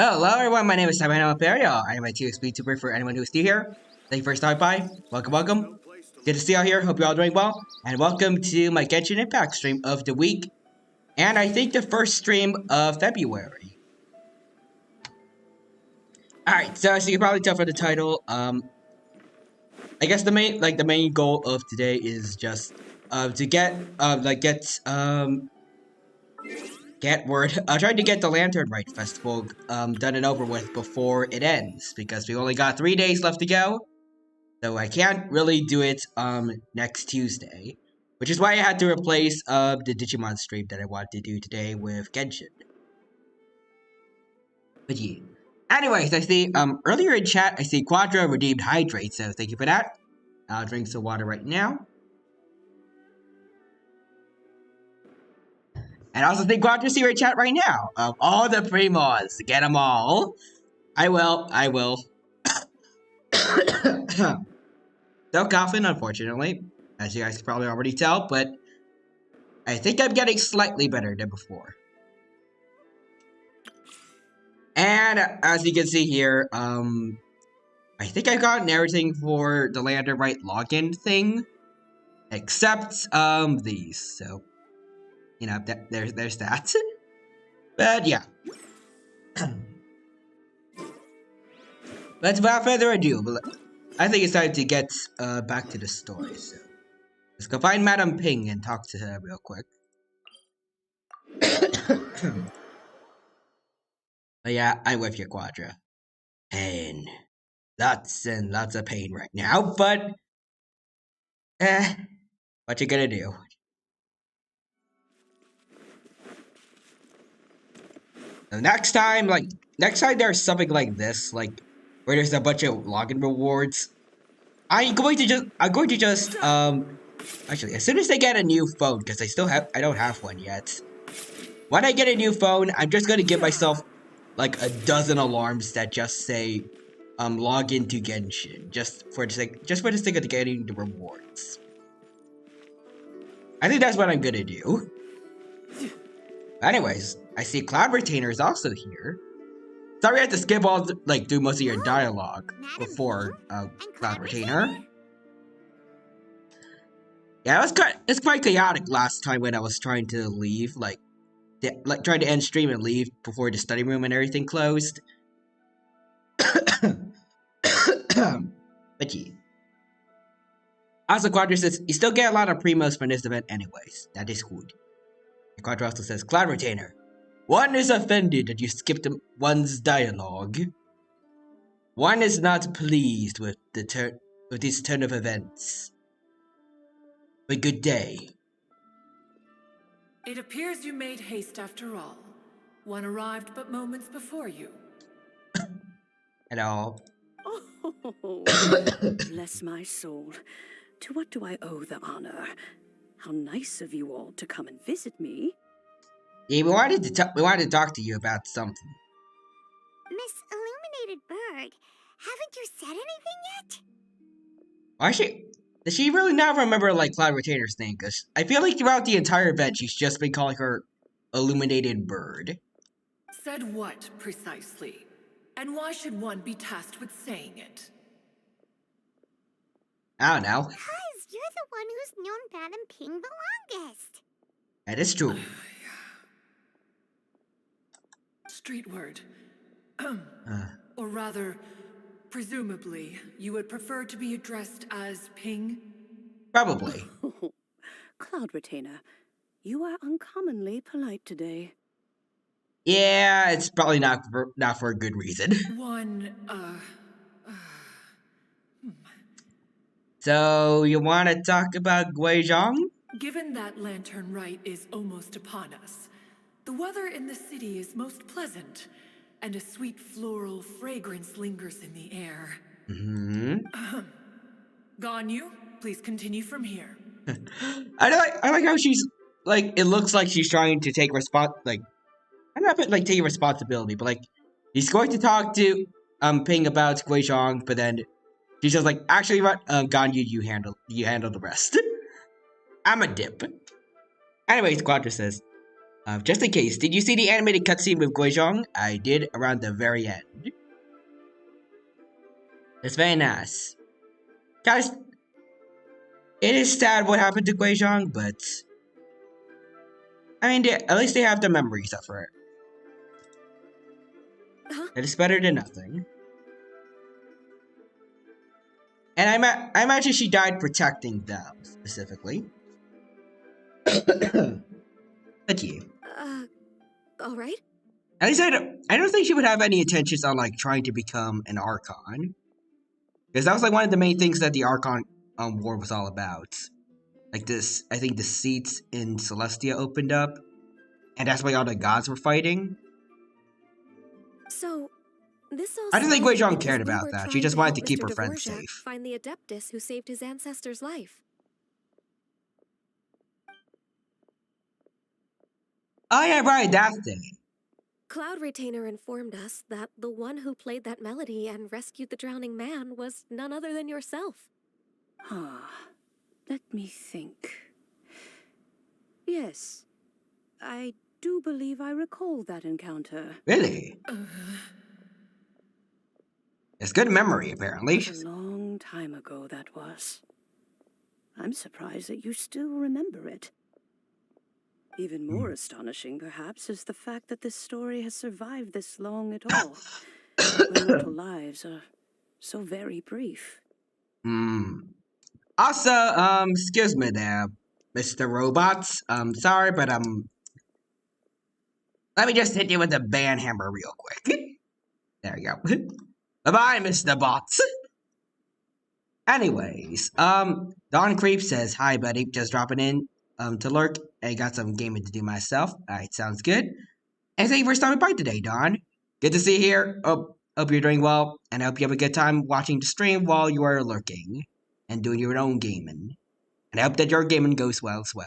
Hello everyone, my name is Simon Imperio. I am a 2XP tuber for anyone who's new here. Thank you for stopping by. Welcome. Good to see y'all here. Hope you're all doing well. And welcome to my Genshin Impact stream of the week. And I think the first stream of February. Alright, so as you can probably tell from the title, I guess the main goal of today is just to get word. Trying to get the Lantern Rite Festival done and over with before it ends, because we only got 3 days left to go. So I can't really do it next Tuesday. Which is why I had to replace the Digimon stream that I wanted to do today with Genshin. But yeah. Anyways, I see earlier in chat I see Quadra redeemed Hydrate, so thank you for that. I'll drink some water right now. And I also think Quadra's here in chat right now. All the Primos, get them all. I will. Still coughing, unfortunately, as you guys can probably already tell, but I think I'm getting slightly better than before. And as you can see here, I think I've gotten everything for the Lantern Rite login thing, except these. So, you know, there's that. But yeah. But without further ado, I think it's time to get back to the story. So let's go find Madame Ping and talk to her real quick. But yeah, I'm with you, Quadra. Pain. Lots and lots of pain right now, but what you gonna do? The next time there's something like this, like where there's a bunch of login rewards, I'm going to just actually, as soon as I get a new phone, because I don't have one yet. When I get a new phone, I'm just gonna give myself like a dozen alarms that just say log into Genshin, just for the sake of getting the rewards. I think that's what I'm gonna do. Anyways, I see Cloud Retainer is also here. Sorry I had to skip do most of your dialogue before Cloud Retainer. Yeah, it's quite chaotic last time when I was trying to leave, trying to end stream and leave before the study room and everything closed. But yeah. Also, Quadra says, you still get a lot of primos from this event anyways. That is good. And Quadra also says, Cloud Retainer. One is offended that you skipped one's dialogue. One is not pleased with this turn of events. But good day. It appears you made haste after all. One arrived but moments before you. Hello. Oh, bless my soul. To what do I owe the honor? How nice of you all to come and visit me. Yeah, we wanted to talk to you about something. Miss Illuminated Bird, haven't you said anything yet? Does she really not remember Cloud Retainer's name? Because I feel like throughout the entire event she's just been calling her Illuminated Bird. Said what, precisely? And why should one be tasked with saying it? I don't know. Because you're the one who's known Madame Ping the longest. That is true. Street word. Or rather, presumably, you would prefer to be addressed as Ping? Probably. Cloud Retainer, you are uncommonly polite today. Yeah, it's probably not for a good reason. So, you want to talk about Guizhong? Given that Lantern Rite is almost upon us, the weather in the city is most pleasant, and a sweet floral fragrance lingers in the air. Ganyu, please continue from here. I like how she's it looks like she's trying to take I'm not taking responsibility, but he's going to talk to Ping about Guizhong, but then she's just actually what Ganyu, you handle the rest. I'm a dip. Anyways, Quadra says, Just in case, did you see the animated cutscene with Guizhong? I did around the very end. It's very nice. Guys, it is sad what happened to Guizhong, but I mean, at least they have the memories of her. Huh? It is better than nothing. And I imagine she died protecting them, specifically. But you. All right. At least I don't think she would have any intentions on, like, trying to become an Archon. Because that was, like, one of the main things that the Archon war was all about. Like this, I think the seats in Celestia opened up. And that's why all the gods were fighting. So, this all I don't think started Guizhong because cared we about were that. She trying just to wanted help to keep Mr. her friends Dvorak safe. find the Adeptus who saved his ancestor's life. Oh yeah, right, that thing. Cloud Retainer informed us that the one who played that melody and rescued the drowning man was none other than yourself. Let me think. Yes, I do believe I recall that encounter. Really? It's good memory, apparently. What a long time ago that was. I'm surprised that you still remember it. Even more astonishing, perhaps, is the fact that this story has survived this long at all. When mortal lives are so very brief. Also, excuse me there, Mr. Robots. Sorry, but let me just hit you with the ban hammer real quick. There you go. Bye-bye, Mr. Bots. Anyways, Don Creep says, "Hi, buddy. Just dropping in, to lurk. I got some gaming to do myself. Alright, sounds good. And thank you for stopping by today, Don. Good to see you here. Hope you're doing well, and I hope you have a good time watching the stream while you are lurking and doing your own gaming. And I hope that your gaming goes well as well.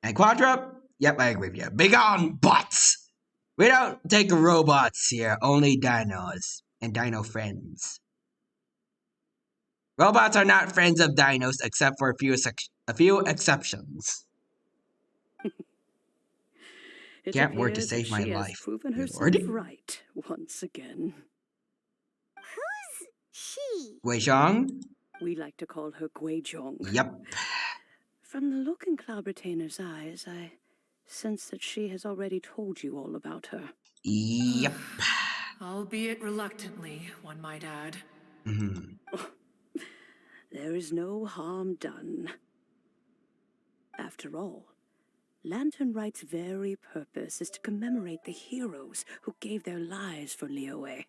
And Quadra, yep, I agree with you. Big on bots! We don't take robots here, only dinos and dino friends. Robots are not friends of dinos except for a few exceptions. It Can't wait to appears save that my she has life, proven herself Lord. right once again. Who's she? Guizhong? We like to call her Guizhong. Yep. From the look in Cloud Retainer's eyes, I sense that she has already told you all about her. Yep. Albeit reluctantly, one might add. There is no harm done. After all, Lantern Rite's very purpose is to commemorate the heroes who gave their lives for Liyue.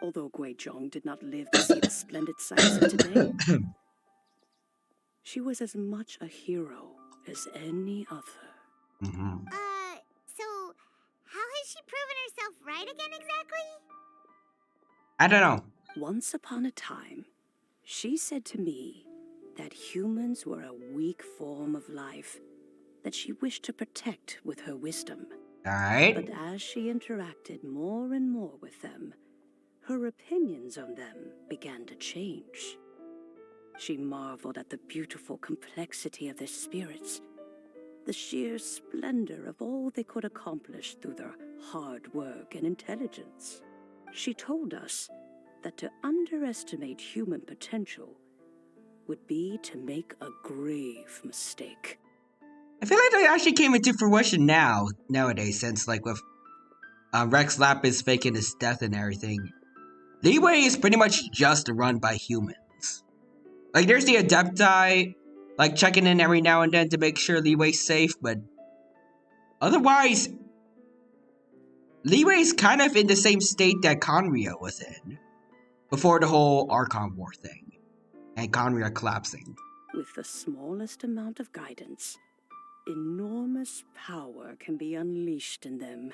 Although Guizhong did not live to see the splendid sights of today, she was as much a hero as any other. So, how has she proven herself right again exactly? I don't know. Once upon a time, she said to me that humans were a weak form of life that she wished to protect with her wisdom. Alright. But as she interacted more and more with them, her opinions on them began to change. She marveled at the beautiful complexity of their spirits, the sheer splendor of all they could accomplish through their hard work and intelligence. She told us that to underestimate human potential would be to make a grave mistake. I feel like that actually came into fruition nowadays, since, like, with Rex Lapis faking his death and everything. Liyue is pretty much just run by humans. Like, there's the Adepti, like, checking in every now and then to make sure Liyue's safe, but otherwise, Liyue is kind of in the same state that Conria was in before the whole Archon War thing, and Conria collapsing. With the smallest amount of guidance, enormous power can be unleashed in them.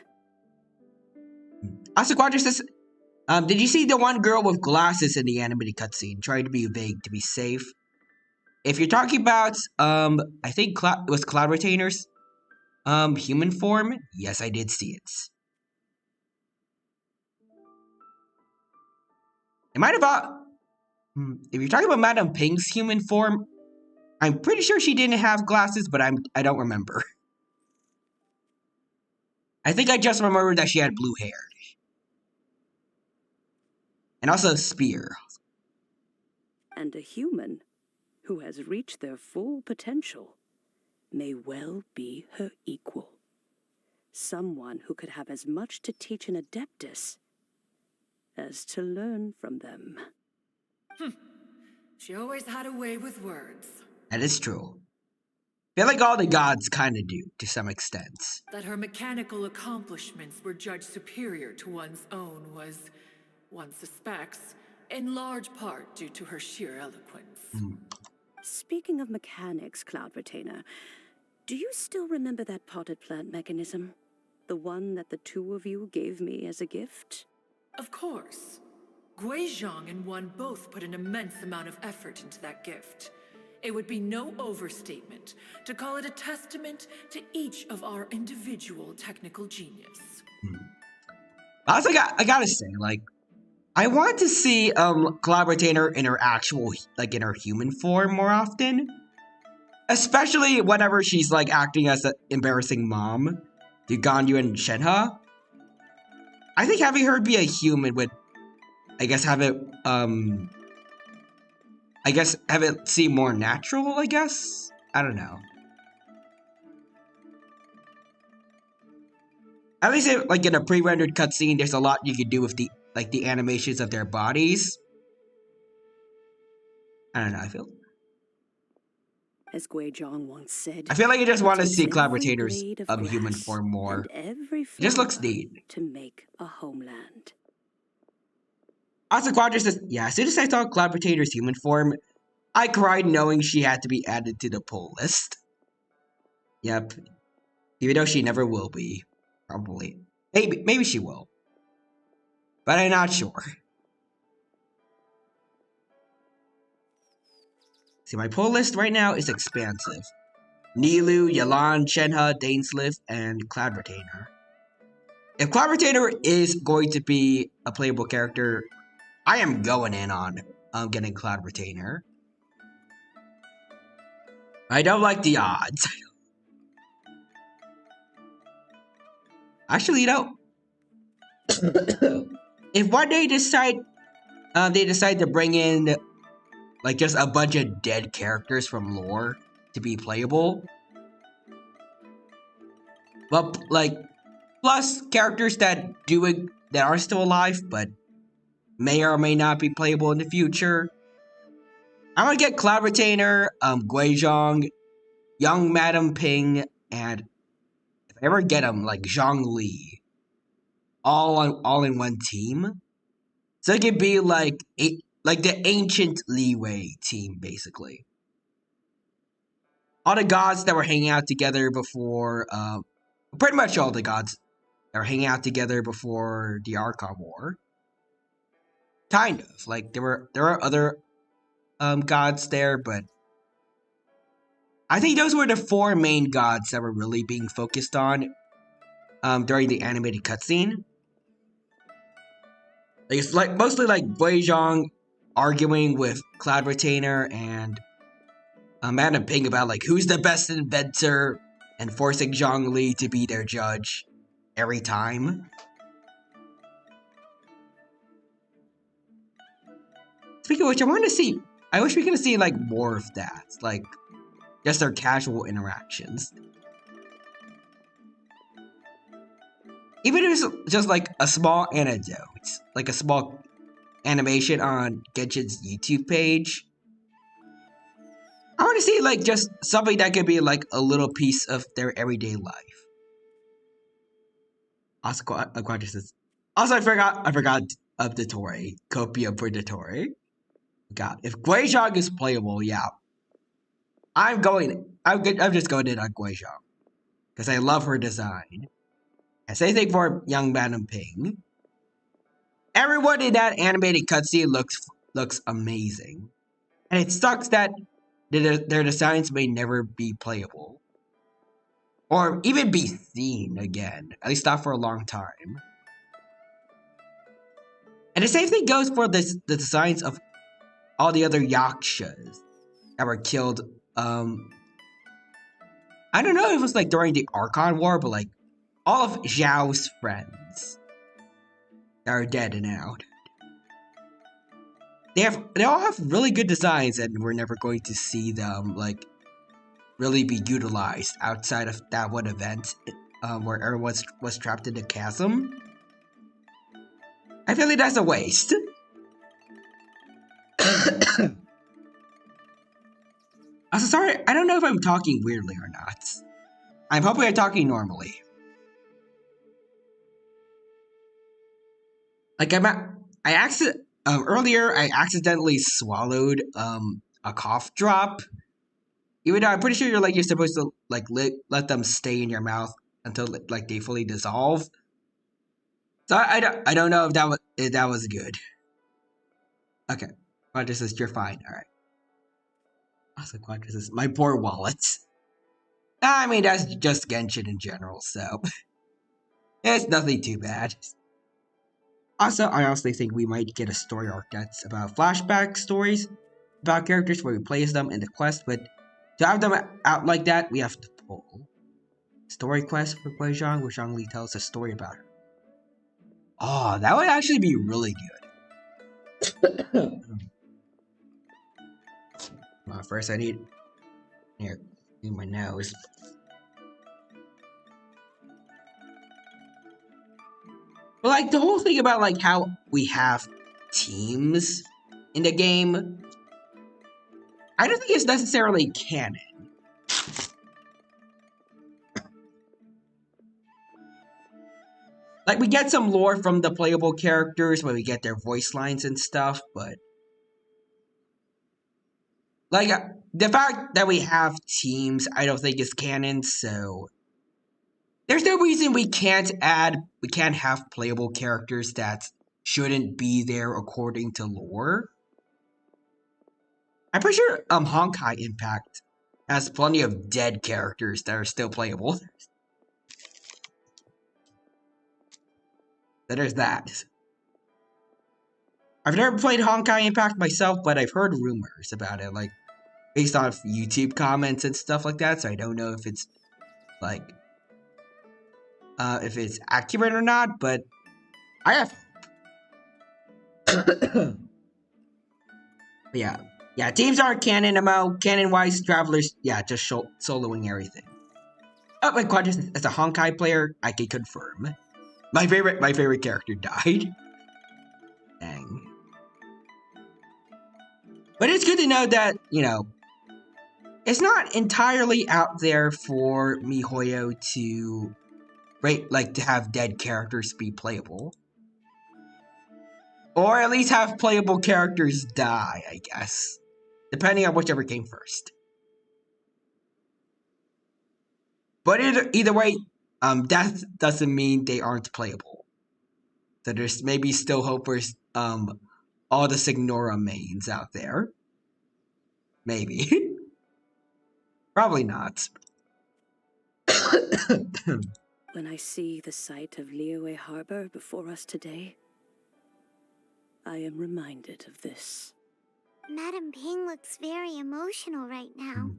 Also, Quadra says, did you see the one girl with glasses in the animated cutscene trying to be vague to be safe? If you're talking about, I think it was Cloud Retainer's, human form, yes, I did see it. It might have, if you're talking about Madame Ping's human form, I'm pretty sure she didn't have glasses, but I don't remember. I think I just remembered that she had blue hair. And also a spear. And a human who has reached their full potential may well be her equal. Someone who could have as much to teach an adeptus as to learn from them. She always had a way with words. That is true. I feel like all the gods kind of do, to some extent. That her mechanical accomplishments were judged superior to one's own was, one suspects, in large part due to her sheer eloquence. Speaking of mechanics, Cloud Retainer, do you still remember that potted plant mechanism? The one that the two of you gave me as a gift? Of course. Guizhong and one both put an immense amount of effort into that gift. It would be no overstatement to call it a testament to each of our individual technical genius. I also I gotta say, like, I want to see Collaborator in her actual, like, in her human form more often. Especially whenever she's, like, acting as an embarrassing mom to Ganyu and Shenhe. I think having her be a human would, I guess, have it seem more natural, I guess? I don't know. At least, like, in a pre-rendered cutscene, there's a lot you could do with the animations of their bodies. I don't know, As Guizhong once said, I feel like I just it want to takes see every Collaborator's blade of human grass form more. and every It just looks flower neat. to make a homeland. Also, Quadra says, yeah, as soon as I saw Collaborator's human form, I cried knowing she had to be added to the pull list. Yep. Even though she never will be. Probably. Maybe she will. But I'm not sure. See, my pull list right now is expansive. Nilu, Yalan, Shenhe, Dainsliff, and Cloud Retainer. If Cloud Retainer is going to be a playable character, I am going in on getting Cloud Retainer. I don't like the odds. Actually, you know, if one day they decide to bring in like just a bunch of dead characters from lore to be playable, but like plus characters that are still alive but may or may not be playable in the future, I'm gonna get Cloud Retainer, Guizhong, Young Madam Ping, and if I ever get them, like Zhang Li, all in one team. So it could be like the ancient Leeway team, basically. All the gods that were hanging out together before, pretty much all the gods that were hanging out together before the Archon War. Kind of like there are other gods there, but I think those were the four main gods that were really being focused on during the animated cutscene. It's like mostly like Guizhong arguing with Cloud Retainer and Madam Ping about like who's the best inventor and forcing Zhang Li to be their judge every time. Speaking of which, I wish we could see like more of that, like just their casual interactions. Even if it's just like a small anecdote, like a small animation on Genshin's YouTube page. I want to see like just something that could be like a little piece of their everyday life. Also, I forgot of Dottore. Copium for Dottore. God, if Guizhong is playable, yeah. I'm just going in on Guizhong. Because I love her design. And same thing for Young Madam Ping. Everyone in that animated cutscene looks amazing. And it sucks that their designs may never be playable. Or even be seen again. At least not for a long time. And the same thing goes for the designs of all the other Yakshas that were killed. I don't know if it was like during the Archon War, but like all of Zhao's friends are dead now. They all have really good designs, and we're never going to see them like really be utilized outside of that one event where everyone was trapped in the chasm. I feel like that's a waste. Also, sorry, I don't know if I'm talking weirdly or not. I'm hoping I'm talking normally. Like earlier I accidentally swallowed a cough drop. Even though I'm pretty sure you're supposed to like let them stay in your mouth until like they fully dissolve. So I don't know if that was good. Okay, Quadra says you're fine. All right. Also, Quadra says my poor wallet. I mean that's just Genshin in general, so it's nothing too bad. Also, I honestly think we might get a story arc that's about flashback stories about characters where we place them in the quest, but to have them out like that, we have to pull. Story quest for Guizhong, where Zhongli tells a story about her. Oh, that would actually be really good. First I need... Here, do my nose. But like, the whole thing about like how we have teams in the game, I don't think it's necessarily canon. Like, we get some lore from the playable characters when we get their voice lines and stuff, but... Like, the fact that we have teams, I don't think is canon, so... There's no reason we can't have playable characters that shouldn't be there according to lore. I'm pretty sure, Honkai Impact has plenty of dead characters that are still playable. So there's that. I've never played Honkai Impact myself, but I've heard rumors about it, like, based on YouTube comments and stuff like that, so I don't know if it's, like, if it's accurate or not, but I have... yeah. Yeah, teams aren't canon, canon-wise, Travelers, yeah, just soloing everything. Oh, my Quadras, as a Honkai player, I can confirm. My favorite character died. Dang. But it's good to know that, you know, it's not entirely out there for MiHoYo to to have dead characters be playable. Or at least have playable characters die, I guess. Depending on whichever came first. But either way, death doesn't mean they aren't playable. So there's maybe still hope for all the Signora mains out there. Maybe. Probably not. When I see the sight of Liyue Harbor before us today, I am reminded of this. Madame Ping looks very emotional right now.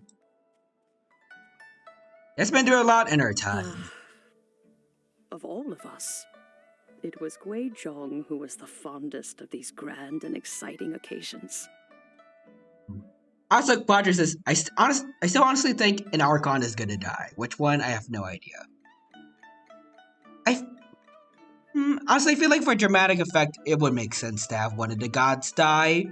It's been through a lot in her time. Of all of us, it was Guizhong who was the fondest of these grand and exciting occasions. Also, Quadra says, I still honestly think an Archon is gonna die. Which one? I have no idea. Honestly, I feel like for dramatic effect, it would make sense to have one of the gods die.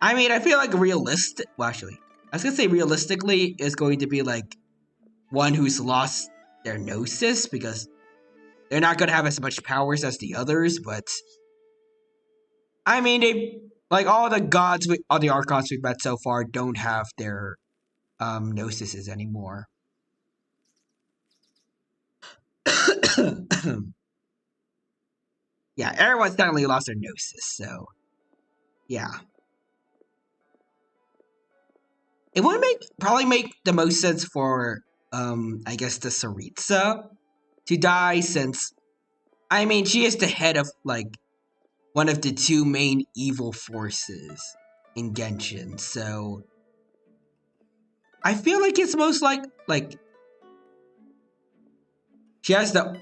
I mean, I feel like well, actually, I was gonna say realistically is going to be like one who's lost their gnosis because they're not gonna have as much powers as the others, but I mean, they like all the Archons we've met so far don't have their gnosises anymore. Yeah, everyone's technically lost their gnosis, so yeah. It would probably make the most sense for I guess the Tsaritsa to die, since I mean she is the head of like one of the two main evil forces in Genshin. So I feel like it's most like she has the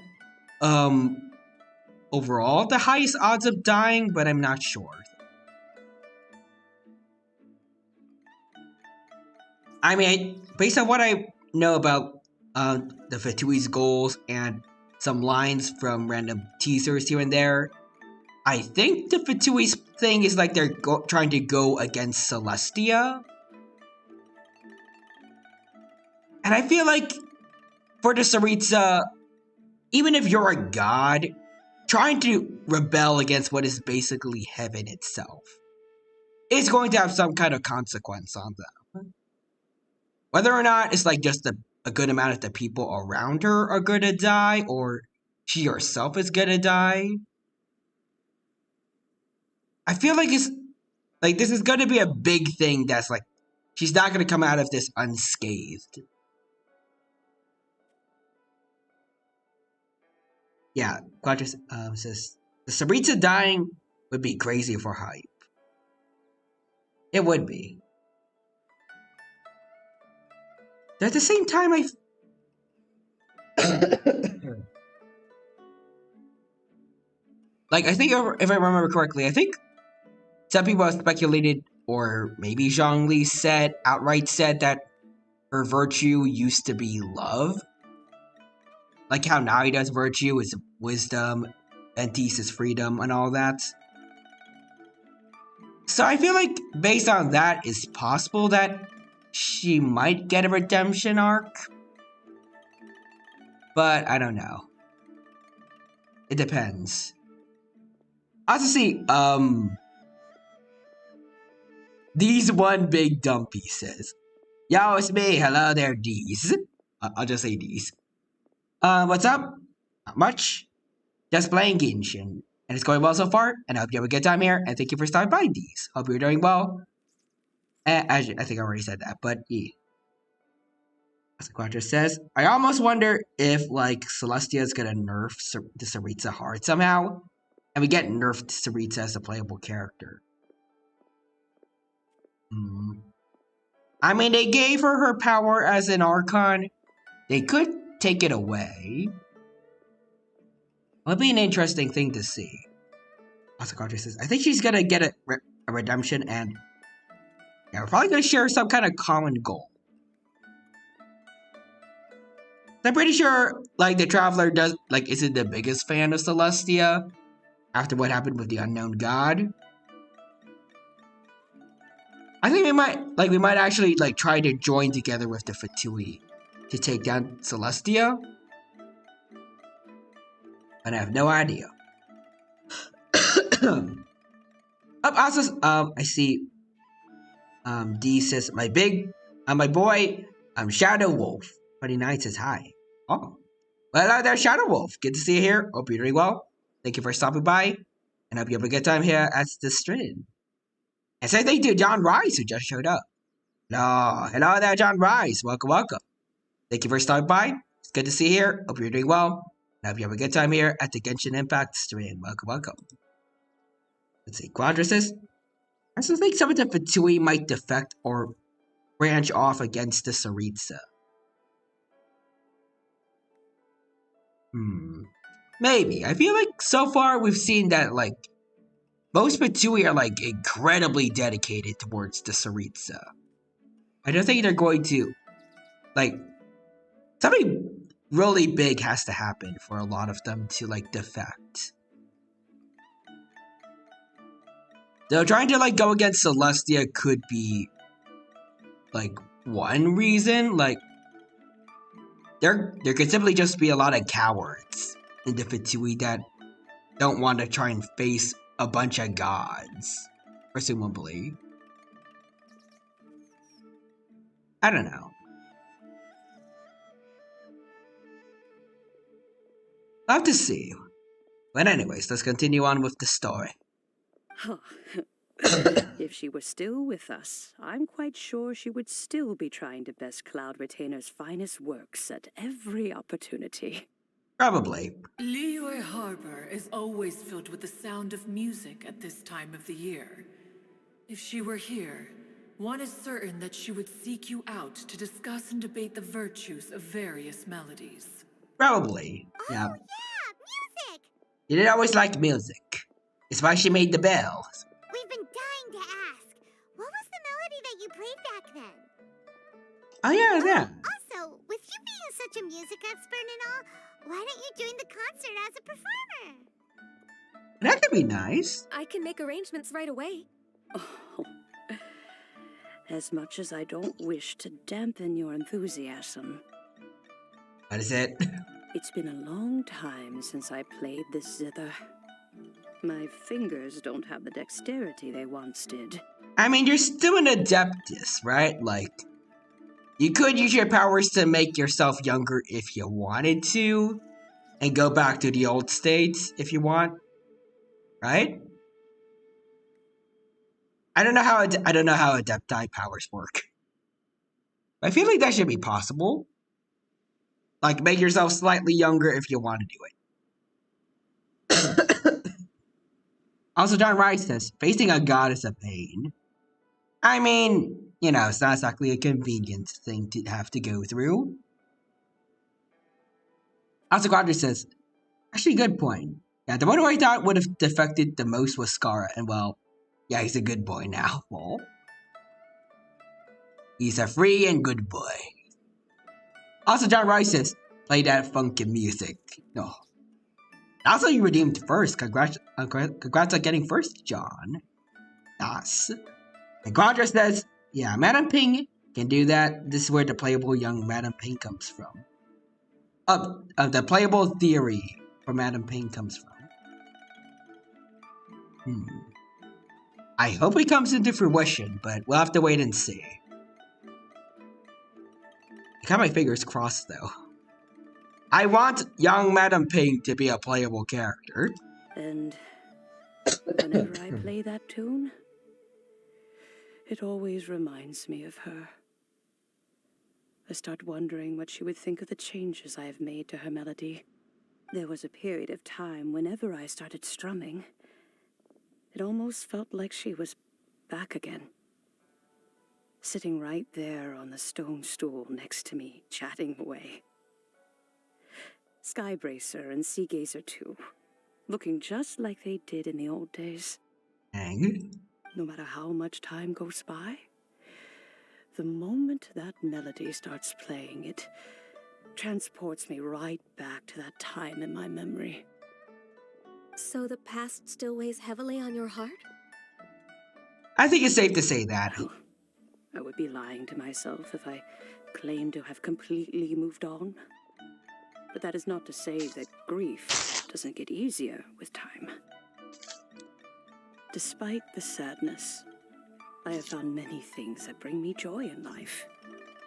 overall the highest odds of dying, but I'm not sure. I mean, based on what I know about the Fatui's goals and some lines from random teasers here and there, I think the Fatui's thing is like they're trying to go against Celestia. And I feel like for the Saritsa, even if you're a god, trying to rebel against what is basically heaven itself is going to have some kind of consequence on them. Whether or not it's like just a good amount of the people around her are going to die, or she herself is going to die. I feel like it's like this is going to be a big thing that's like she's not going to come out of this unscathed. Yeah, Quadras says the Saritsa dying would be crazy for hype. It would be. But at the same time, I think if I remember correctly, I think some people have speculated, or maybe Zhongli outright said that her virtue used to be love. Like how Naida's virtue is wisdom, Ventis is freedom, and all that. So I feel like based on that, it's possible that she might get a redemption arc. But I don't know. It depends. Also see, D's one big dumpy says, "Yo, it's me. Hello there, D's." I'll just say D's. What's up? Not much. Just playing Genshin. And it's going well so far, and I hope you have a good time here, and thank you for stopping by, D's. Hope you're doing well. I think I already said that, but yeah. As Quadra says, I almost wonder if, like, Celestia is gonna nerf the Saritsa hard somehow, and we get nerfed Saritsa as a playable character. I mean, they gave her power as an Archon. They could take it away. It'll be an interesting thing to see. Asakatra says, I think she's gonna get a redemption, and yeah, we're probably gonna share some kind of common goal. I'm pretty sure, like, the Traveler isn't the biggest fan of Celestia after what happened with the Unknown God. I think we might actually, like, try to join together with the Fatui to take down Celestia. And I have no idea. Also, I see, D says, my boy, Shadow Wolf 29 says hi. Oh. Well, hello there, Shadow Wolf. Good to see you here. Hope you're doing well. Thank you for stopping by. And hope you have a good time here at the stream. And say thank you to John Rice, who just showed up. Hello there, John Rice. Welcome. Thank you for stopping by. It's good to see you here. Hope you're doing well. And hope you have a good time here at the Genshin Impact stream. Welcome. Let's see. Quadra says, I also think some of the Fatui might defect or branch off against the Saritsa. Maybe. I feel like so far we've seen that, like, most Fatui are, like, incredibly dedicated towards the Saritsa. I don't think they're going to, like, something really big has to happen for a lot of them to, like, defect. Though trying to, like, go against Celestia could be, like, one reason. Like, there could simply just be a lot of cowards in the Fatui that don't want to try and face a bunch of gods, presumably. I don't know. I'll have to see. But anyways, let's continue on with the story. If she were still with us, I'm quite sure she would still be trying to best Cloud Retainer's finest works at every opportunity. Probably. Liyue Harbor is always filled with the sound of music at this time of the year. If she were here, one is certain that she would seek you out to discuss and debate the virtues of various melodies. Probably. Oh, Yeah. yeah, music! She did always like music. It's why she made the bells. We've been dying to ask. What was the melody that you played back then? Oh, yeah, yeah. Also, with you being such a music expert and all, why don't you join the concert as a performer? That could be nice. I can make arrangements right away. Oh, as much as I don't wish to dampen your enthusiasm, What is it? it's been a long time since I played this zither. My fingers don't have the dexterity they once did. I mean, you're still an adeptus, right? Like, you could use your powers to make yourself younger if you wanted to, and go back to the old states if you want, right? I don't know how adepti powers work. I feel like that should be possible. Like, make yourself slightly younger if you want to do it. Also, John Rice says, facing a god is a pain. I mean, you know, it's not exactly a convenient thing to have to go through. Also, Quadra says, actually, good point. Yeah, the one who I thought would have defected the most was Scara, and well, yeah, he's a good boy now. Well, he's a free and good boy. Also, John Rice says, play that funky music. No. Also, you redeemed first. Congrats on getting first, John. Nice. And Quadra says, yeah, Madam Ping can do that. This is where the playable young Madam Ping comes from. The playable theory for Madam Ping comes from. I hope it comes into fruition, but we'll have to wait and see. I got my fingers crossed, though. I want young Madam Ping to be a playable character. And whenever I play that tune, it always reminds me of her. I start wondering what she would think of the changes I have made to her melody. There was a period of time whenever I started strumming, it almost felt like she was back again. Sitting right there on the stone stool next to me, chatting away. Skybracer and Seagazer too, looking just like they did in the old days. Dang. No matter how much time goes by, the moment that melody starts playing, it transports me right back to that time in my memory. So the past still weighs heavily on your heart? I think it's safe to say that. Well, I would be lying to myself if I claimed to have completely moved on. But that is not to say that grief doesn't get easier with time. Despite the sadness, I have found many things that bring me joy in life.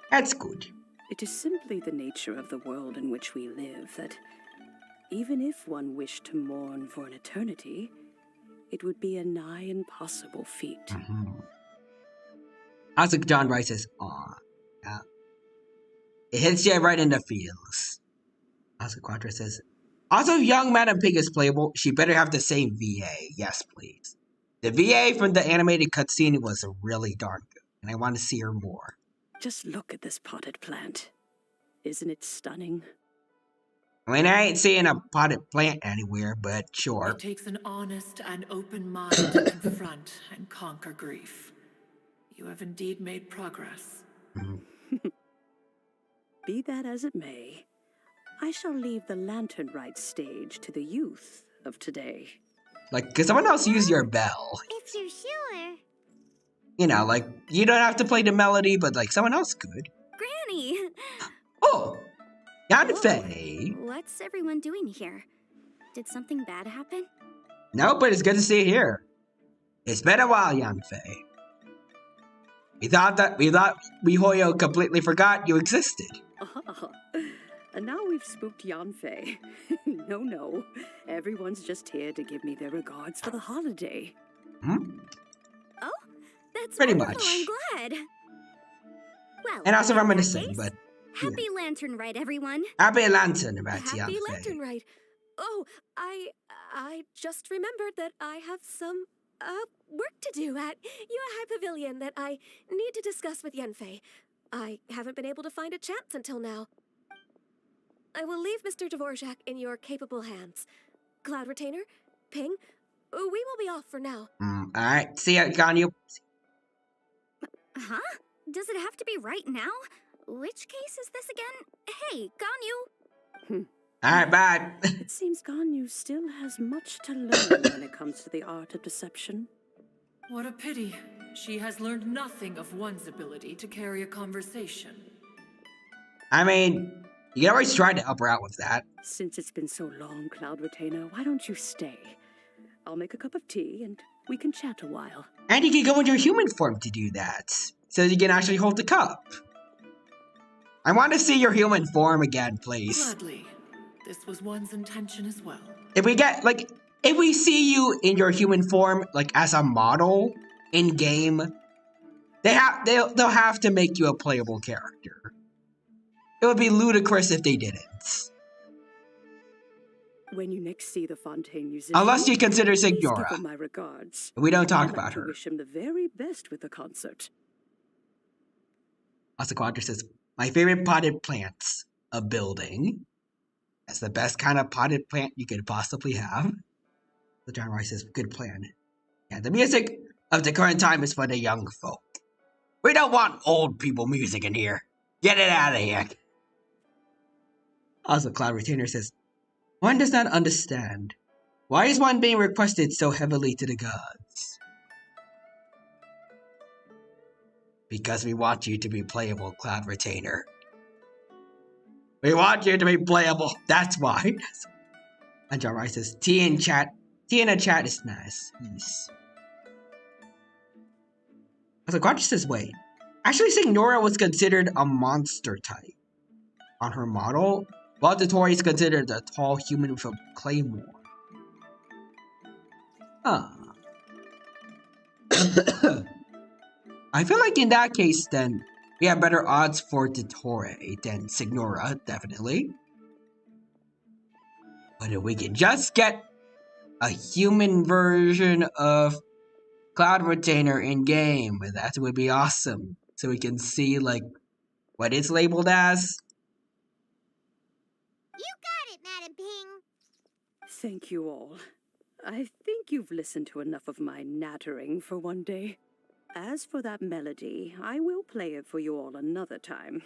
That's good. It is simply the nature of the world in which we live that even if one wished to mourn for an eternity, it would be a nigh impossible feat. Also, John Rice says, aw, yeah. It hits you right in the feels. Also, Quadra says, also, young Madam Pig is playable. She better have the same VA. Yes, please. The VA from the animated cutscene was really darn good, and I want to see her more. Just look at this potted plant. Isn't it stunning? I mean, I ain't seeing a potted plant anywhere, but sure. It takes an honest and open mind to confront and conquer grief. You have indeed made progress. Be that as it may, I shall leave the lantern rite stage to the youth of today. Like, could someone else use your bell? If you're sure. You know, like, you don't have to play the melody, but, like, someone else could. Granny! Oh! Yanfei! What's everyone doing here? Did something bad happen? No, but it's good to see you here. It's been a while, Yanfei. We thought Mihoyo completely forgot you existed. And now we've spooked Yanfei. No. Everyone's just here to give me their regards for the holiday. Oh, that's Pretty wonderful. much. I'm glad. Well, And also in that reminiscing, case, but Happy Lantern Rite, everyone. Happy Lantern, Happy Tianfei. Lantern Rite. Oh, I just remembered that I have some work to do at Yuehai Pavilion that I need to discuss with Yanfei. I haven't been able to find a chance until now. I will leave Mr. Dvorak in your capable hands. Cloud Retainer, Ping, we will be off for now. Alright, see ya, Ganyu. Huh? Does it have to be right now? Which case is this again? Hey, Ganyu! Alright, bye. It seems Ganyu still has much to learn when it comes to the art of deception. What a pity. She has learned nothing of one's ability to carry a conversation. I mean, you can always try to help her out with that. Since it's been so long, Cloud Retainer, why don't you stay? I'll make a cup of tea and we can chat a while. And you can go into your human form to do that, so you can actually hold the cup. I want to see your human form again, please. Gladly. This was one's intention as well. If we see you in your human form, like as a model in game, they'll have to make you a playable character. It would be ludicrous if they didn't. When you next see the Fontaine musician, Unless you consider please give Signora. him my regards. We don't talk I'd about like to her. wish him the very best with the concert. Also, Quadra says, my favorite potted plants, a building. That's the best kind of potted plant you could possibly have. The John Rice says, good plan. Yeah, the music of the current time is for the young folk. We don't want old people music in here. Get it out of here. Also, Cloud Retainer says, one does not understand. Why is one being requested so heavily to the gods? Because we want you to be playable, Cloud Retainer. We want you to be playable. That's why. And John Rice says, tea in a chat is nice. Yes. Also, Quadra says, wait. Actually, Signora was considered a monster type on her model, while Dotori is considered a tall human with a claymore. Huh. I feel like in that case, then, we have better odds for Dotori than Signora, definitely. But if we can just get a human version of Cloud Retainer in game, that would be awesome. So we can see, like, what it's labeled as. You got it, Madam Ping. Thank you all. I think you've listened to enough of my nattering for one day. As for that melody, I will play it for you all another time.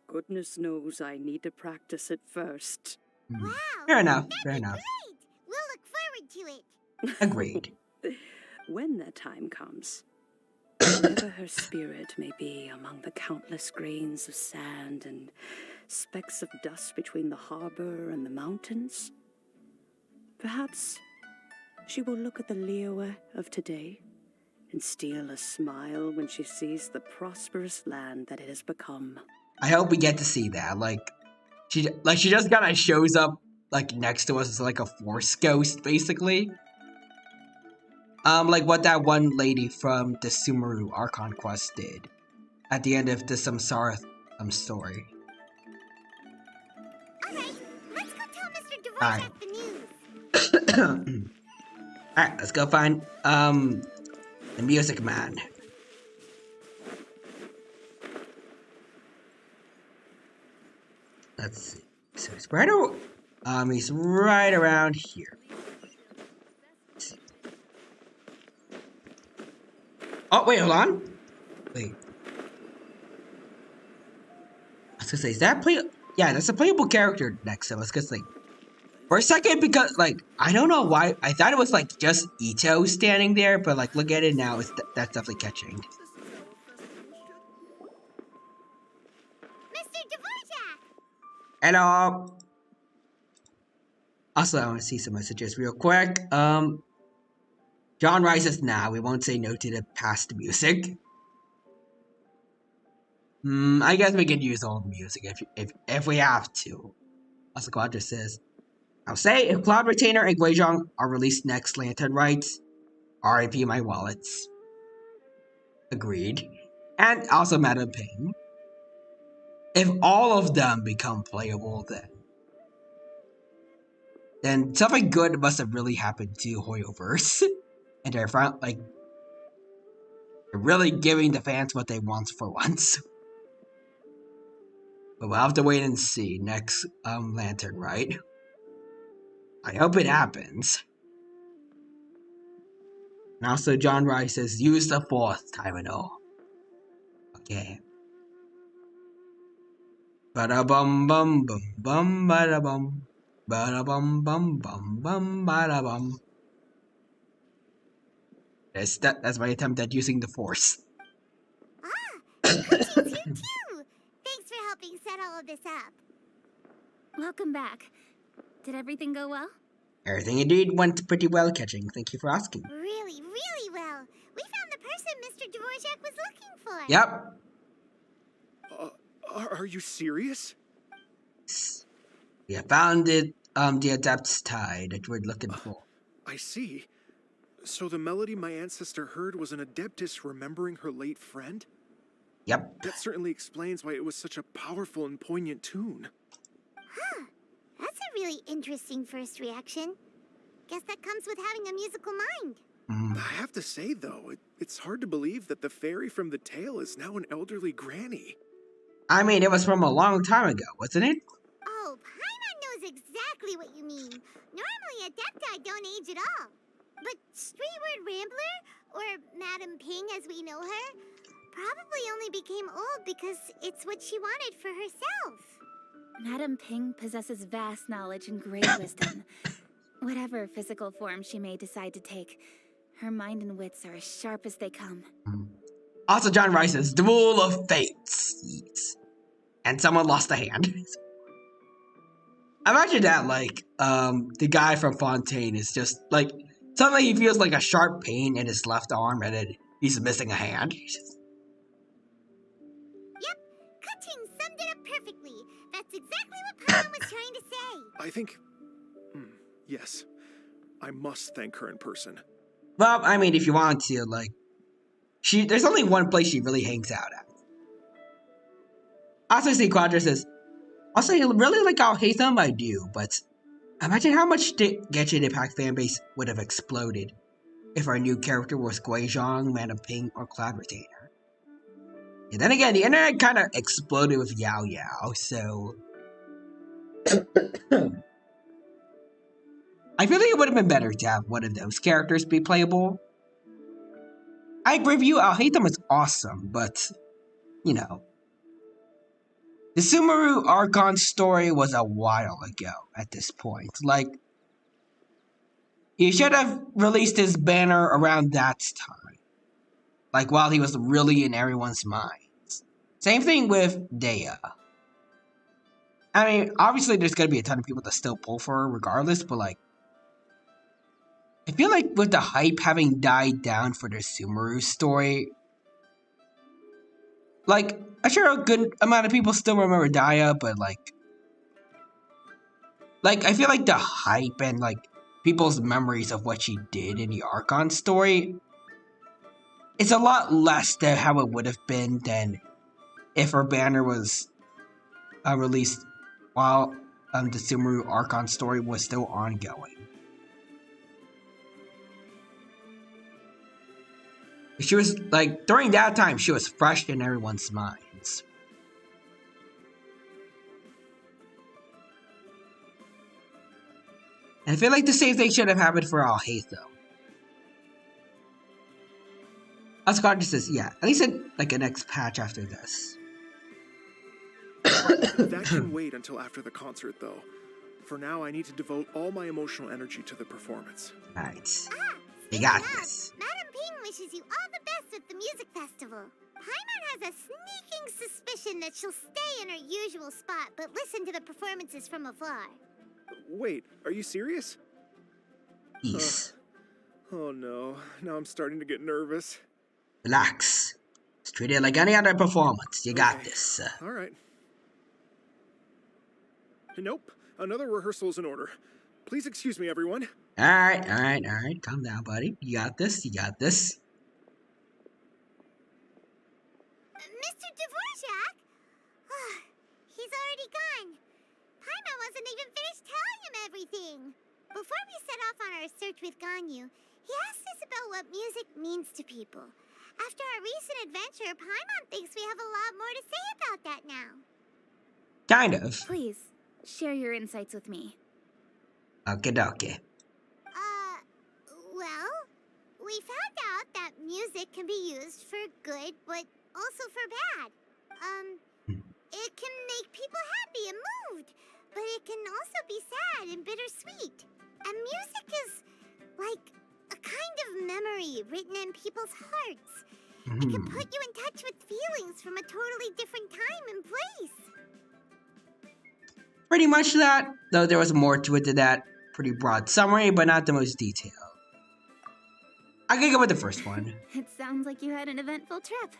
Goodness knows I need to practice it first. Wow. Fair enough, That'd fair be enough. Great. We'll look forward to it. Agreed. When that time comes, wherever her spirit may be among the countless grains of sand and specks of dust between the harbor and the mountains, perhaps she will look at the Liyue of today and steal a smile when she sees the prosperous land that it has become. I hope we get to see that. She just kind of shows up like next to us as like a force ghost, basically. Like what that one lady from the Sumeru Archon quest did at the end of the Samsara story. Alright, let's go tell Mr. Alright. Dvorak the news. Alright, let's go find the Music Man. Let's see. So he's right around here. Let's see. Oh wait, hold on. Wait. I was gonna say, is that play? Yeah, that's a playable character next to us. Cause like, for a second, because like I don't know why I thought it was like just Ito standing there, but like look at it now, that's definitely catching. Mr. Dvorak! Hello. Also, I want to see some messages real quick. John rises now. We won't say no to the past music. I guess we could use old music if we have to. Also, Quadra says, I'll say if Cloud Retainer and Guizhong are released next Lantern Rites, RIP my wallets. Agreed. And also Madam Ping. if all of them become playable, then something good must have really happened to Hoyoverse. And they're like really giving the fans what they want for once. But we'll have to wait and see next Lantern, right? I hope it happens. And also John Rice says, use the fourth time and all. Okay. Bada bum bum bum bum bada bum. Bada bum bum bum bum bada bum. That's my attempt at using the force. Kuchi's here too! Thanks for helping set all of this up. Welcome back. Did everything go well? Everything indeed went pretty well, Catching. Thank you for asking. Really, really well. We found the person Mr. Dvorak was looking for. Yep. Are you serious? We have found it, the Adept's tie that we're looking for. I see. So the melody my ancestor heard was an Adeptus remembering her late friend? Yep. That certainly explains why it was such a powerful and poignant tune. Huh. That's a really interesting first reaction. Guess that comes with having a musical mind. I have to say, though, it's hard to believe that the fairy from the tale is now an elderly granny. I mean, it was from a long time ago, wasn't it? Oh, Paimon knows exactly what you mean. Normally, Adepti don't age at all. But Streetward Rambler, or Madam Ping as we know her, probably only became old because it's what she wanted for herself. Madam Ping possesses vast knowledge and great wisdom. Whatever physical form she may decide to take, her mind and wits are as sharp as they come. Also, John Rice says, Duel of Fates. Yes. And someone lost a hand. Imagine that, like, the guy from Fontaine is just, like, suddenly he feels like a sharp pain in his left arm and then he's missing a hand. Yep, Kuching summed it up perfectly. That's exactly what Paimon was trying to say. I think... yes. I must thank her in person. Well, I mean, if you want to, like, there's only one place she really hangs out at. Also, see, Quadra says, also, I really like Al Haytham, I do, but imagine how much the Genshin Impact fanbase would have exploded if our new character was Guizhong, Madam Ping, or Cloud Retainer. And then again, the internet kind of exploded with Yao Yao, so... I feel like it would have been better to have one of those characters be playable. I agree with you, Al Haytham is awesome, but, you know. The Sumeru Archon story was a while ago at this point. Like, he should have released his banner around that time. Like, while he was really in everyone's minds. Same thing with Dea. I mean, obviously there's gonna be a ton of people that still pull for her regardless, but like, I feel like with the hype having died down for the Sumeru story, like, I'm sure a good amount of people still remember Daya, but like, I feel like the hype and like people's memories of what she did in the Archon story is a lot less than how it would have been than if her banner was released while the Sumeru Archon story was still ongoing. She was, like, during that time, she was fresh in everyone's minds. And I feel like the same thing should have happened for Al Haytham. Asgard says, yeah, at least in, like, a next patch after this. That can wait until after the concert, though. For now, I need to devote all my emotional energy to the performance. Right. You got this. Madam Ping wishes you all the best at the music festival. Paimon has a sneaking suspicion that she'll stay in her usual spot, but listen to the performances from afar. Wait, are you serious? Peace. Oh no, now I'm starting to get nervous. Relax. Just treat it like any other performance. You got this. Alright. Nope, another rehearsal is in order. Please excuse me, everyone. Alright. Calm down, buddy. You got this. Mr. Dvorak? He's already gone. Paimon wasn't even finished telling him everything. Before we set off on our search with Ganyu, he asked Isabelle what music means to people. After our recent adventure, Paimon thinks we have a lot more to say about that now. Kind of. Please, share your insights with me. Okay, okay. Well, we found out that music can be used for good, but also for bad. It can make people happy and moved, but it can also be sad and bittersweet. And music is like a kind of memory written in people's hearts. It can put you in touch with feelings from a totally different time and place. Pretty much that, though there was more to it than that. Pretty broad summary, but not the most detailed. I can go with the first one. It sounds like you had an eventful trip.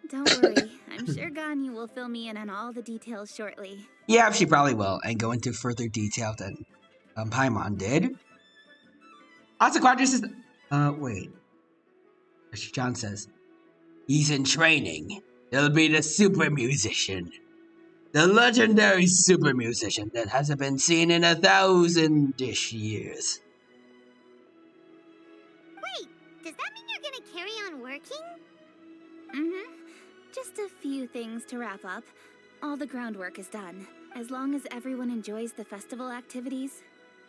Don't worry, I'm sure Ganyu will fill me in on all the details shortly. Yeah, she probably will, and go into further detail than Paimon did. Also, Quadra says, wait. John says, he's in training. He'll be the super musician. The legendary super musician that hasn't been seen in 1,000-ish years. Wait, does that mean you're gonna carry on working? Just a few things to wrap up. All the groundwork is done. As long as everyone enjoys the festival activities,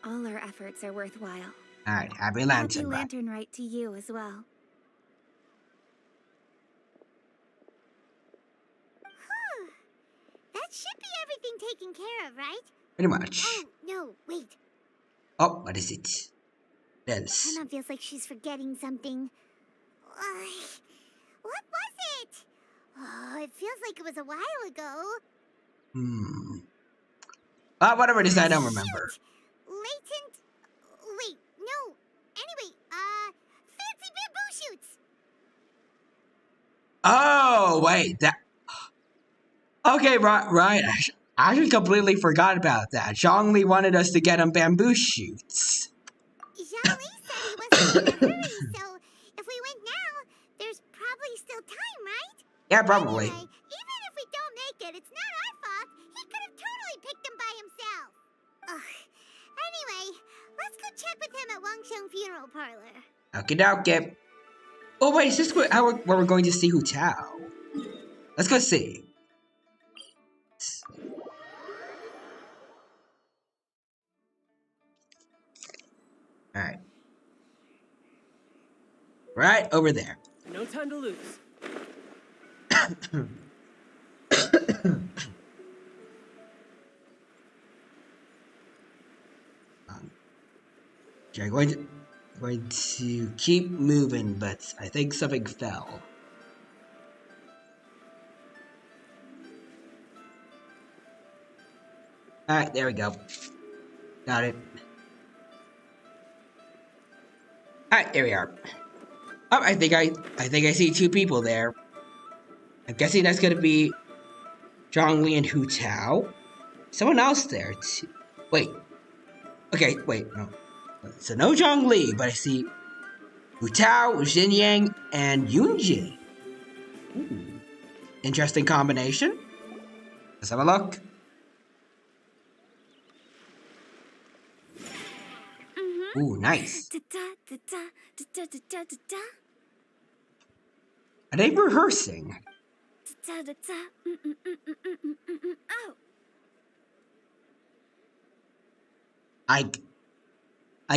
all our efforts are worthwhile. Alright, happy Happy lantern. lantern rite to you as well. That should be everything taken care of, right? Pretty much. Oh, no, wait. Oh, what is it? Bells. Paimon feels like she's forgetting something. What was it? Oh, it feels like it was a while ago. Whatever it is, I don't remember. Shoot! Latent... Wait, no. Anyway, fancy bamboo shoots! Oh, wait, that... Okay, right. I actually completely forgot about that. Zhongli wanted us to get him bamboo shoots. Zhongli said he wasn't in a hurry, so if we went now, there's probably still time, right? Yeah, probably. Anyway, even if we don't make it, it's not our fault. He could have totally picked them by himself. Ugh. Anyway, let's go check with him at Wangsheng Funeral Parlor. Okie dokie. Oh, wait, is this where we're going to see Hu Tao? Let's go see. Alright. Right over there. No time to lose. Okay, going to keep moving, but I think something fell. Alright, there we go. Got it. Alright, there we are. Oh, I think I see two people there. I'm guessing that's gonna be Zhongli and Hu Tao. Someone else there too. Wait. Okay, wait, no. So no Zhongli, but I see Hu Tao, Xinyan, and Yunjin. Ooh. Interesting combination. Let's have a look. Ooh, nice. Are they rehearsing? I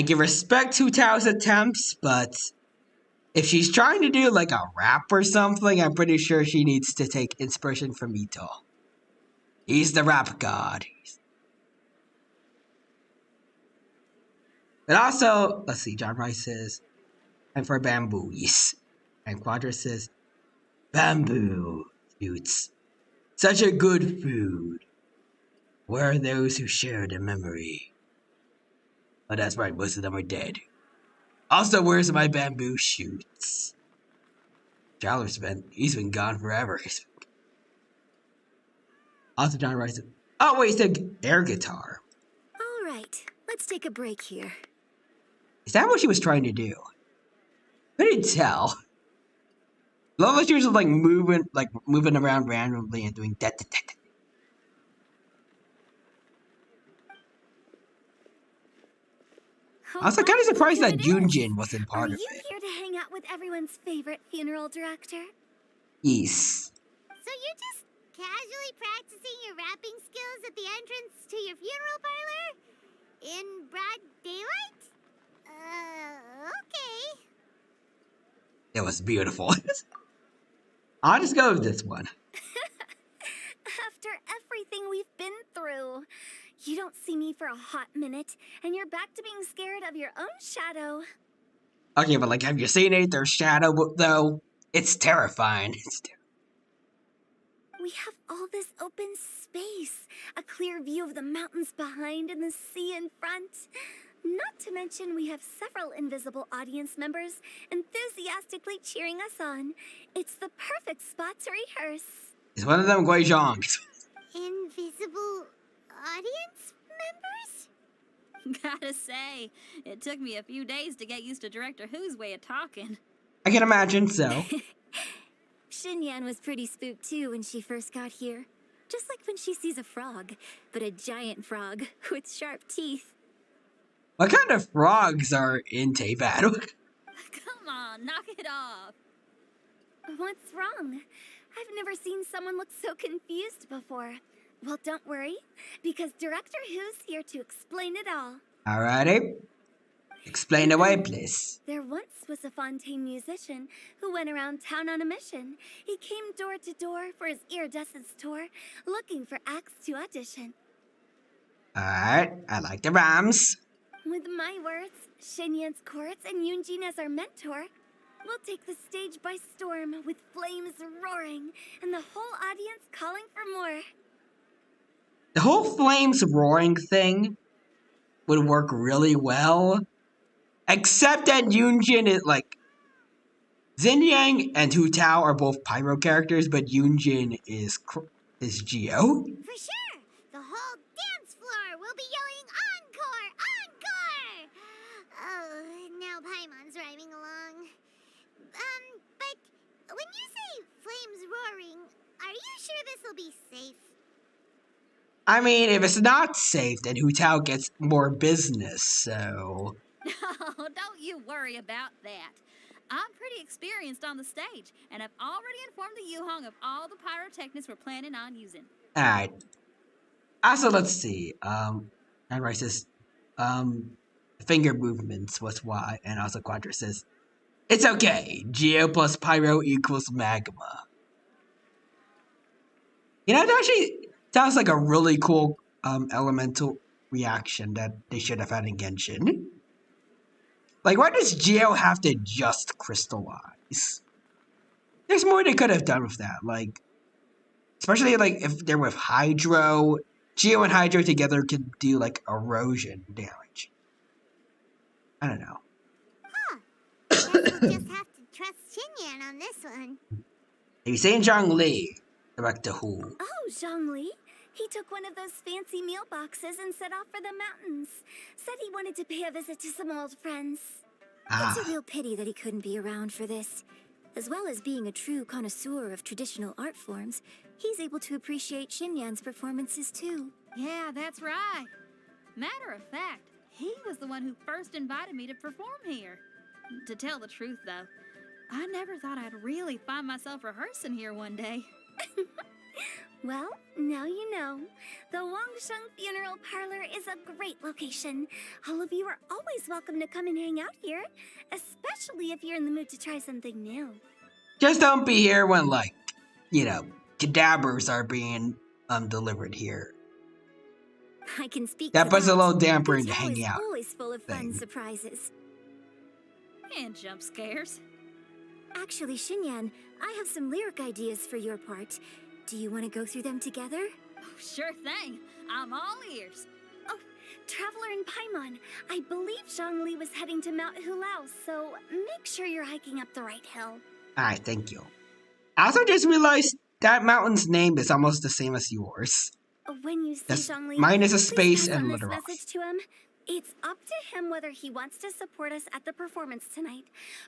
can respect Hu Tao's attempts, but if she's trying to do like a rap or something, I'm pretty sure she needs to take inspiration from Ito. He's the rap god. And also, let's see, John Rice says, and for bamboos. And Quadra says, bamboo shoots. Such a good food. Where are those who share the memory? Oh, that's right, most of them are dead. Also, where's my bamboo shoots? He's been gone forever. Also, John Rice says, oh wait, he said air guitar. All right, let's take a break here. Is that what she was trying to do? Couldn't tell. Love that she was like moving around randomly and doing that. I was kind of look surprised who that it is. Junjin wasn't Are part of you it. here to hang out with everyone's favorite funeral director? Yes. So you're just casually practicing your rapping skills at the entrance to your funeral parlor? In broad daylight? Okay. It was beautiful. I'll just go with this one. After everything we've been through, you don't see me for a hot minute, and you're back to being scared of your own shadow. Okay, but like, have you seen it? Their shadow, though? It's terrifying. We have all this open space, a clear view of the mountains behind and the sea in front. Not to mention we have several invisible audience members enthusiastically cheering us on. It's the perfect spot to rehearse. It's one of them Guizhongs. Invisible audience members? Gotta say, it took me a few days to get used to Director Who's way of talking. I can imagine so. Xinyan was pretty spooked too when she first got here. Just like when she sees a frog, but a giant frog with sharp teeth. What kind of frogs are in Teyvat? Come on, knock it off. What's wrong? I've never seen someone look so confused before. Well, don't worry, because Director Who's here to explain it all. Alrighty. Explain away, please. There once was a Fontaine musician who went around town on a mission. He came door to door for his iridescence tour, looking for acts to audition. Alright, I like the rhymes. With my words, Xinyan's chorus, and Yunjin as our mentor, we'll take the stage by storm with flames roaring and the whole audience calling for more. The whole flames roaring thing would work really well. Except that Yunjin is like... Xinyan and Hu Tao are both pyro characters, but Yunjin is Geo. For sure! The whole dance floor will be yelling encore! Encore! Oh, now Paimon's rhyming along. But when you say flames roaring, are you sure this will be safe? I mean, if it's not safe, then Hu Tao gets more business, so... Oh, don't you worry about that. I'm pretty experienced on the stage, and I've already informed the Yuhong of all the pyrotechnics we're planning on using. Alright. Also, let's see. Anwar says, finger movements was why, and also Quadra says, it's okay. Geo plus pyro equals magma. You know, it actually sounds like a really cool elemental reaction that they should have had in Genshin. Like, why does Geo have to just crystallize? There's more they could have done with that. Like, especially like if they're with Hydro. Geo and Hydro together could do like erosion damage. I don't know. Guess we'll just have to trust Xinyan on this one. Maybe saying Zhongli. Back to who? Oh, Zhongli. He took one of those fancy meal boxes and set off for the mountains. Said he wanted to pay a visit to some old friends. It's a real pity that he couldn't be around for this. As well as being a true connoisseur of traditional art forms, he's able to appreciate Xinyan's performances too. Yeah, that's right. Matter of fact, he was the one who first invited me to perform here. To tell the truth, though, I never thought I'd really find myself rehearsing here one day. Well, now you know. The Wangsheng Funeral Parlor is a great location. All of you are always welcome to come and hang out here, especially if you're in the mood to try something new. Just don't be here when, like, you know, cadavers are being delivered here. I can speak That to puts a little Hu damper into Tao hanging is out always full of fun thing. surprises. And jump scares. Actually, Xinyan, I have some lyric ideas for your part. Do you want to go through them together? Oh, sure thing. I'm all ears. Oh, Traveler and Paimon, I believe Zhongli was heading to Mount Hulao, so make sure you're hiking up the right hill. Alright, thank you. I also just realized that mountain's name is almost the same as yours. When you see That's Zhongli, mine is a please space pass and on another this rock. message to him. It's up to him whether he wants to support us at the performance tonight,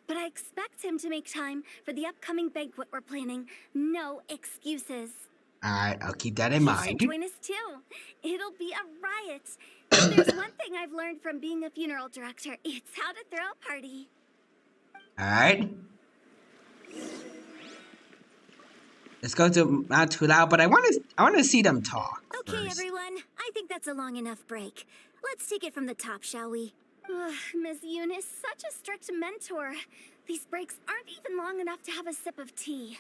but I expect him to make time for the upcoming banquet we're planning. No excuses. Alright, I'll keep that in He mind. should join us too. It'll be a riot. If there's one thing I've learned from being a funeral director, it's how to throw a party. Alright. Let's go to Mount Hulao, but I want to see them talk Okay, first. everyone. I think that's a long enough break. Let's take it from the top, shall we? Ugh, Miss Eunice, such a strict mentor. These breaks aren't even long enough to have a sip of tea.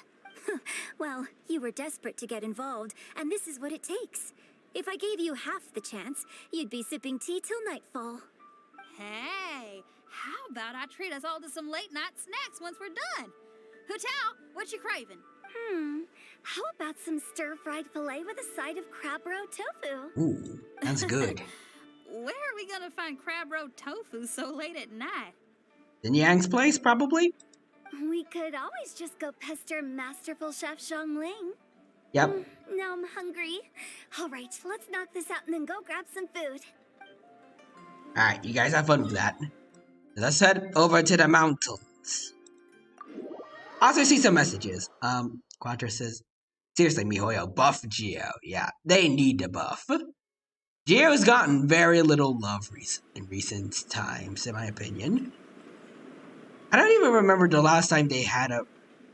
Well, you were desperate to get involved, and this is what it takes. If I gave you half the chance, you'd be sipping tea till nightfall. Hey, how about I treat us all to some late night snacks once we're done? Hutao, what you craving? How about some stir-fried filet with a side of crab roe tofu? Ooh, that's good. Where are we gonna find crab roe tofu so late at night? In Yang's place, probably? We could always just go pester masterful Chef Zhongling. Yep. Now I'm hungry. All right, let's knock this out and then go grab some food. Alright, you guys have fun with that. Let's head over to the mountains. Also see some messages. Quattro says, seriously, MiHoYo, buff Geo. Yeah, they need to buff. Geo's gotten very little love in recent times, in my opinion. I don't even remember the last time they had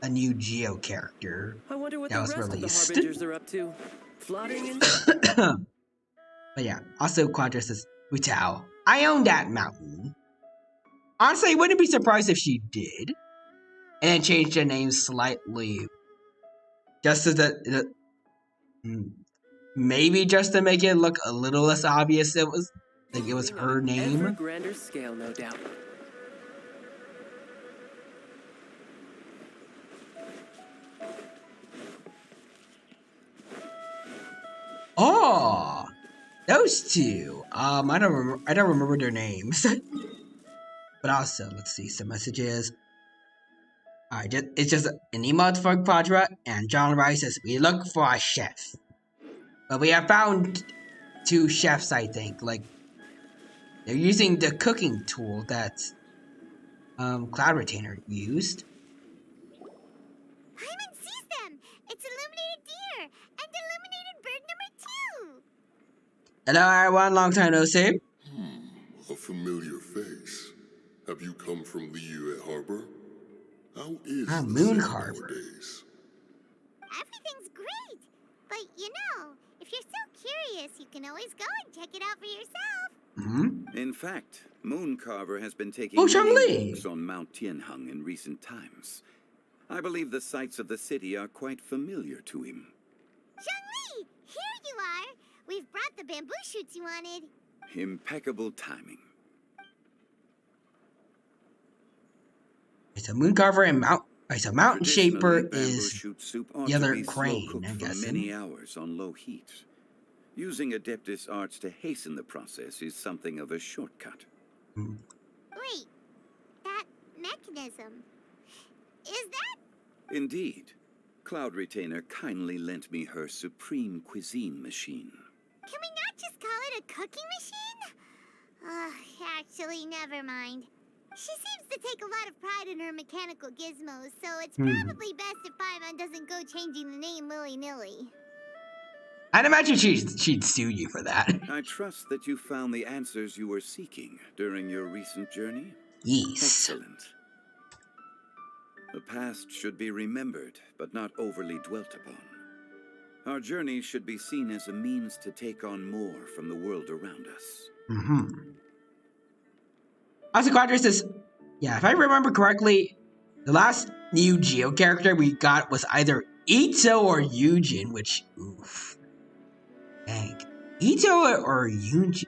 a new Geo character. I wonder what that the was rest released. of the Harbingers are up to. Plotting and... But yeah, also Quattro says, Hutao, I own that mountain. Honestly, I wouldn't be surprised if she did. And then changed the name slightly. Just so that... maybe just to make it look a little less obvious it was her name. Ever grander scale, no doubt. Oh, those two. I don't remember their names. But also, let's see some messages. Alright, it's just an emote for Quadra, and John Rice says we look for a chef. But we have found 2 chefs, I think. Like, they're using the cooking tool that Cloud Retainer used. Paimon sees them! It's illuminated deer! And illuminated bird number 2! Hello everyone, long time no see. A familiar face. Have you come from Liyue Harbor? How is the Moon city Harbor. nowadays? Everything's great! But you know, if you're so curious, you can always go and check it out for yourself. In fact, Mooncarver has been taking Oh, many Zhongli! walks on Mount Tianheng in recent times. I believe the sights of the city are quite familiar to him. Zhongli! Here you are! We've brought the bamboo shoots you wanted. Impeccable timing. It's a moon carver and mountain shaper Traditionally, bamboo is shoot soup ought the to other be slow crane, cooked I'm for guessing. many hours on low heat. Using Adeptus arts to hasten the process is something of a shortcut. Wait, that mechanism. Is that? Indeed. Cloud Retainer kindly lent me her supreme cuisine machine. Can we not just call it a cooking machine? Actually, never mind. She seems to take a lot of pride in her mechanical gizmos, so it's probably best if Paimon doesn't go changing the name willy-nilly. I'd imagine she'd sue you for that. I trust that you found the answers you were seeking during your recent journey. Yes. Excellent. The past should be remembered, but not overly dwelt upon. Our journey should be seen as a means to take on more from the world around us. Also, Quadra says, yeah, if I remember correctly, the last new Geo character we got was either Ito or Yujin, which, oof. Dang. Ito or Yujin?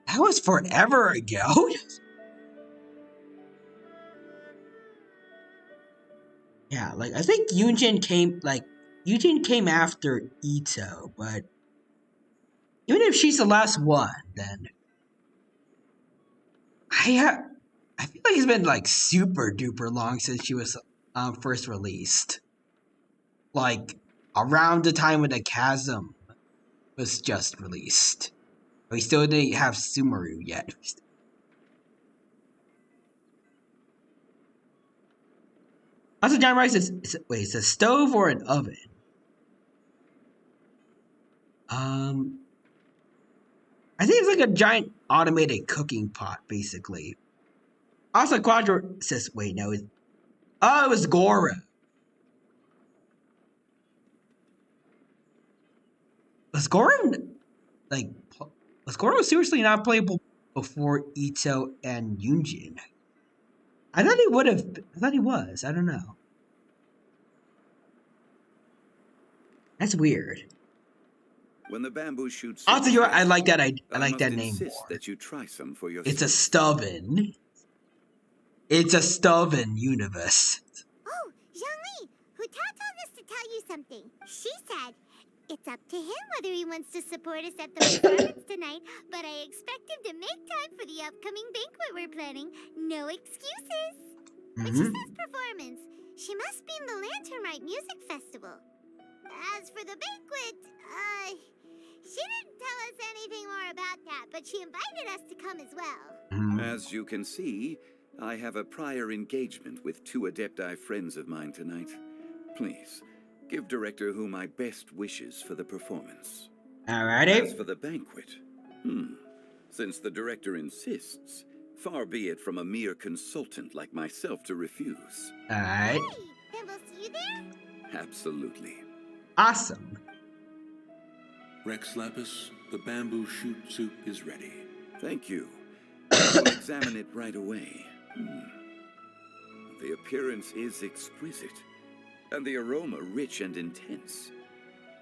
That was forever ago. Yeah, like, I think Yujin came after Ito, but even if she's the last one, then I feel like it's been like super duper long since she was first released. Like around the time when the Chasm was just released. We still didn't have Sumeru yet. Also, John Rice is wait, it's a stove or an oven? I think it's like a giant automated cooking pot, basically. Also, Quadra says, wait, no. It was Gora. Was Gora, like, was Goro seriously not playable before Ito and Yunjin? I thought he would have. I thought he was. I don't know. That's weird. When the bamboo shoots. Also, I like that. I like that name insist more. that you try some for yourself. It's a stubborn. It's a stubborn universe. Oh, Zhongli, Huta told us to tell you something. She said it's up to him whether he wants to support us at the performance tonight, but I expect him to make time for the upcoming banquet we're planning. No excuses. When she says performance, she must mean the Lantern Rite Music Festival. As for the banquet, she didn't tell us anything more about that, but she invited us to come as well. As you can see, I have a prior engagement with 2 Adepti friends of mine tonight. Please, give Director Who my best wishes for the performance. Alrighty. As for the banquet, since the Director insists, far be it from a mere consultant like myself to refuse. Alright. Hey, then we'll see you there? Absolutely. Awesome. Rex Lapis, the bamboo shoot soup is ready. Thank you. I will examine it right away. The appearance is exquisite, and the aroma rich and intense.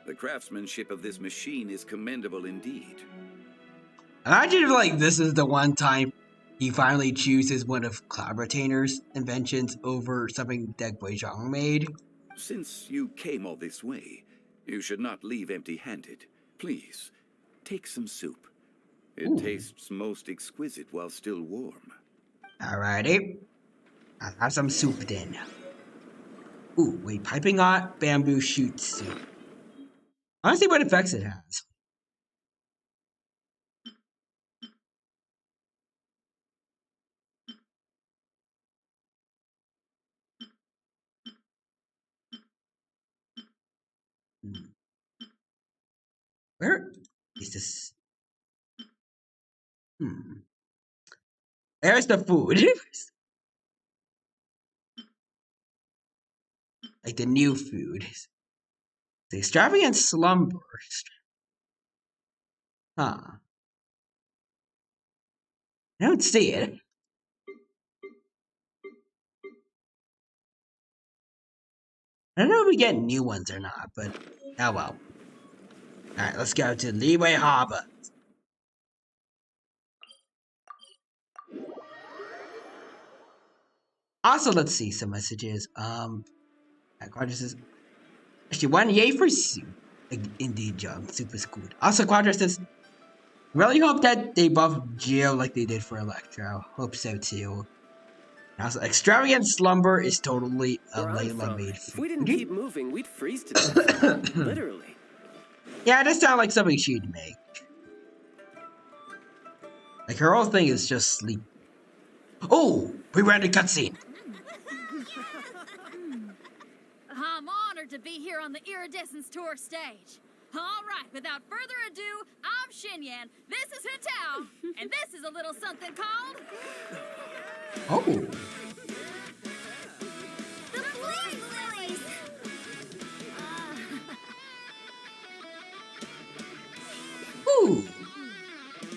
The craftsmanship of this machine is commendable indeed. Imagine if, like, this is the one time he finally chooses one of Cloud Retainer's inventions over something that Guizhong made. Since you came all this way, you should not leave empty-handed. Please, take some soup. It tastes most exquisite while still warm. Alrighty. I'll have some soup then. Ooh, wait, piping hot bamboo shoot soup. I want to see what effects it has. Where is this? There's the food. Like the new food. The extravagant slumbers. Huh. I don't see it. I don't know if we get new ones or not, but oh well. Alright, let's go to Leeway Harbor. Also, let's see some messages. Quadra says, actually, one yay for soup. Indeed, John. Soup is good. Also, Quadra says, really hope that they buff Geo like they did for Electro. Hope so too. Also, extravagant slumber is totally a Layla made food. If we didn't keep moving, we'd freeze to death. Literally. Yeah, that sounds like something she'd make. Like, her whole thing is just sleep. Oh! We ran a cutscene! I'm honored to be here on the Iridescence Tour stage. All right, without further ado, I'm Xinyan, this is Hitao, and this is a little something called... Oh! The Blaze Lilies! Ooh!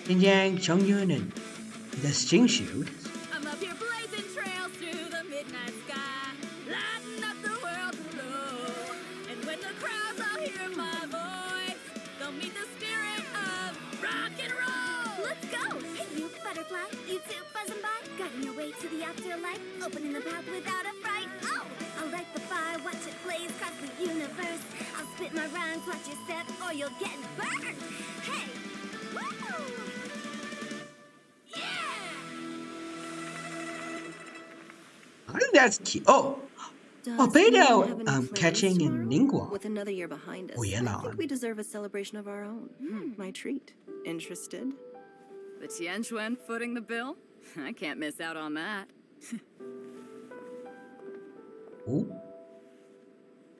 Xinjiang, Chongyun, and the Xingshu. I'm up here blazing trails through the midnight sky, lighting up the world below. And when the crowds all hear my voice, they'll meet the spirit of rock and roll. Let's go! Hey, you butterfly, you two buzzing by, guiding your way to the afterlife, opening the path without a fright. Oh! I'll light the fire, watch it blaze across the universe. I'll spit my rhymes, watch you set, or you'll get burned. Hey! Woo! I think that's cute. Oh! Oh, Beidou! Catching in Ningguang. With another year behind us, Oh, yeah, I think we deserve a celebration of our own. My treat. Interested? The Tianquan footing the bill? I can't miss out on that. Oh!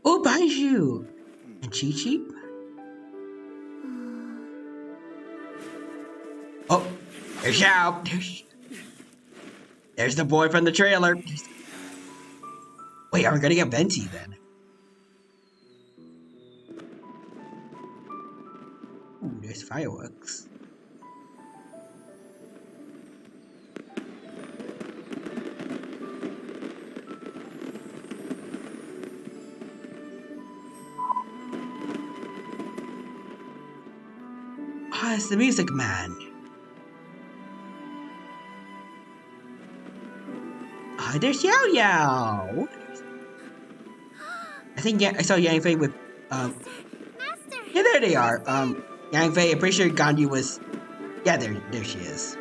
Oh, Baiju! And Chi Chi? Oh, there's Xiao. There's the boy from the trailer. Wait, are we gonna get Venti then? Ooh, there's fireworks. Ah, it's the Music Man. Ah, there's Yao Yao. I think I saw Yang Fei with yeah, there they are. Yang Fei, I'm pretty sure Gandhi was yeah, there she is.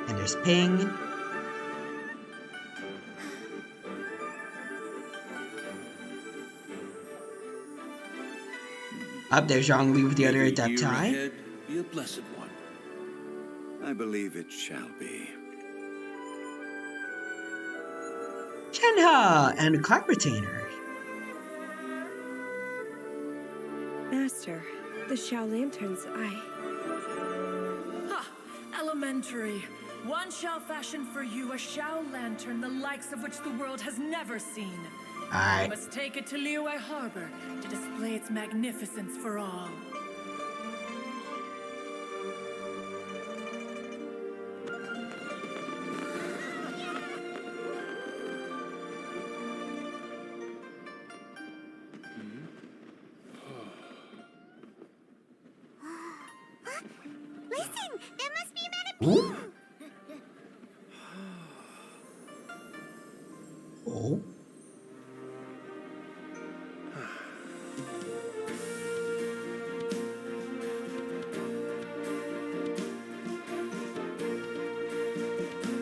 And there's Ping. Up there's Zhongli with the other Adepti. Ahead, be a blessed one. I believe it shall be. Shenhe and a clock retainer. Master, the Xiao lanterns, Ha! Elementary. One shall fashion for you a Xiao lantern, the likes of which the world has never seen. Alright. You must take it to Liyue Harbor to display its magnificence for all. Listen, there must be Madame Ping. Oh.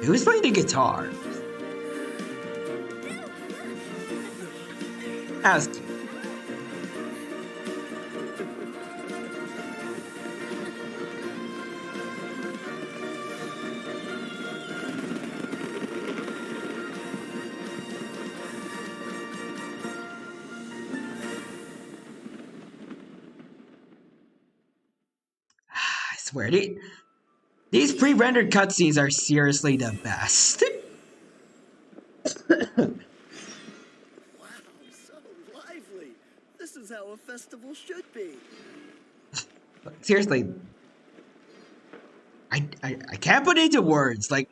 Who's playing the guitar? Ask. I swear, these pre-rendered cutscenes are seriously the best. Wow, so lively. This is how a festival should be. Seriously, I can't put it into words. Like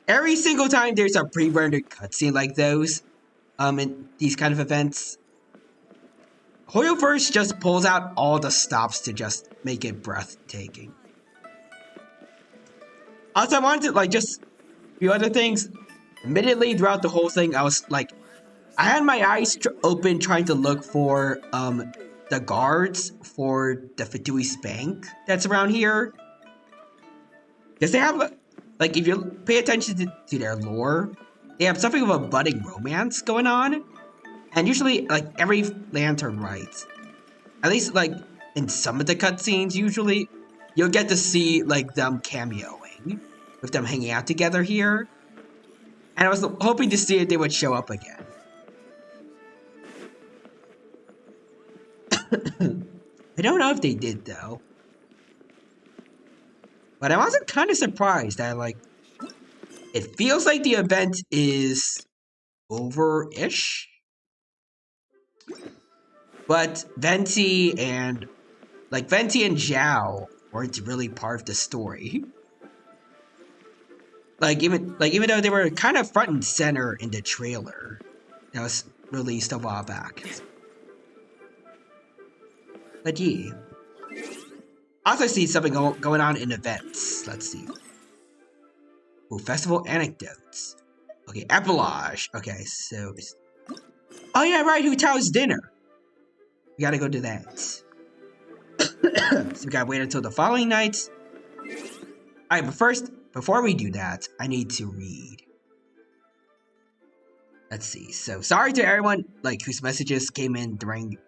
every single time there's a pre-rendered cutscene like those, in these kind of events, Hoyoverse just pulls out all the stops to just make it breathtaking. Also, I wanted to like just a few other things. Admittedly, throughout the whole thing, I was like, I had my eyes open trying to look for the guards for the Fatui's Bank that's around here. Because they have, like, if you pay attention to their lore, they have something of a budding romance going on. And usually, like, every Lantern Rite, at least, like, in some of the cutscenes, usually, you'll get to see, like, them cameoing, with them hanging out together here. And I was hoping to see if they would show up again. I don't know if they did, though. But I'm also kind of surprised that, like, it feels like the event is over-ish. But Venti and Zhao weren't really part of the story. Even though they were kind of front and center in the trailer that was released a while back. But yeah. Also see something going on in events. Let's see. Ooh, festival anecdotes. Okay, epilogue. Okay, so it's... Oh yeah, right, Hu Tao's dinner. We gotta go to that. So we gotta wait until the following night. Alright, but first, before we do that, I need to read. Let's see. So sorry to everyone like whose messages came in during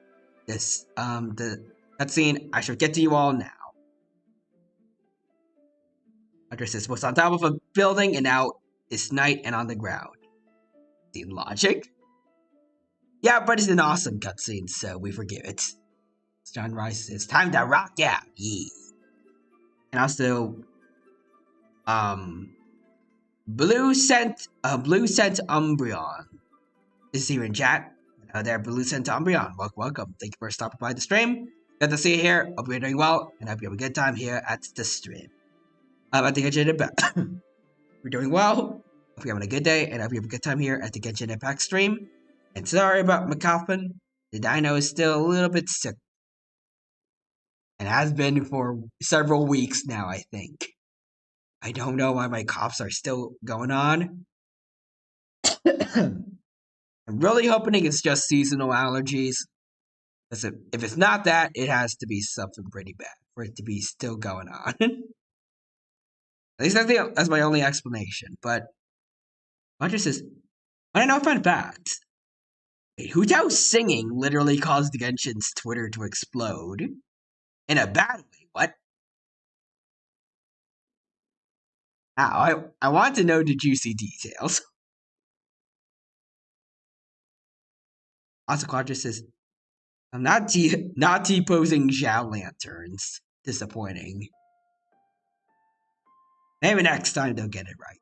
this the cutscene. I shall get to you all now. Addresses was on top of a building and now it's night and on the ground. The logic? Yeah, but it's an awesome cutscene, so we forgive it. John Rice, it's time to rock out. Yeah. And also, Blue Scent Umbreon is here in chat. Hello there, Blue Scent Umbreon. Welcome. Thank you for stopping by the stream. Good to see you here. Hope you're doing well, and hope you have a good time here at the stream. I think I did it back. We're doing well. Hope you're having a good day, and hope you have a good time here at the Genshin Impact stream. And sorry about McAlpin. The dino is still a little bit sick. And has been for several weeks now, I think. I don't know why my coughs are still going on. I'm really hoping it's just seasonal allergies. Because if it's not that, it has to be something pretty bad for it to be still going on. At least that's my only explanation. But Roger says, I know a fun fact. Hu Tao's singing literally caused Genshin's Twitter to explode. In a bad way. What? Now, I want to know the juicy details. Also, Quadra says, I'm not T-posing Zhao lanterns. Disappointing. Maybe next time they'll get it right.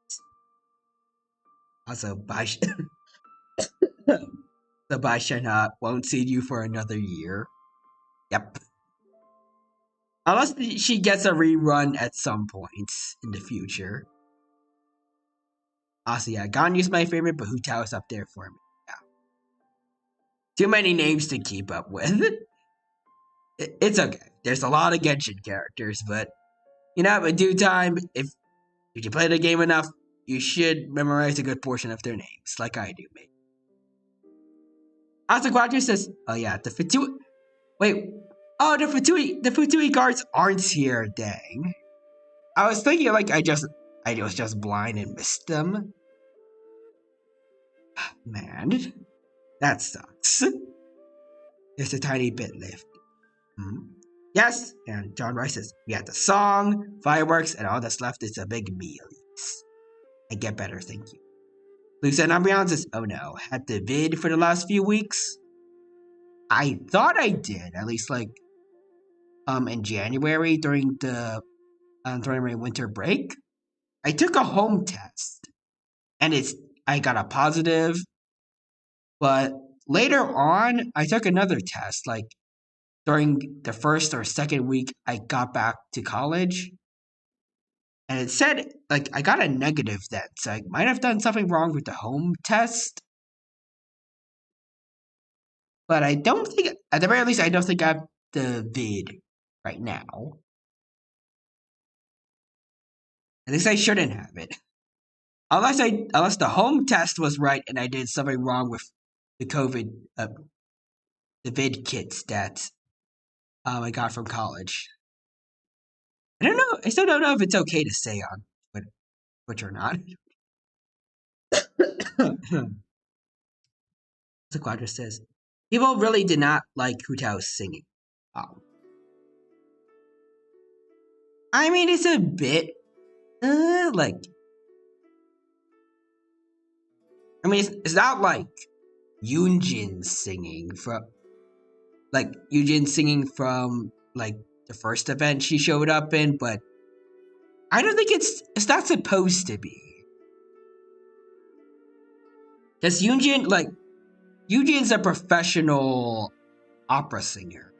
Also, the Bai Shen won't see you for another year. Yep. Unless she gets a rerun at some point in the future. Also, yeah, Ganyu's my favorite, but Hu Tao is up there for me. Yeah. Too many names to keep up with. It's okay. There's a lot of Genshin characters, but you know, in due time, if you play the game enough, you should memorize a good portion of their names, like I do, mate. Also, Quadri says, oh yeah, the Fatui... Wait, oh, the Fatui guards aren't here, dang. I was thinking, like, I was just blind and missed them. Man, that sucks. Just a tiny bit left. Yes, and John Rice says, we had the song, fireworks, and all that's left is a big meal. I get better, thank you. Lucia and Umbreon says, oh no, had the vid for the last few weeks? I thought I did, at least like, in January during my winter break. I took a home test, and I got a positive, but later on, I took another test, like, during the first or second week I got back to college. And it said, like, I got a negative then, so I might have done something wrong with the home test. But I don't think, at the very least, I don't think I have the vid right now. At least I shouldn't have it. Unless the home test was right and I did something wrong with the COVID, the vid kits that I got from college. I don't know. I still don't know if it's okay to say on Twitch or not. The Quadra says, people really did not like Hu Tao's singing. I mean, it's a bit, like, I mean, it's not like Yunjin singing from, like, like, the first event she showed up in, but I don't think it's not supposed to be. Because Yunjin's a professional opera singer.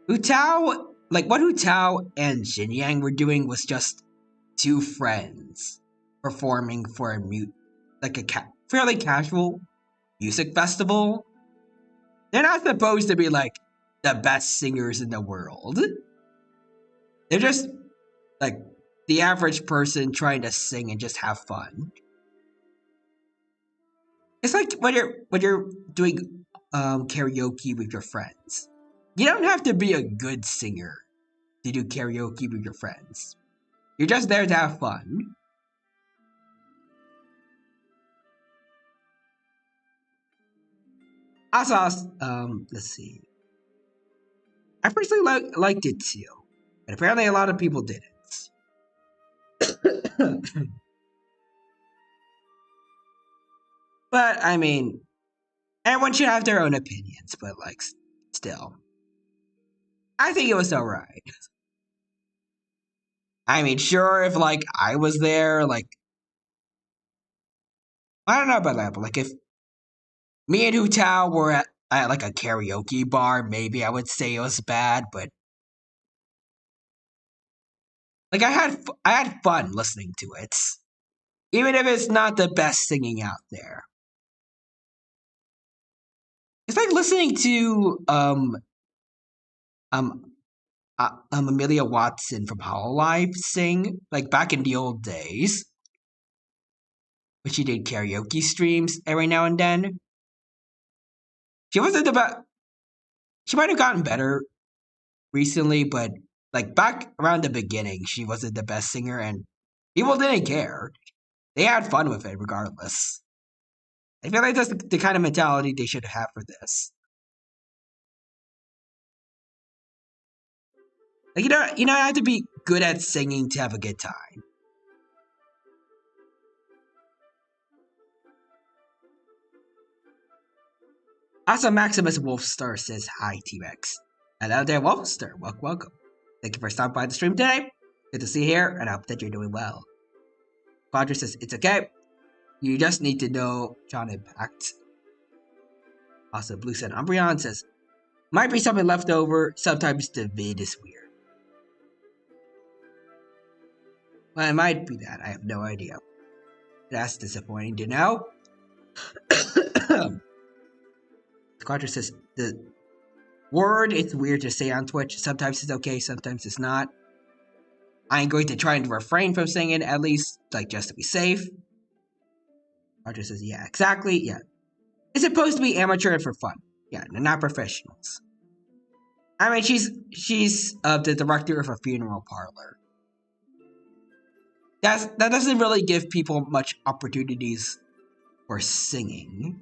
Hu Tao, like, what Hu Tao and Xinyan were doing was just two friends performing for a fairly casual music festival. They're not supposed to be, like, the best singers in the world. They're just, like, the average person trying to sing and just have fun. It's like when you're doing karaoke with your friends. You don't have to be a good singer to do karaoke with your friends. You're just there to have fun. Also, let's see. I personally liked it too, but apparently a lot of people didn't. But I mean, everyone should have their own opinions, but like, still, I think it was alright. I mean, sure, if like I was there, like I don't know about that, but like if me and Hu Tao were at like a karaoke bar, maybe I would say it was bad, but like I had fun listening to it, even if it's not the best singing out there. It's like listening to um Amelia Watson from Hololive sing, like back in the old days, when she did karaoke streams every now and then. She wasn't the best. She might have gotten better recently, but like back around the beginning, she wasn't the best singer, and people didn't care. They had fun with it regardless. I feel like that's the kind of mentality they should have for this. Like you don't have to be good at singing to have a good time. Also, Maximus Wolfstar says hi, T-Rex. Hello there, Wolfstar. Welcome. Thank you for stopping by the stream today. Good to see you here, and I hope that you're doing well. Quadra says it's okay. You just need to know Genshin Impact. Also, Blue Sun Umbreon says, might be something left over. Sometimes the vid is weird. Well, it might be that. I have no idea. That's disappointing to know. Quadra says, the word is weird to say on Twitch. Sometimes it's okay, sometimes it's not. I'm going to try and refrain from saying it, at least, like, just to be safe. Quadra says, yeah, exactly, yeah. It's supposed to be amateur and for fun. Yeah, they're not professionals. I mean, she's the director of a funeral parlor. That doesn't really give people much opportunities for singing.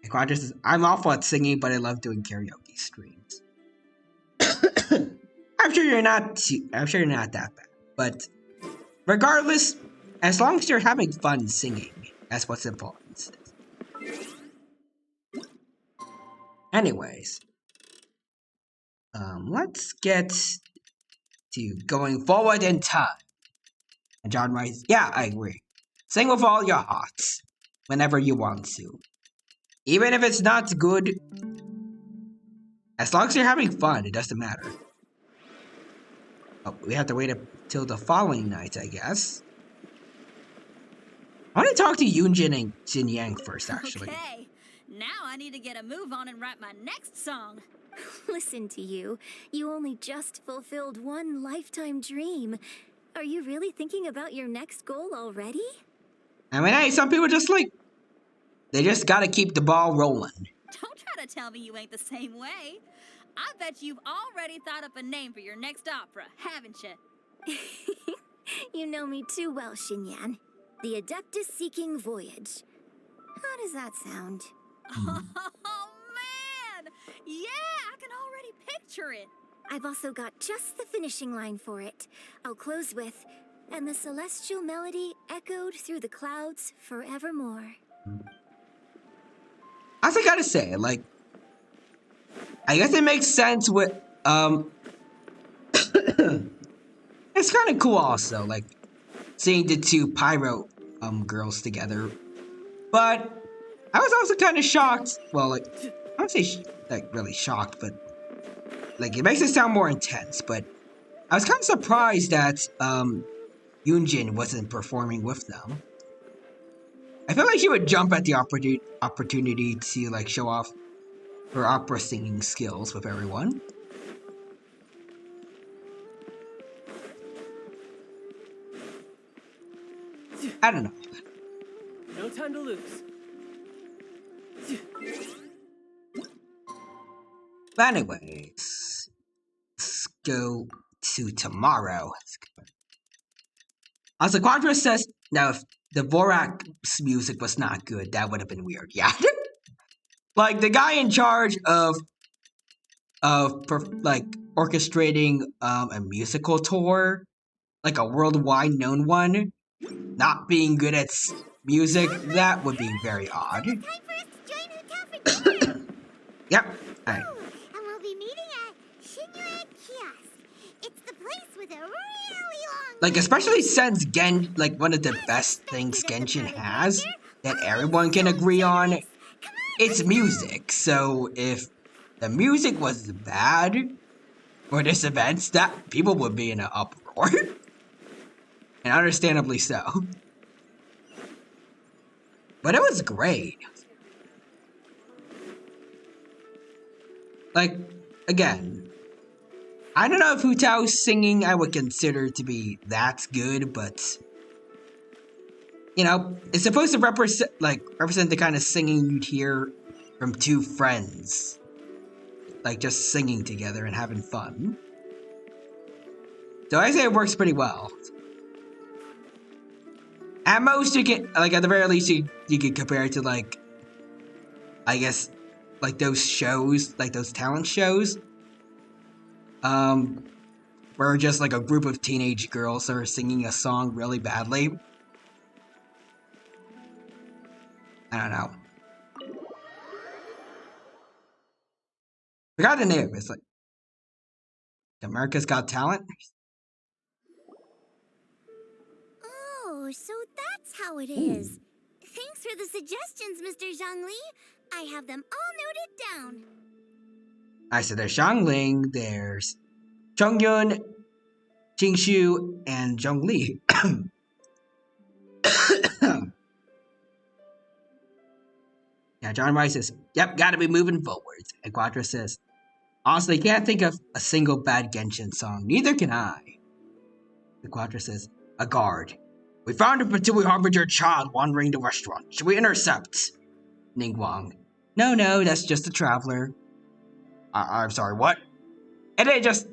Quadra says, I'm awful at singing, but I love doing karaoke streams. I'm sure you're not that bad, but regardless, as long as you're having fun singing, that's what's important. Anyways, let's get to going forward in time. And John writes, yeah, I agree. Sing with all your hearts, whenever you want to. Even if it's not good, as long as you're having fun, it doesn't matter. Oh, we have to wait until the following night, I guess. I want to talk to Yunjin and Jin Yang first, actually. Okay, now I need to get a move on and write my next song. Listen to you. You only just fulfilled one lifetime dream. Are you really thinking about your next goal already? I mean, hey, some people just like, they just gotta keep the ball rolling. Don't try to tell me you ain't the same way. I bet you've already thought up a name for your next opera, haven't you? You know me too well, Xinyan. The Adeptus Seeking Voyage. How does that sound? Oh, man! Yeah, I can already picture it. I've also got just the finishing line for it. I'll close with, and the celestial melody echoed through the clouds forevermore. I also gotta say, like, I guess it makes sense with, it's kind of cool also, like, seeing the two pyro, girls together. But I was also kind of shocked, well, like, I don't say, like, really shocked, but, like, it makes it sound more intense, but I was kind of surprised that, Yunjin wasn't performing with them. I feel like she would jump at the opportunity to, like, show off her opera singing skills with everyone. I don't know. No time to lose. But anyways, let's go to tomorrow. Also, Quadra says, now if the Vorax music was not good, that would have been weird. Yeah. Like, the guy in charge of like, orchestrating a musical tour, like a worldwide known one, not being good at music, that would be very odd. Time for us to join Hu Tao Yep. Alright. And we'll be meeting at Shinra Kiosk. It's the place with a really long Like, wait. especially since one of the best things Genshin has that everyone can agree on, it's music. So if the music was bad for this event, that people would be in an uproar. And understandably so. But it was great. Like, again, I don't know if Hu Tao's singing I would consider to be that good, but you know, it's supposed to represent the kind of singing you'd hear from two friends. Like just singing together and having fun. So I say it works pretty well. At most you can, like at the very least you could compare it to like, I guess, like those shows, like those talent shows. Where just like a group of teenage girls are singing a song really badly. I don't know. Forgot the name. It's like America's Got Talent. Oh, so that's how it is. Thanks for the suggestions, Mr. Zhongli. I have them all noted down. I said there's Xiangling, there's Chongyun, Jingshu, and Zhongli. Yeah, John Rice says, yep, gotta be moving forwards. And Quadra says, honestly, can't think of a single bad Genshin song. Neither can I. The Quadra says, a guard. We found a Patui Harbinger child wandering the restaurant. Should we intercept? Ningguang. No, that's just a traveler. I'm sorry, what? And I just,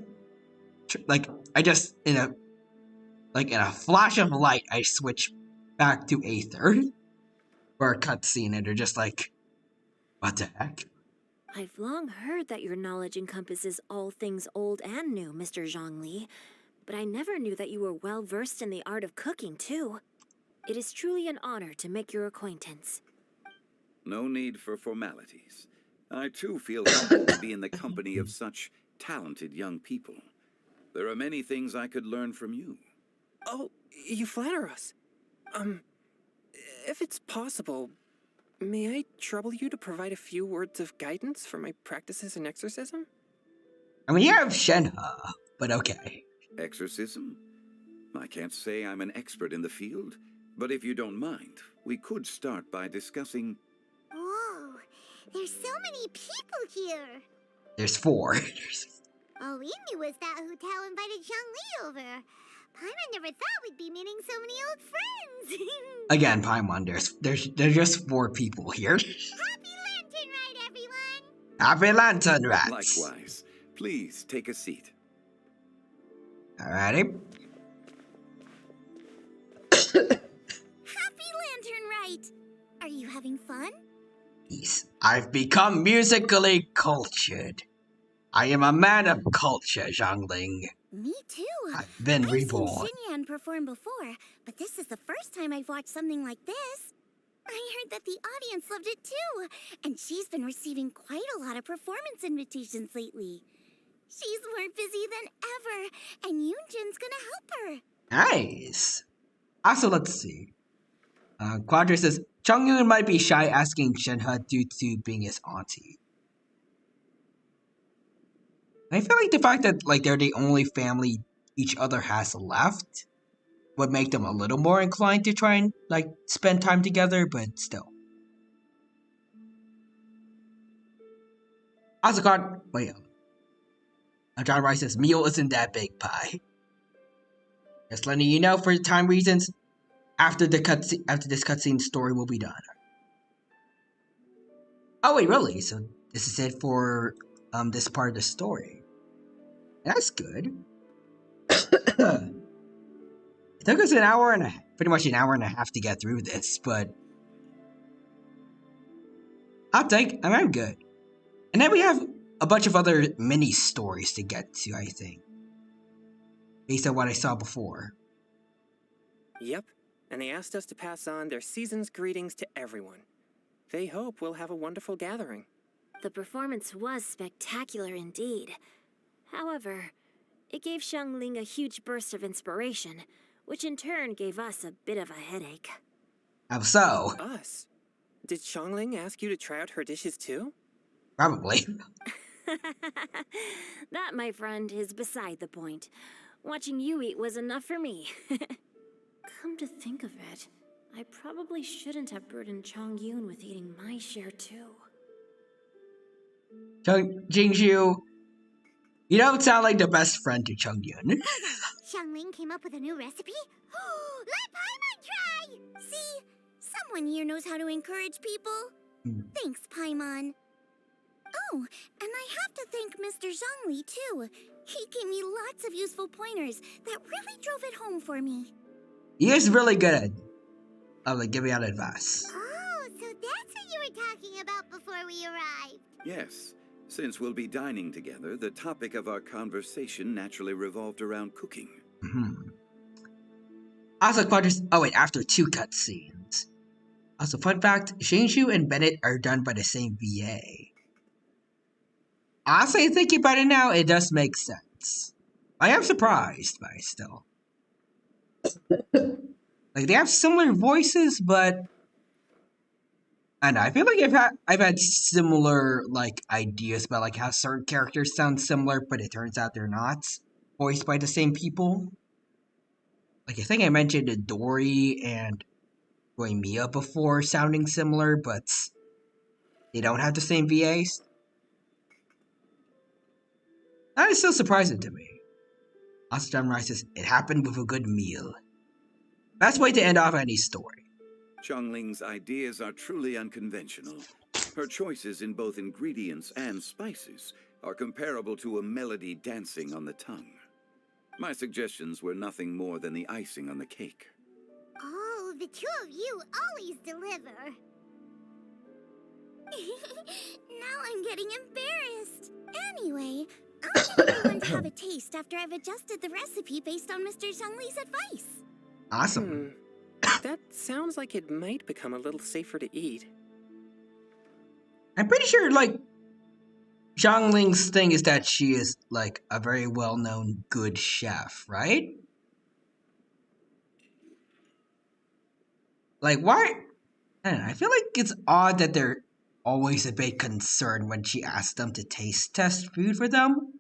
in a flash of light, I switch back to Aether for a cutscene, and they're just like, what the heck? I've long heard that your knowledge encompasses all things old and new, Mr. Zhongli, but I never knew that you were well versed in the art of cooking, too. It is truly an honor to make your acquaintance. No need for formalities. I too feel humbled to be in the company of such talented young people. There are many things I could learn from you. Oh, you flatter us. If it's possible, may I trouble you to provide a few words of guidance for my practices in exorcism? I mean, you have Shenhe, but okay. Exorcism? I can't say I'm an expert in the field, but if you don't mind, we could start by discussing... Whoa, there's so many people here. There's 4. All we knew was that Hu Tao invited Zhongli over. Paimon never thought we'd be meeting so many old friends. Again, Paimon, there's just 4 people here. Happy Lantern Rite, everyone! Happy Lantern Rats! Likewise. Please take a seat. Alrighty. Happy Lantern Rite! Are you having fun? Yes, I've become musically cultured. I am a man of culture, Zhongling. Me too. I've been I've reborn. seen Xinyan perform before, but this is the first time I've watched something like this. I heard that the audience loved it too, and she's been receiving quite a lot of performance invitations lately. She's more busy than ever, and Yoonjin's gonna help her. Nice. Also, let's see. Quadra says, Chongyun might be shy asking Shenhe due to being his auntie. I feel like the fact that they're the only family each other has left would make them a little more inclined to try and spend time together, but still. Also, John Rice says meal isn't that big pie. Just letting you know, for time reasons, after this cutscene, story will be done. Oh wait, really? So this is it for this part of the story. That's good. It took us pretty much an hour and a half to get through this, but I'm good. And then we have a bunch of other mini stories to get to, I think, based on what I saw before. Yep, and they asked us to pass on their season's greetings to everyone. They hope we'll have a wonderful gathering. the performance was spectacular indeed. However, it gave Xiangling a huge burst of inspiration, which in turn gave us a bit of a headache. How so? Us? Did Xiangling ask you to try out her dishes too? Probably. That, my friend, is beside the point. Watching you eat was enough for me. Come to think of it, I probably shouldn't have burdened Chongyun with eating my share too. Jingju, you don't sound like the best friend to Chongyun. Xiangling came up with a new recipe? Let Paimon try! See? Someone here knows how to encourage people. Thanks, Paimon. Oh, and I have to thank Mr. Zhongli, too. He gave me lots of useful pointers that really drove it home for me. He is really good at like giving out advice. Oh, so that's what you were talking about before we arrived. Yes. Since we'll be dining together, the topic of our conversation naturally revolved around cooking. Also, after 2 cutscenes. Also, fun fact, Shinshu and Bennett are done by the same VA. Honestly, thinking about it now, it does make sense. I am surprised, but still. Like, they have similar voices, but I don't know, I feel like I've had similar like ideas about like how certain characters sound similar, but it turns out they're not voiced by the same people. Like I think I mentioned Dory and Mia before sounding similar, but they don't have the same VAs. That is still surprising to me. Also, John Rice says, it happened with a good meal. Best way to end off any story. Xiangling's ideas are truly unconventional. Her choices in both ingredients and spices are comparable to a melody dancing on the tongue. My suggestions were nothing more than the icing on the cake. Oh, the two of you always deliver. Now I'm getting embarrassed. Anyway, I'll get everyone to have a taste after I've adjusted the recipe based on Mr. Zhongli's advice. Awesome. That sounds like it might become a little safer to eat. I'm pretty sure, like, Xiangling's thing is that she is, like, a very well-known good chef, right? Like, why? I don't know, I feel like it's odd that they're always a bit concerned when she asks them to taste test food for them.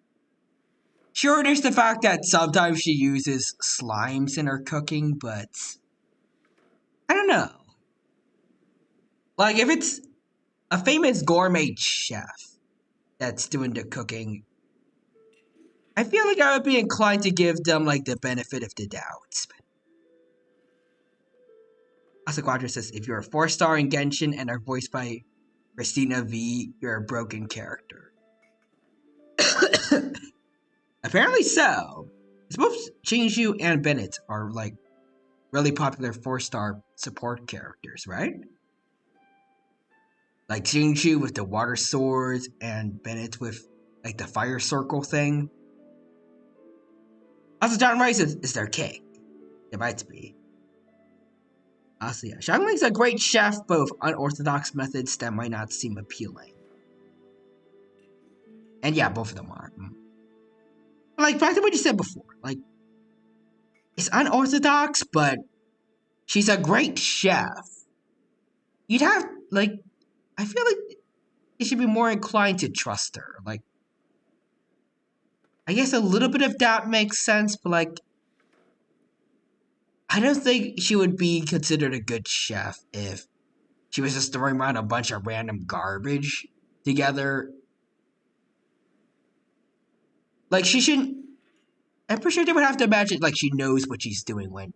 Sure, there's the fact that sometimes she uses slimes in her cooking, but I don't know. Like, if it's a famous gourmet chef that's doing the cooking, I feel like I would be inclined to give them, like, the benefit of the doubt. Asaquadra says, if you're a 4-star in Genshin and are voiced by Christina V, you're a broken character. Apparently so. It's both Shinju and Bennett are, like, really popular 4-star support characters, right? Like Shinju with the water swords and Bennett with, like, the fire circle thing. Also, John Rice is their king. It might be. Also, yeah, Xiangling's a great chef, but with unorthodox methods that might not seem appealing. And yeah, both of them are. Like, back to what you said before. Like, it's unorthodox, but she's a great chef. You'd have, like, I feel like you should be more inclined to trust her. Like, I guess a little bit of doubt makes sense, but, like, I don't think she would be considered a good chef if she was just throwing around a bunch of random garbage together. Like, she shouldn't... I'm pretty sure they would have to imagine, like, she knows what she's doing when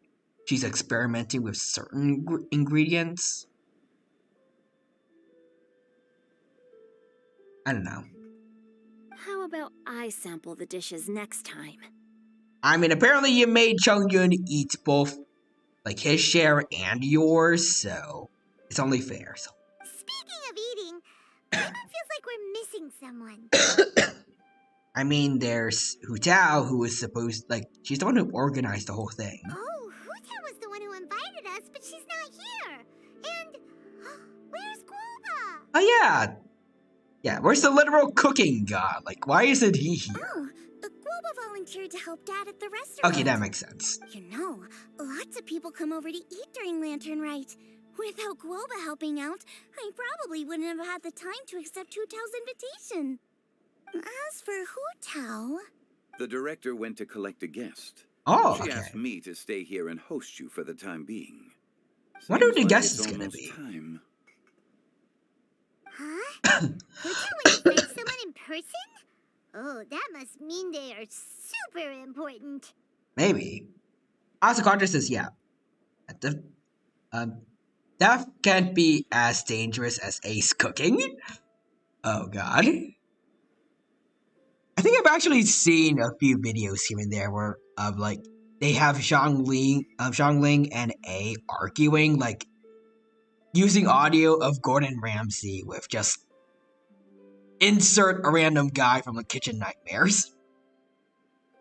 she's experimenting with certain ingredients. I don't know. How about I sample the dishes next time? I mean, apparently you made Chongyun eat both, like, his share and yours, so it's only fair. So. Speaking of eating, Paimon feels like we're missing someone. I mean, there's Hu Tao, who is supposed, like, she's the one who organized the whole thing. Oh, Hu Tao was the one who invited us, but she's not here. And where's Guoba? Oh, yeah. Yeah, where's the literal cooking god? Like, why isn't he here? Oh, Guoba volunteered to help Dad at the restaurant. Okay, that makes sense. You know, lots of people come over to eat during Lantern Rite. Without Guoba helping out, I probably wouldn't have had the time to accept Hu Tao's invitation. As for Hu Tao... The director went to collect a guest. Oh, She okay. asked me to stay here and host you for the time being. Wonder who Seems the like guest it's is gonna almost Hu be. time. Tao went to find someone in person? Oh, that must mean they are super important. Maybe. Also, Contra says, yeah. The, that can't be as dangerous as Ace cooking. Oh, God. I think I've actually seen a few videos here and there where, like, they have Xiangling and A arguing, like, using audio of Gordon Ramsay with just insert a random guy from the Kitchen Nightmares.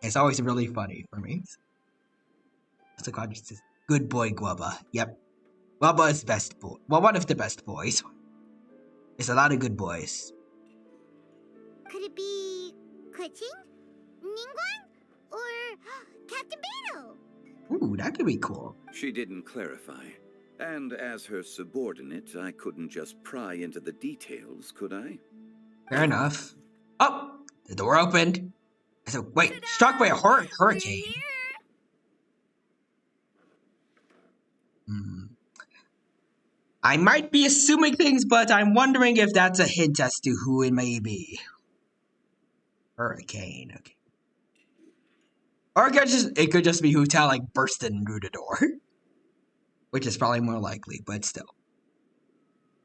It's always really funny for me. So God says, good boy, Guaba. Yep. Guaba is best boy. Well, one of the best boys. There's a lot of good boys. Could it be Kuching? Ningguang? Or Captain Beto? Ooh, that could be cool. She didn't clarify. And as her subordinate, I couldn't just pry into the details, could I? Fair enough. Oh, the door opened. So wait, struck by a hurricane. I might be assuming things, but I'm wondering if that's a hint as to who it may be. Hurricane, okay. Or it could just be Hu Tao like bursting through the door. Which is probably more likely, but still.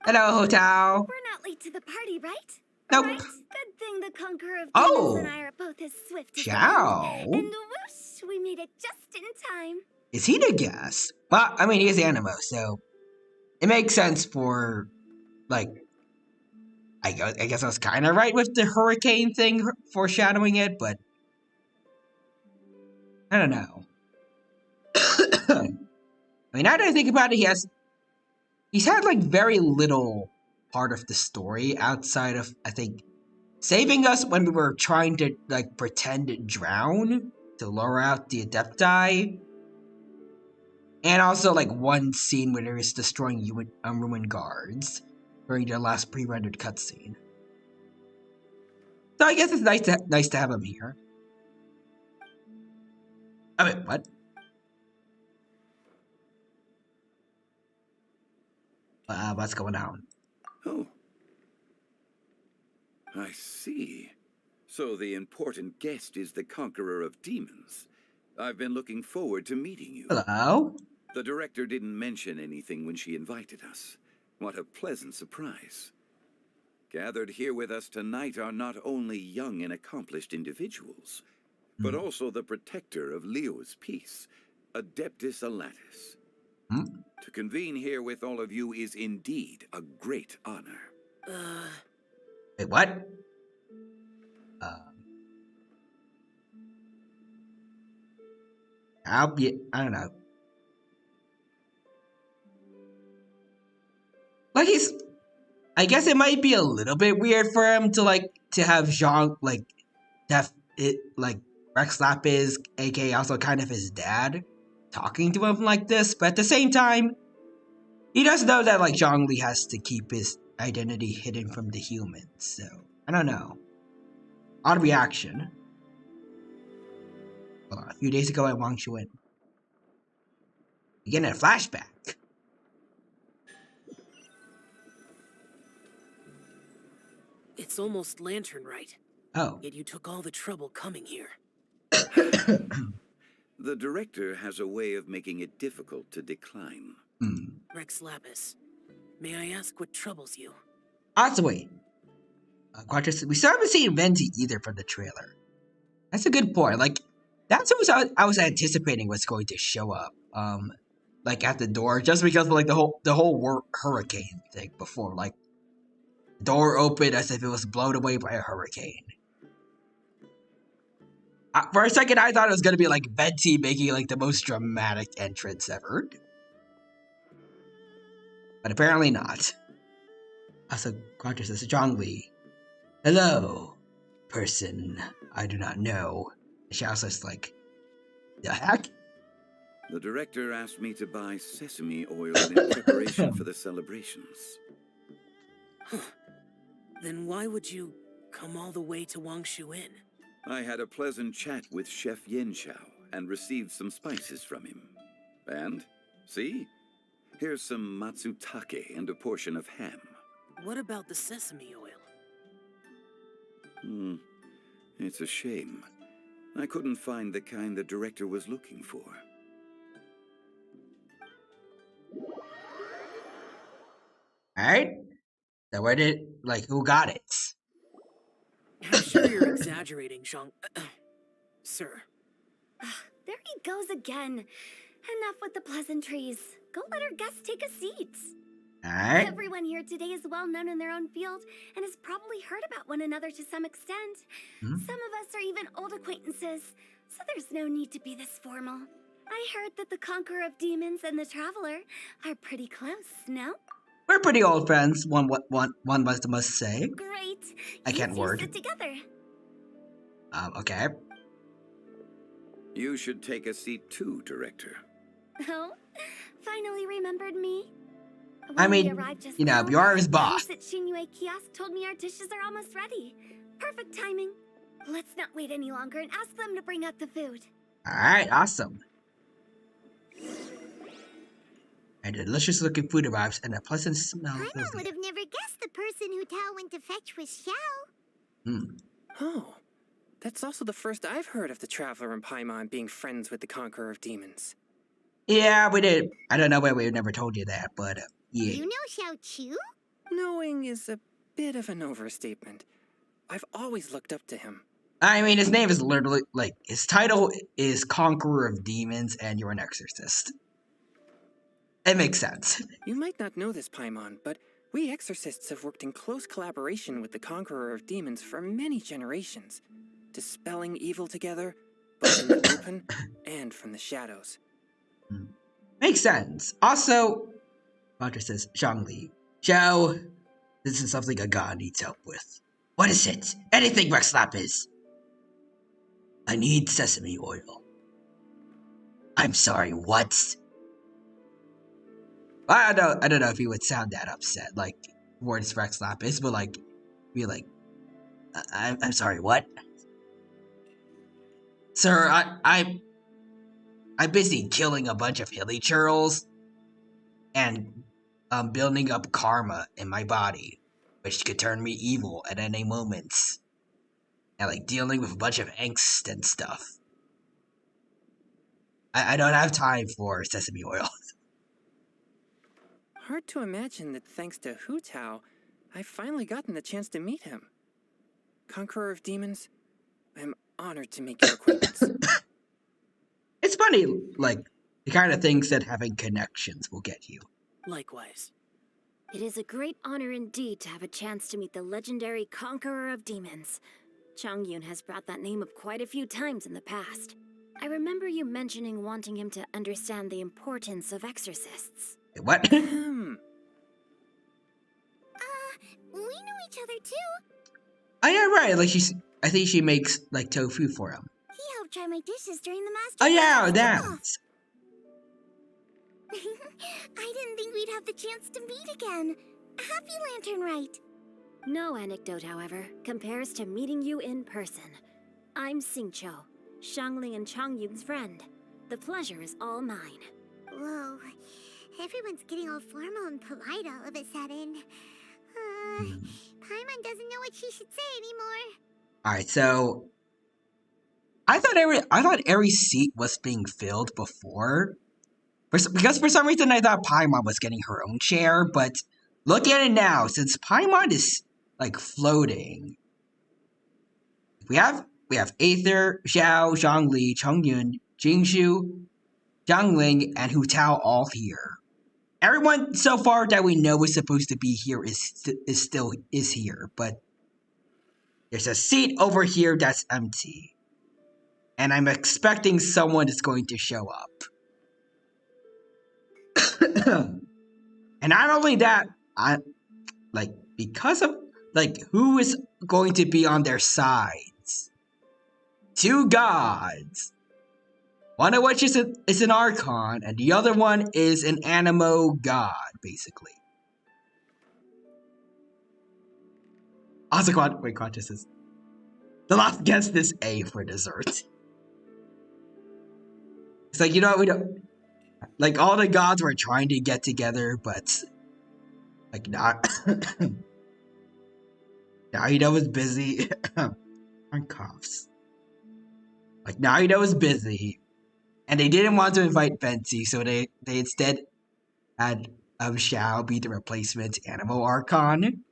Hello, Hu Tao. We're not late to the party, right? Nope. Right? Good thing the Conqueror of Oh. Demons and I are both as swift as the Ciao. wind. And whoosh, we made it just in time. Is he the guest? Well, I mean, he is Animo, so it makes sense for, like, I guess I was kind of right with the hurricane thing foreshadowing it, but I don't know. I mean, now that I think about it, he's had like very little part of the story outside of, I think, saving us when we were trying to like pretend to drown to lure out the Adepti. And also, like, one scene where he's destroying ruined guards during the last pre-rendered cutscene. So I guess it's nice to have him here. I mean, what? What's going on? Oh. I see. So the important guest is the Conqueror of Demons. I've been looking forward to meeting you. Hello? The director didn't mention anything when she invited us. What a pleasant surprise. Gathered here with us tonight are not only young and accomplished individuals, but also the protector of Leo's peace, Adeptus Alatus. To convene here with all of you is indeed a great honor. Wait, what? I don't know. Like I guess it might be a little bit weird for him to have Jean Rex Lapis, aka also kind of his dad, talking to him like this, but at the same time, he does know that like Zhongli has to keep his identity hidden from the humans, so I don't know. Odd reaction. Hold on, a few days ago at Wang Shuin. You're getting a flashback. It's almost Lantern Rite. Oh. Yet you took all the trouble coming here. The director has a way of making it difficult to decline. Rex Lapis, may I ask what troubles you? Also, wait. Quatris, we still haven't seen Venti either from the trailer. That's a good point. Like, that's what I was anticipating was going to show up. Like at the door, just because of like the whole hurricane thing before. Like, door opened as if it was blown away by a hurricane. For a second, I thought it was gonna be like Venti making like the most dramatic entrance ever, but apparently not. Also, Quatris is Zhongli. Hello, person I do not know. Xiao says like, the heck? The director asked me to buy sesame oil in preparation for the celebrations. Then why would you come all the way to Wangshu Inn? I had a pleasant chat with Chef Yen Xiao and received some spices from him. And, see? Here's some matsutake and a portion of ham. What about the sesame oil? It's a shame. I couldn't find the kind the director was looking for. Alright? So where did, like, who got it? I'm sure you're exaggerating, Zhang. Sir. There he goes again. Enough with the pleasantries. Go let our guests take a seat. Alright. Everyone here today is well known in their own field and has probably heard about one another to some extent. Some of us are even old acquaintances, so there's no need to be this formal. I heard that the Conqueror of Demons and the Traveler are pretty close, no? We're pretty old friends, one must say. Great. I can't You two word. sit together. Okay. You should take a seat too, Director. Oh, finally remembered me? I When we mean, arrived just you know, now, you are his the boss. host at Shinue Kiosk told me our dishes are almost ready. Perfect timing. Let's not wait any longer and ask them to bring out the food. Alright, awesome. And delicious looking food arrives and a pleasant smell fills Paimon the would have never guessed the person who Tao went to fetch was Xiao. Oh, that's also the first I've heard of the Traveler and Paimon being friends with the Conqueror of Demons. Yeah, we did. I don't know why we never told you that, but yeah. You know Xiao Chu? Knowing is a bit of an overstatement. I've always looked up to him. I mean, his name is literally, like, his title is Conqueror of Demons, and you're an exorcist. It makes sense. You might not know this, Paimon, but we exorcists have worked in close collaboration with the Conqueror of Demons for many generations, dispelling evil together, both in the open and from the shadows. Makes sense. Also, Roger says, Zhangli, Xiao, this is something a god needs help with. What is it? Anything, Rex Lapis. I need sesame oil. I'm sorry, what? I don't know if he would sound that upset, like, towards Rex Lapis, but like, be like, I'm sorry, what? Sir, I'm busy killing a bunch of hilly churls and building up karma in my body, which could turn me evil at any moment. And like dealing with a bunch of angst and stuff. I don't have time for sesame oil. Hard to imagine that thanks to Hu Tao, I've finally gotten the chance to meet him. Conqueror of Demons, I'm honored to make your acquaintance. It's funny, like, the kind of things that having connections will get you. Likewise. It is a great honor indeed to have a chance to meet the legendary Conqueror of Demons. Changyun has brought that name up quite a few times in the past. I remember you mentioning wanting him to understand the importance of exorcists. What? We knew each other too. Oh yeah, right. Like I think she makes like tofu for him. He helped try my dishes during the master. Oh yeah, that. I didn't think we'd have the chance to meet again. Happy Lantern Rite. No anecdote, however, compares to meeting you in person. I'm Xingqiu, Shangling and Changyun's friend. The pleasure is all mine. Whoa. Everyone's getting all formal and polite all of a sudden. Paimon doesn't know what she should say anymore. Alright, so I thought every seat was being filled before. Because for some reason I thought Paimon was getting her own chair, but look at it now, since Paimon is like floating. We have Aether, Xiao, Zhangli, Chongyun, Jingshu, Jiangling, and Hu Tao all here. Everyone so far that we know is supposed to be here is still here, but there's a seat over here that's empty. And I'm expecting someone is going to show up. And not only that, because of like who is going to be on their sides? Two gods. One of which is an Archon, and the other one is an Animo god, basically. Also, wait, consciousness. The last guest is A for dessert. It's like, you know what, we don't... Like, all the gods were trying to get together, but... Like, not... Narita was busy. On coughs. Like, Narita was busy. And they didn't want to invite Venti, so they instead had Xiao be the replacement Animo Archon.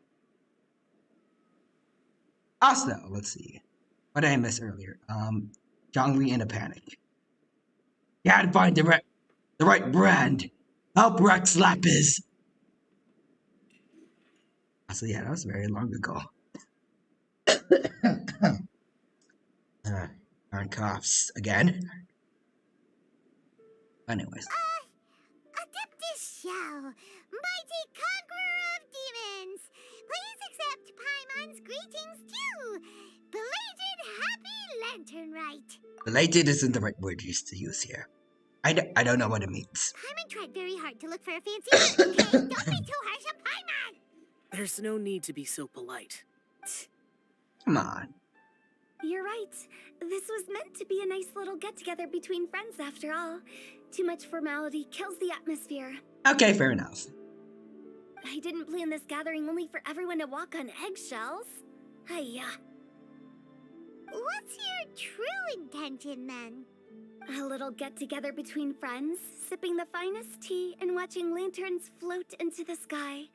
Also, let's see. What did I miss earlier? Zhongli in a panic. You had to find the right brand. Help Rex Lapis. Also, yeah, that was very long ago. On coughs again. Anyways. Adeptus Xiao, mighty conqueror of demons. Please accept Paimon's greetings too. Belated Happy Lantern Rite. Belated isn't the right word to use here. I don't know what it means. Paimon tried very hard to look for a fancy word, okay? Don't be too harsh on Paimon! There's no need to be so polite. Come on. You're right. This was meant to be a nice little get-together between friends after all. Too much formality kills the atmosphere. Okay, fair enough. I didn't plan this gathering only for everyone to walk on eggshells. Hiya. What's your true intention, then? A little get-together between friends, sipping the finest tea and watching lanterns float into the sky,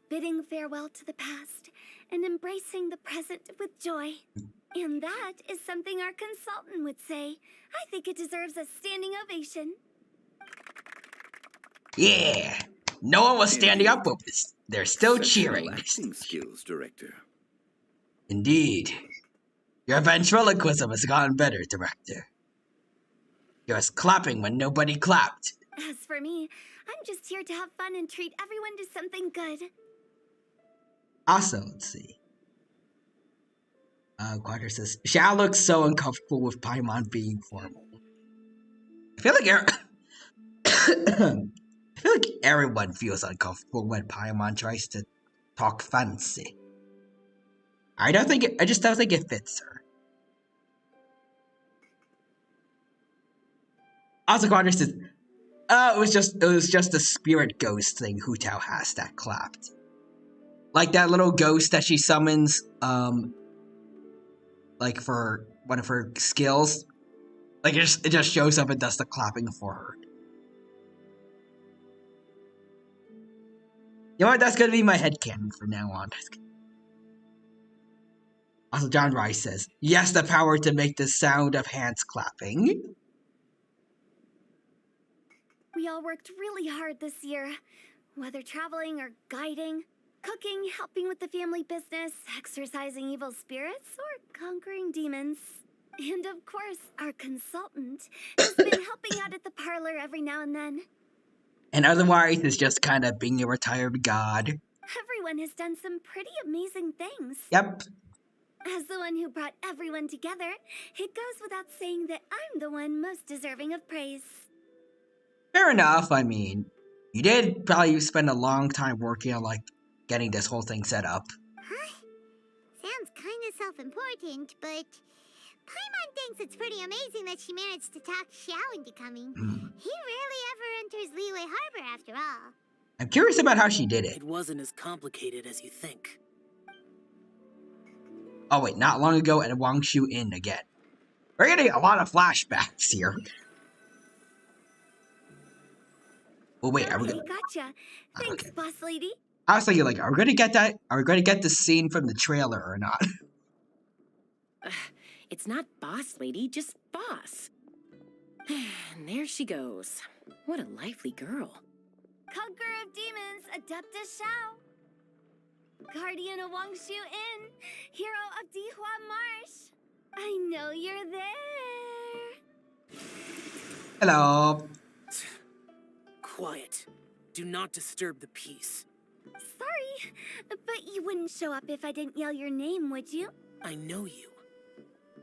bidding farewell to the past, and embracing the present with joy. And that is something our consultant would say. I think it deserves a standing ovation. Yeah! No one was standing up with this. They're still Exceptional cheering. acting skills, Director. Indeed. Your ventriloquism has gotten better, Director. You're just clapping when nobody clapped. As for me, I'm just here to have fun and treat everyone to something good. Also, let's see. Quadra says, Xiao looks so uncomfortable with Paimon being formal. I feel like everyone feels uncomfortable when Paimon tries to talk fancy. I just don't think it fits her. Also, Quadra says, it was just a spirit ghost thing Hu Tao has that clapped. Like that little ghost that she summons, like for one of her skills. Like it just shows up and does the clapping for her. You know what? That's gonna be my headcanon from now on. Also, John Rice says, yes, the power to make the sound of hands clapping. We all worked really hard this year. Whether traveling or guiding, cooking, helping with the family business, exorcising evil spirits, or conquering demons. And of course, our consultant has been helping out at the parlor every now and then. And otherwise, it's just kind of being a retired god. Everyone has done some pretty amazing things. Yep. As the one who brought everyone together, it goes without saying that I'm the one most deserving of praise. Fair enough. I mean, you did probably spend a long time working on, like, getting this whole thing set up. Huh? Sounds kind of self-important, but Paimon thinks it's pretty amazing that she managed to talk Xiao into coming. He rarely ever enters Liyue Harbor, after all. I'm curious about how she did it. It wasn't as complicated as you think. Oh wait, not long ago at Wangshu Inn again. We're getting a lot of flashbacks here. Oh wait, are we gonna... Gotcha. Thanks, boss lady. I was thinking, like, are we gonna get that? Are we gonna get the scene from the trailer or not? It's not boss lady, just boss. And there she goes. What a lively girl. Conqueror of demons, Adeptus Xiao. Guardian of Wangshu Inn, hero of Dihua Marsh. I know you're there. Hello. Quiet. Do not disturb the peace. Sorry, Sorry, but you wouldn't show up if I didn't yell your name, would you? I know you.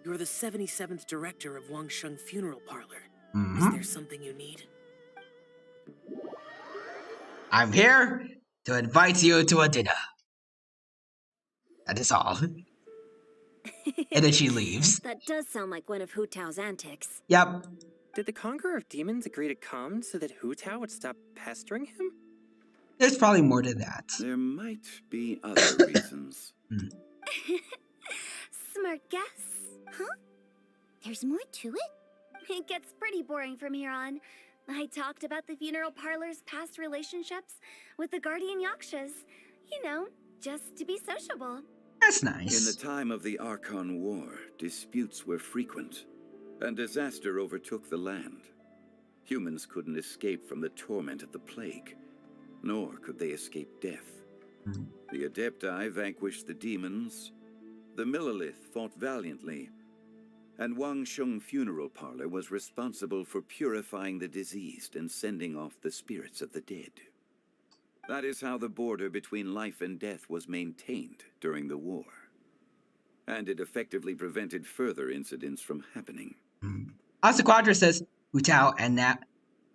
You're the 77th director of Wangsheng Funeral Parlor. Mm-hmm. Is there something you need? I'm here to invite you to a dinner. That is all. And then she leaves. That does sound like one of Hu Tao's antics. Yep. Did the Conqueror of Demons agree to come so that Hu Tao would stop pestering him? There's probably more to that. There might be other reasons. Smart guess. Huh? There's more to it? It gets pretty boring from here on. I talked about the funeral parlor's past relationships with the guardian yakshas. You know, just to be sociable. That's nice. In the time of the Archon War, disputes were frequent, and disaster overtook the land. Humans couldn't escape from the torment of the plague, nor could they escape death. The Adepti vanquished the demons, the Millelith fought valiantly, and Wangsheng Funeral Parlor was responsible for purifying the diseased and sending off the spirits of the dead. That is how the border between life and death was maintained during the war. And it effectively prevented further incidents from happening. Also, Quadra says, Hu Tao, and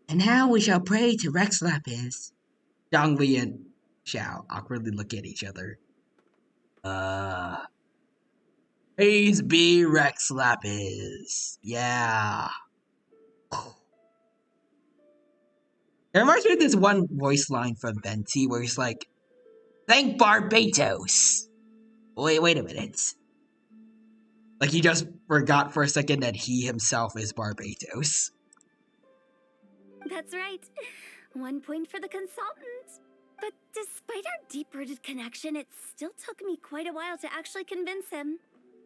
now we shall pray to Rex Lapis. Zhongli and Xiao awkwardly look at each other. Praise be Rex Lapis. Yeah. It reminds me of this one voice line from Venti where he's like, "Thank Barbatos." Wait a minute. Like he just forgot for a second that he himself is Barbatos. That's right. 1 point for the consultant. But despite our deep-rooted connection, it still took me quite a while to actually convince him.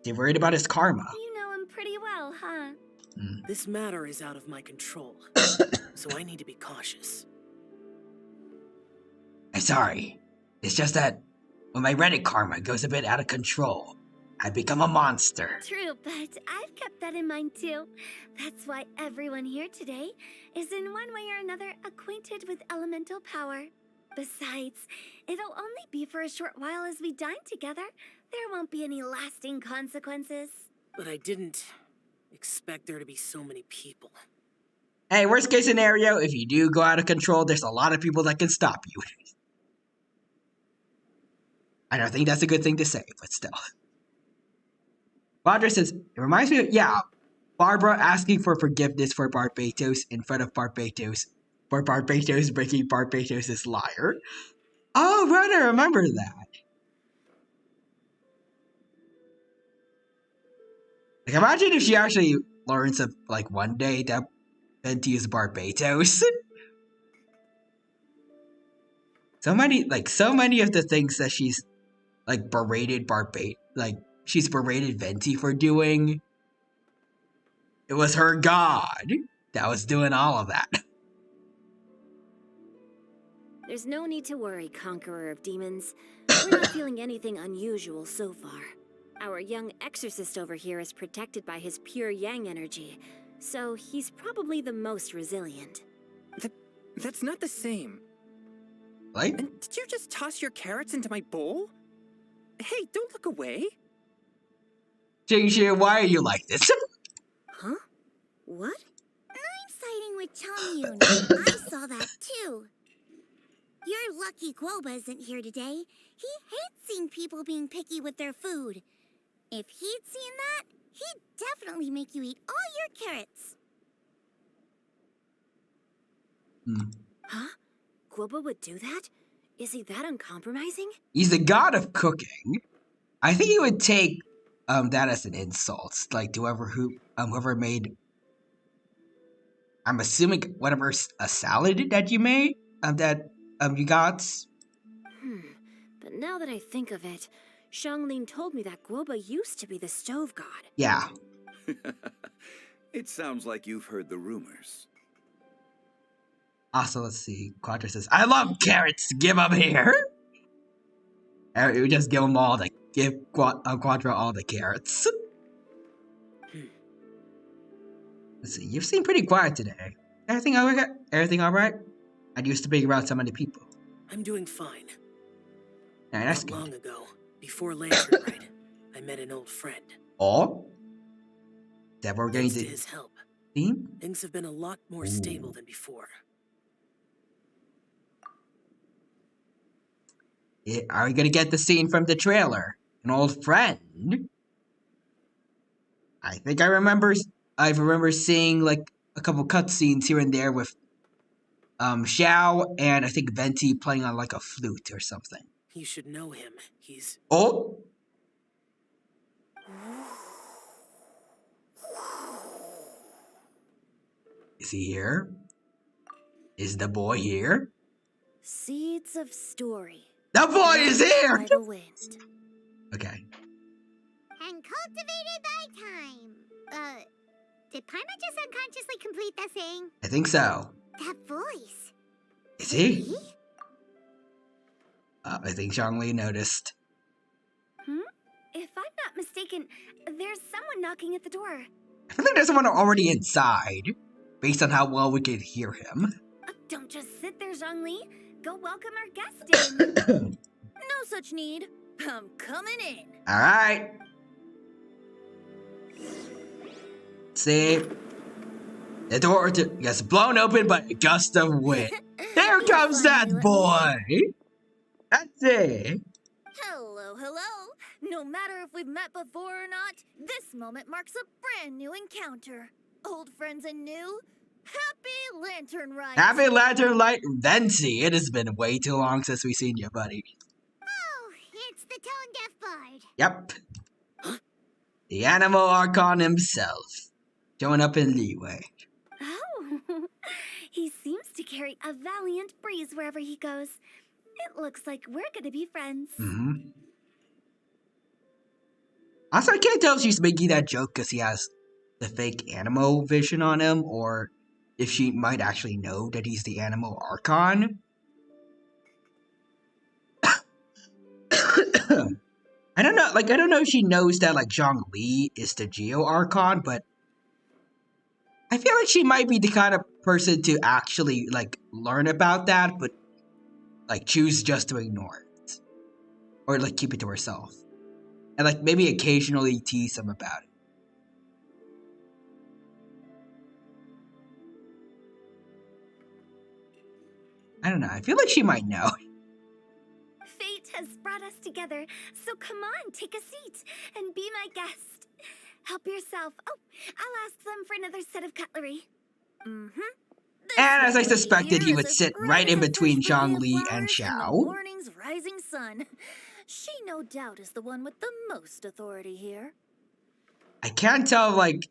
You're worried about his karma. You know him pretty well, huh? This matter is out of my control, so I need to be cautious. I'm sorry. It's just that when my Reddit karma goes a bit out of control, I become a monster. True, but I've kept that in mind too. That's why everyone here today is in one way or another acquainted with elemental power. Besides, it'll only be for a short while as we dine together. There won't be any lasting consequences. But I didn't expect there to be so many people. Hey, worst case scenario, if you do go out of control, there's a lot of people that can stop you. I don't think that's a good thing to say, but still. Roger says, it reminds me of, Barbara asking for forgiveness for Barbatos in front of Barbatos, for Barbatos breaking Barbatos' lyre. Oh, right, I remember that. Like, imagine if she actually learns of, like, one day that Venti is Barbatos. so many of the things that she's, like, berated she's berated Venti for doing. It was her god that was doing all of that. There's no need to worry, Conqueror of Demons. We're not feeling anything unusual so far. Our young exorcist over here is protected by his pure yang energy, so he's probably the most resilient. That's not the same. Like? And did you just toss your carrots into my bowl? Hey, don't look away. Jingxi, why are you like this? Huh? What? I'm siding with Changyun. I saw that too. You're lucky Guoba isn't here today. He hates seeing people being picky with their food. If he'd seen that, he'd definitely make you eat all your carrots. Huh? Guoba would do that? Is he that uncompromising? He's the god of cooking. I think he would take that as an insult, like to whoever made. I'm assuming whatever a salad that you made that you got. But now that I think of it, Xianglin told me that Guoba used to be the stove god. Yeah. It sounds like you've heard the rumors. Also, let's see. Quadra says, "I love carrots. Give them here." And we just give Quadra all the carrots. Let's see. You seem pretty quiet today. Everything all right? Everything all right? I used to being around so many people. I'm doing fine. that's Not good. long ago, before Lantern Rite, I met an old friend. Oh? That we're going Thanks to to his help, theme? things have been a lot more stable than before. Are we gonna get the scene from the trailer? An old friend? I think I remember seeing like a couple cutscenes here and there with Xiao and I think Venti playing on like a flute or something. You should know him. He's... Oh? Is he here? Is the boy here? Seeds of story. The boy is here! By the wind. Okay. And cultivated by time. Did Paimon just unconsciously complete that saying? I think so. That voice. Is he? I think Zhongli noticed. If I'm not mistaken, there's someone knocking at the door. I feel like there's someone already inside, based on how well we could hear him. Don't just sit there, Zhongli. Go welcome our guest in. No such need. I'm coming in. Alright. See? The door gets blown open by a gust of wind. There comes that boy! That's it. Hello, hello. No matter if we've met before or not, this moment marks a brand new encounter. Old friends and new. Happy Lantern Rite. Happy Lantern Light Venti. It has been way too long since we've seen you, buddy. Oh, it's the tone deaf bard. Yep. The animal Archon himself. Showing up in leeway. Oh, he seems to carry a valiant breeze wherever he goes. It looks like we're gonna be friends. Also, I can't tell if she's making that joke because he has the fake Animo vision on him, or if she might actually know that he's the Animo Archon. I don't know. Like, I don't know if she knows that like Zhongli is the Geo Archon, but I feel like she might be the kind of person to actually like learn about that, but like choose just to ignore it, or like keep it to herself, and like maybe occasionally tease him about it. I don't know. I feel like she might know. Fate has brought us together, so come on, take a seat and be my guest. Help yourself. Oh, I'll ask them for another set of cutlery. And as I suspected, he would sit right in between Zhongli and Xiao. Morning's rising sun. She no doubt is the one with the most authority here. I can't tell, like,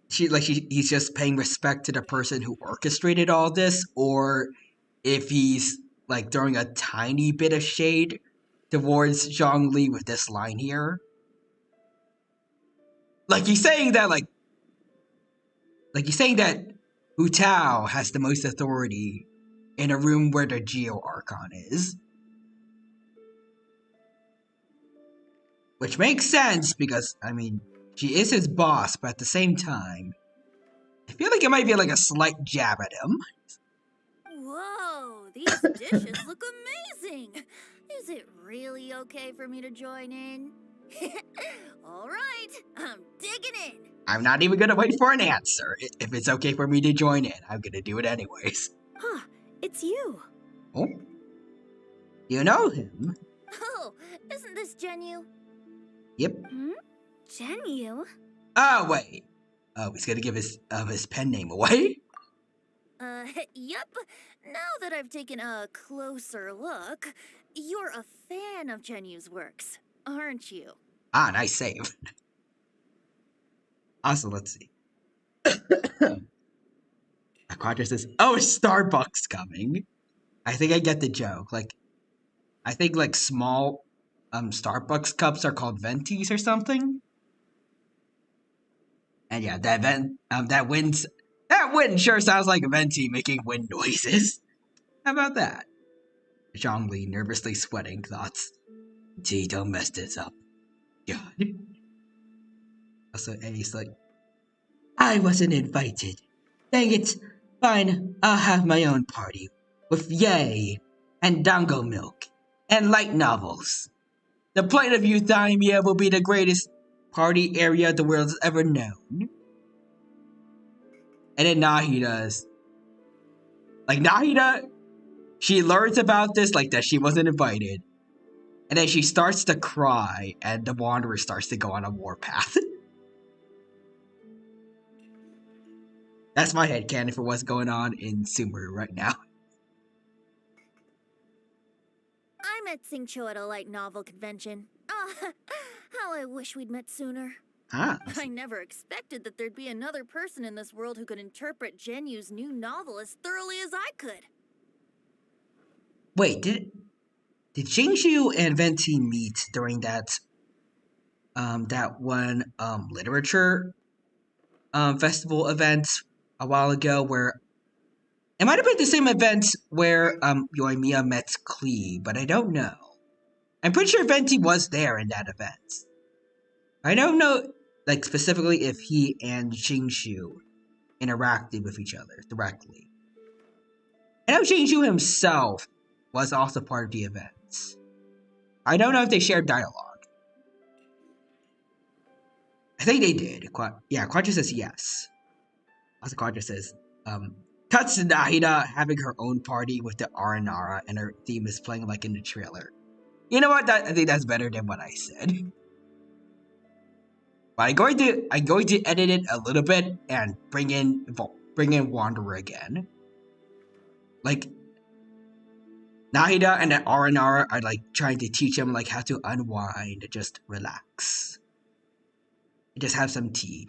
he's just paying respect to the person who orchestrated all this, or if he's like throwing a tiny bit of shade towards Zhongli with this line here. Like he's saying that Hu Tao has the most authority in a room where the Geo Archon is. Which makes sense because, I mean, she is his boss, but at the same time, I feel like it might be like a slight jab at him. Whoa, these dishes look amazing. Is it really okay for me to join in? All right, I'm digging in. I'm not even gonna wait for an answer. If it's okay for me to join in, I'm gonna do it anyways. Huh, it's you. Oh? You know him? Oh, isn't this Genu? Yep. Genu? Oh, wait. Oh, he's gonna give his pen name away? Yep. Now that I've taken a closer look, you're a fan of Genu's works, aren't you? Ah, nice save. Also, let's see. Quadra says, oh, Starbucks coming. I think I get the joke. Like, I think like small Starbucks cups are called ventis or something. And yeah, that wind sure sounds like a venti making wind noises. How about that? Zhongli nervously sweating thoughts. Gee, don't mess this up. God. Also, Eddie's like, I wasn't invited. Dang it. Fine, I'll have my own party. With yay and dango milk. and light novels. The Planet of Euthymia will be the greatest party area the world has ever known. And then Nahida's. Like, Nahida, she learns about this, like, that she wasn't invited. And then she starts to cry, and the Wanderer starts to go on a warpath. That's my headcanon for what's going on in Sumeru right now. I met Singcho at a light novel convention. Oh, how I wish we'd met sooner. Ah. I never expected that there'd be another person in this world who could interpret Genyu's new novel as thoroughly as I could. Wait, did Jingshu and Venti meet during that one literature festival event a while ago where it might have been the same event where Yoimiya met Klee, but I don't know. I'm pretty sure Venti was there in that event. I don't know, like, specifically if he and Jingshu interacted with each other directly. I know Jingshu himself was also part of the event. I don't know if they shared dialogue. I think they did. Yeah, Quadra says yes. Also, Quadra says, cuts to Nahida having her own party with the Aranara, and her theme is playing like in the trailer. You know what? I think that's better than what I said. But I'm going to edit it a little bit and bring in Wanderer again. Like, Nahida and the Aranara are like trying to teach him like how to unwind, just relax. Just have some tea.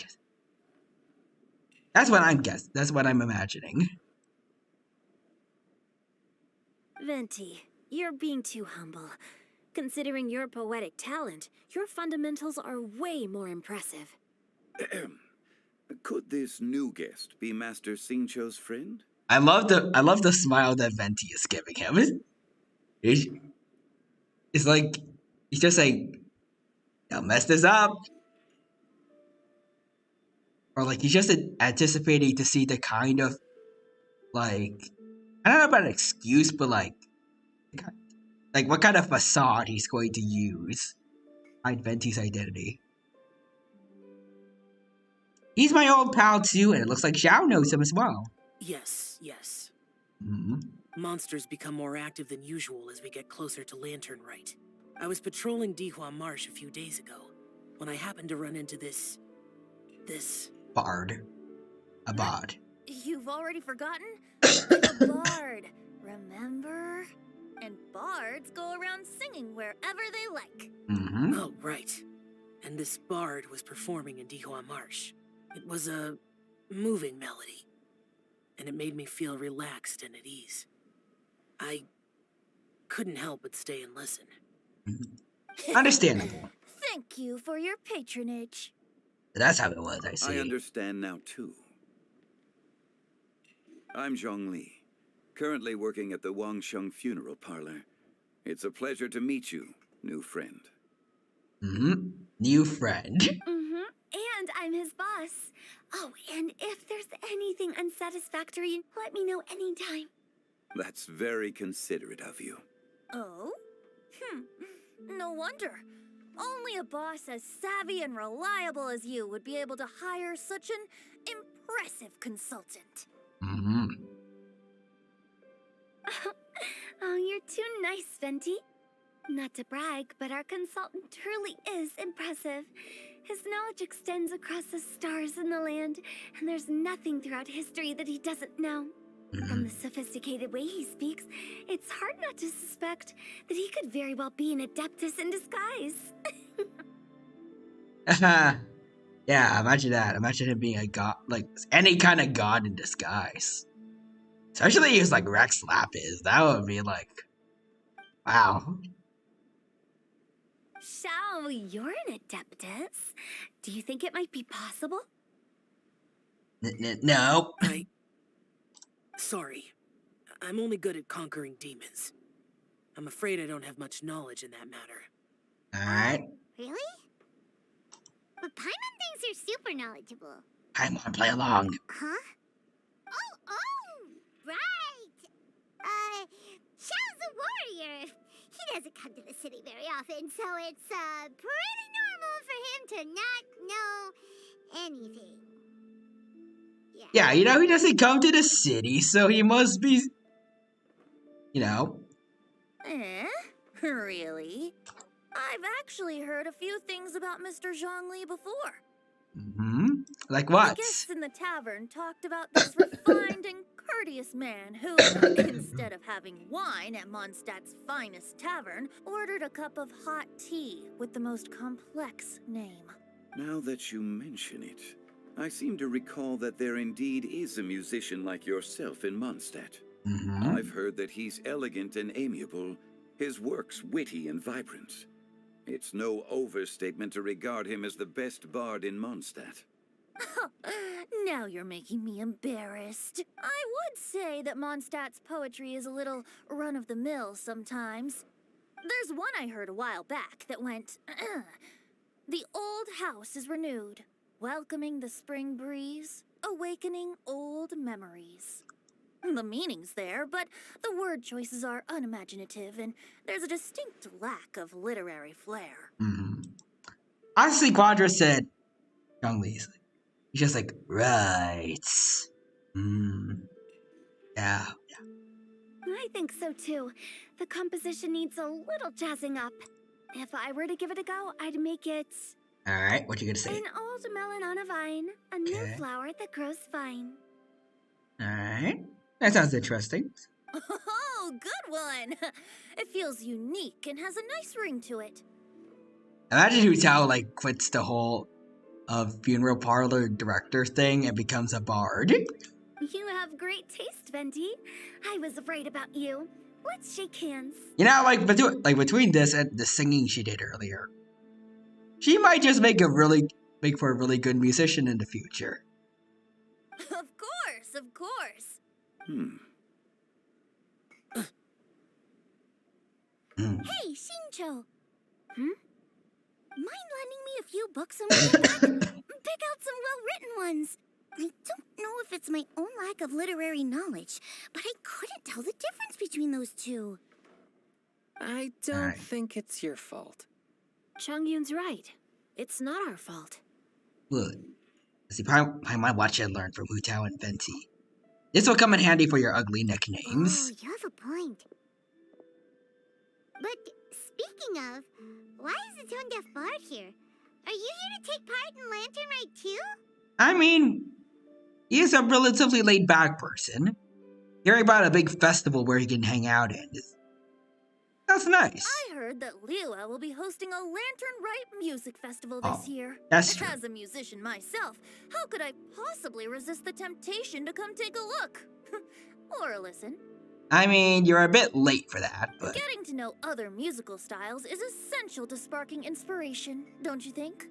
That's what I'm guessing. That's what I'm imagining. Venti, you're being too humble. Considering your poetic talent, your fundamentals are way more impressive. Could this new guest be Master Singcho's friend? I love the smile that Venti is giving him. It's like he's just like, don't mess this up. Or like he's just anticipating to see the kind of like, I don't know about an excuse, but like what kind of facade he's going to use to hide Venti's identity. He's my old pal too, and it looks like Xiao knows him as well. Yes, yes. Mm-hmm. Monsters become more active than usual as we get closer to Lantern Rite. I was patrolling Dihua Marsh a few days ago when I happened to run into this... Bard. A bard. You've already forgotten? The bard, remember? And bards go around singing wherever they like. Mm-hmm. Oh, right. And this bard was performing in Dihua Marsh. It was a moving melody, and it made me feel relaxed and at ease. I couldn't help but stay and listen. Understandable. Thank you for your patronage. That's how it was, I see. I understand now, too. I'm Zhongli, currently working at the Wangsheng Funeral Parlor. It's a pleasure to meet you, new friend. Mm-hmm. New friend. Mm-hmm. And I'm his boss. Oh, and if there's anything unsatisfactory, let me know anytime. That's very considerate of you. Oh? No wonder. Only a boss as savvy and reliable as you would be able to hire such an impressive consultant. Mm-hmm. Oh, you're too nice, Venti. Not to brag, but our consultant truly is impressive. His knowledge extends across the stars and the land, and there's nothing throughout history that he doesn't know. From the sophisticated way he speaks, it's hard not to suspect that he could very well be an adeptus in disguise. Yeah, imagine that. Imagine him being a god, like any kind of god in disguise. Especially if like Rex Lapis. That would be like, wow. Shao, you're an adeptus. Do you think it might be possible? No. Sorry. I'm only good at conquering demons. I'm afraid I don't have much knowledge in that matter. Alright. Really? But Paimon thinks you're super knowledgeable. Paimon, play along. Huh? Oh, right! Xiao's a warrior. He'd doesn't come to the city very often, so it's pretty normal for him to not know anything. Yeah, he doesn't come to the city, so he must be, Eh? Really? I've actually heard a few things about Mr. Zhongli before. Like The what? guests in the tavern talked about this refined and courteous man who, instead of having wine at Mondstadt's finest tavern, ordered a cup of hot tea with the most complex name. Now that you mention it, I seem to recall that there indeed is a musician like yourself in Mondstadt. I've heard that he's elegant and amiable, his works witty and vibrant. It's no overstatement to regard him as the best bard in Mondstadt. Now you're making me embarrassed. I would say that Mondstadt's poetry is a little run-of-the-mill sometimes. There's one I heard a while back that went, "The old house is renewed, welcoming the spring breeze, awakening old memories." The meaning's there, but the word choices are unimaginative, and there's a distinct lack of literary flair. Honestly, Quadra said, Young Lee's. He's just like, right. Yeah. I think so too. The composition needs a little jazzing up. If I were to give it a go, I'd make it Alright, what you gonna say? an old melon on a vine, a new flower that grows fine. Alright. That sounds interesting. Oh, good one! It feels unique and has a nice ring to it. Imagine Hu Tao quits the whole funeral parlor director thing and becomes a bard. You have great taste, Venti. I was right about you. Let's shake hands. Between this and the singing she did earlier, she might just make for a really good musician in the future. Of course. Hey, Shincho! Mind lending me a few books on my back? Pick out some well-written ones. I don't know if it's my own lack of literary knowledge, but I couldn't tell the difference between those two. I don't think it's your fault. Chongyun's right. It's not our fault. Look, see, I might watch and learn from Hu Tao and Venti. This will come in handy for your ugly nicknames. Oh, you have a point. But speaking of, why is the Tone Deaf Bard here? Are you here to take part in Lantern Rite too? I mean, he is a relatively laid-back person. Hearing about a big festival where he can hang out in, that's nice. I heard that Liyue will be hosting a Lantern Rite music festival this year. That's true. As a musician myself, how could I possibly resist the temptation to come take a look? Or listen. I mean, you're a bit late for that, but... Getting to know other musical styles is essential to sparking inspiration, don't you think?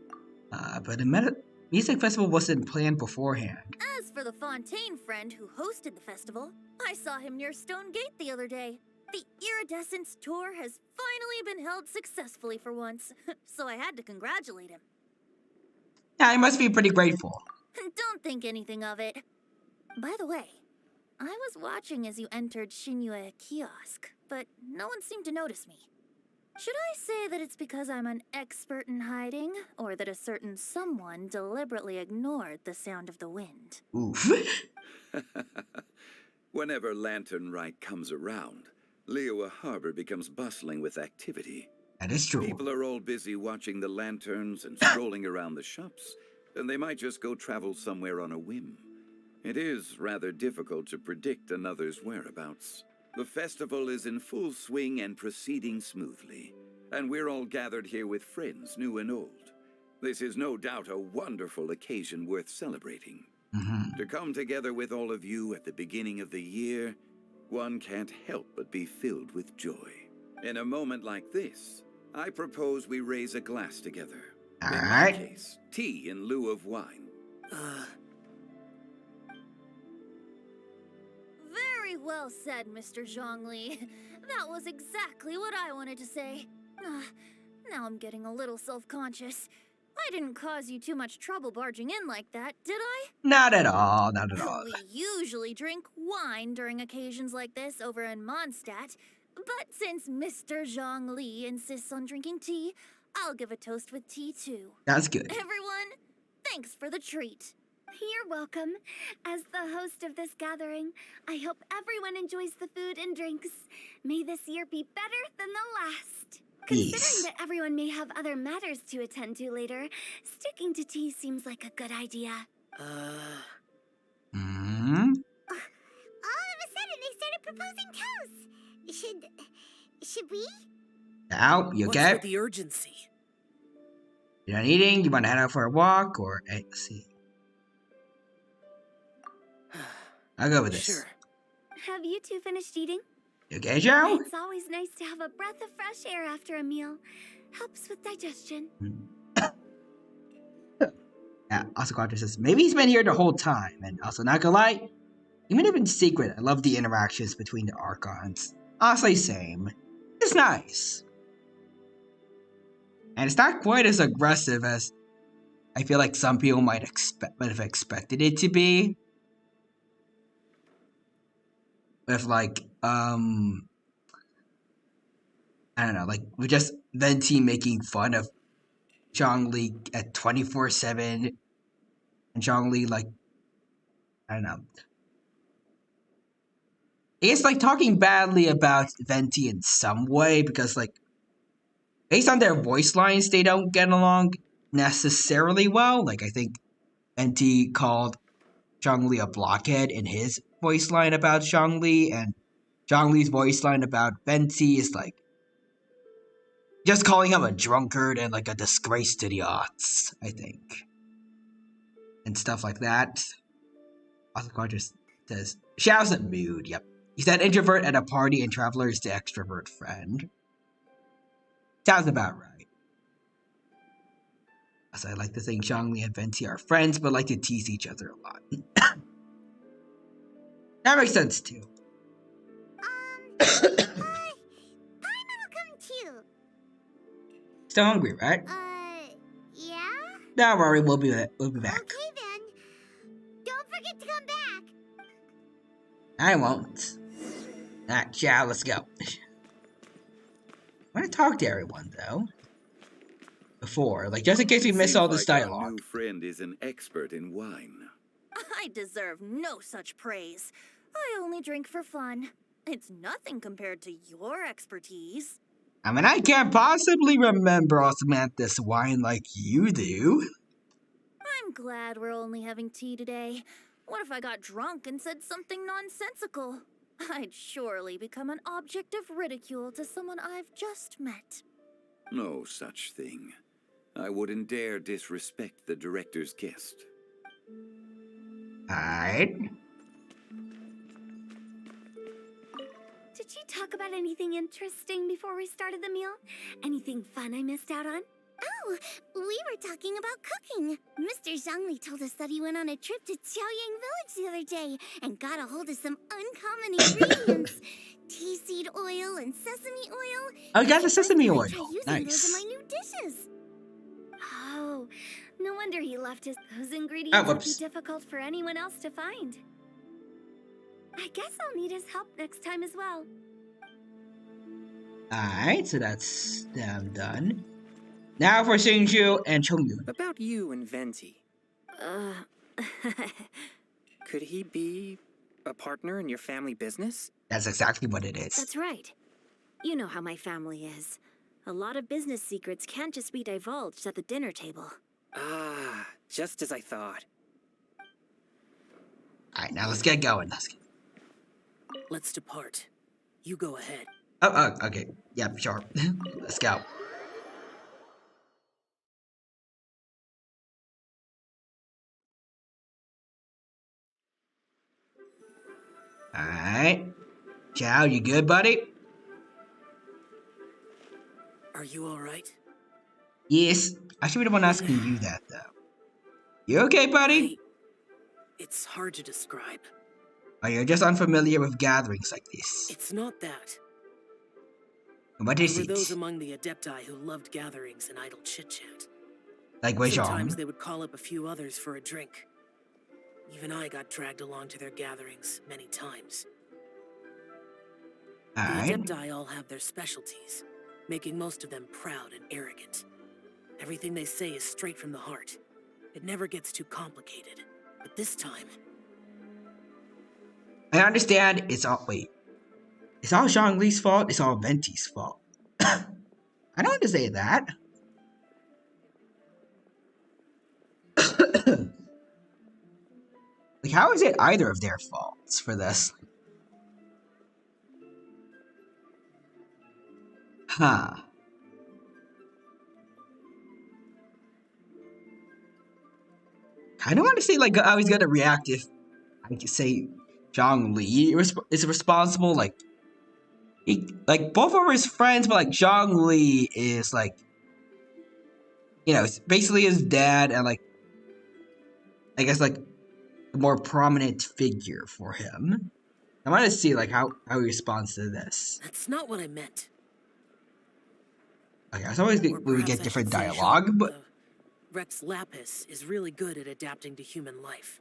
But a music festival wasn't planned beforehand. As for the Fontaine friend who hosted the festival, I saw him near Stone Gate the other day. The Iridescence tour has finally been held successfully for once, so I had to congratulate him. Yeah, I must be pretty grateful. Don't think anything of it. By the way, I was watching as you entered Shinyue Kiosk, but no one seemed to notice me. Should I say that it's because I'm an expert in hiding, or that a certain someone deliberately ignored the sound of the wind? Oof. Whenever Lantern Rite comes around, Liyue Harbor becomes bustling with activity. That is true. People are all busy watching the lanterns and strolling around the shops, and they might just go travel somewhere on a whim. It is rather difficult to predict another's whereabouts. The festival is in full swing and proceeding smoothly, and we're all gathered here with friends, new and old. This is no doubt a wonderful occasion worth celebrating. To come together with all of you at the beginning of the year, one can't help but be filled with joy. In a moment like this, I propose we raise a glass together. In my case, tea in lieu of wine. Very well said, Mr. Zhongli. That was exactly what I wanted to say. Now I'm getting a little self-conscious. I didn't cause you too much trouble barging in like that, did I? Not at all, not at all. We usually drink wine during occasions like this over in Mondstadt, But since Mr. Zhongli insists on drinking tea, I'll give a toast with tea too. That's good. Everyone, thanks for the treat. You're welcome. As the host of this gathering, I hope everyone enjoys the food and drinks. May this year be better than the last. Considering that everyone may have other matters to attend to later, sticking to tea seems like a good idea. Hmm? All of a sudden, they started proposing toasts. Should we? Now, you What's okay? with the urgency? You're not eating? You want to head out for a walk? Or, hey, let's see. I'll go with this. Sure. Have you two finished eating? You okay, Joe? It's always nice to have a breath of fresh air after a meal. Helps with digestion. Yeah, also Quadra says, maybe he's been here the whole time. And also, not gonna lie, even if in secret, I love the interactions between the Archons. Honestly, same. It's nice. And it's not quite as aggressive as I feel like some people might have expected it to be. With like, I don't know, like with just Venti making fun of Zhongli at 24/7, and Zhongli like, I don't know. It's like talking badly about Venti in some way because like, based on their voice lines, they don't get along necessarily well. Like I think Venti called Zhongli a blockhead in his voice line about Zhongli, and Zhongli's voice line about Venti is like just calling him a drunkard and like a disgrace to the arts, I think. And stuff like that. Also, just says, Xiao's in mood, yep. He's that introvert at a party and Traveler is the extrovert friend. Sounds about right. Also, I like to think Zhongli and Venti are friends, but like to tease each other a lot. That makes sense too. Paimon will come too. Still hungry, right? Yeah? Don't worry, we'll be back. Okay then. Don't forget to come back. I won't. Alright, ciao, let's go. I want to talk to everyone, though. Before, like, just in case we miss all this dialogue. Our new friend is an expert in wine. I deserve no such praise. I only drink for fun. It's nothing compared to your expertise. I mean, I can't possibly remember Osmanthus wine like you do. I'm glad we're only having tea today. What if I got drunk and said something nonsensical? I'd surely become an object of ridicule to someone I've just met. No such thing. I wouldn't dare disrespect the director's guest. Alright. Did you talk about anything interesting before we started the meal? Anything fun I missed out on? Oh, we were talking about cooking. Mr. Zhongli told us that he went on a trip to Xiaoyang Village the other day and got a hold of some uncommon ingredients. Tea seed oil and sesame oil. I got the sesame oil. Using those in Nice. my new dishes. Oh, no wonder he left us. Those ingredients would be whoops. difficult for anyone else to find. I guess I'll need his help next time as well. Alright, so that's done. Now for Xingqiu and Chongyun. About you and Venti. Could he be a partner in your family business? That's exactly what it is. That's right. You know how my family is. A lot of business secrets can't just be divulged at the dinner table. Ah, just as I thought. Alright, now let's get going. Let's depart. You go ahead. Oh, okay. Yep, sure. Let's go. Alright. Chow, you good, buddy? Are you alright? Yes. I should be the one asking you that, though. You okay, buddy? It's hard to describe. Or you're just unfamiliar with gatherings like this? It's not that. What is There were it? those among the Adepti who loved gatherings and idle chit-chat. Like Wei Sometimes Zhong? they would call up a few others for a drink. Even I got dragged along to their gatherings many times. Alright. Adepti all have their specialties, making most of them proud and arrogant. Everything they say is straight from the heart. It never gets too complicated. But this time... I understand it's all... Wait. It's all Zhongli's fault? It's all Venti's fault. I don't want to say that. Like, how is it either of their faults for this? Huh. I don't want to say, like, how he's gonna react if I could say Zhongli is responsible, like, both of his friends, but, like, Zhongli is, like, you know, it's basically his dad and, like, I guess, like, a more prominent figure for him. I want to see, like, how he responds to this. That's not what I meant. Okay, I always we would get different dialogue, but... Rex Lapis is really good at adapting to human life.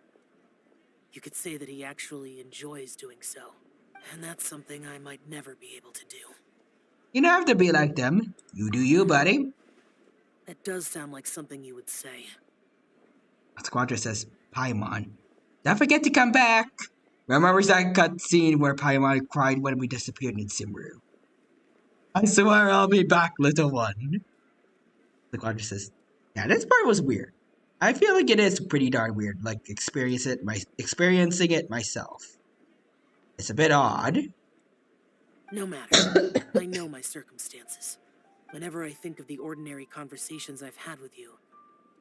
You could say that he actually enjoys doing so. And that's something I might never be able to do. You don't have to be like them. You do you, buddy. That does sound like something you would say. Squadra says, Paimon, don't forget to come back. Remember that cutscene where Paimon cried when we disappeared in Simru? I swear I'll be back, little one. Squadra says, yeah, this part was weird. I feel like it is pretty darn weird, like experiencing it myself. It's a bit odd. No matter. I know my circumstances. Whenever I think of the ordinary conversations I've had with you,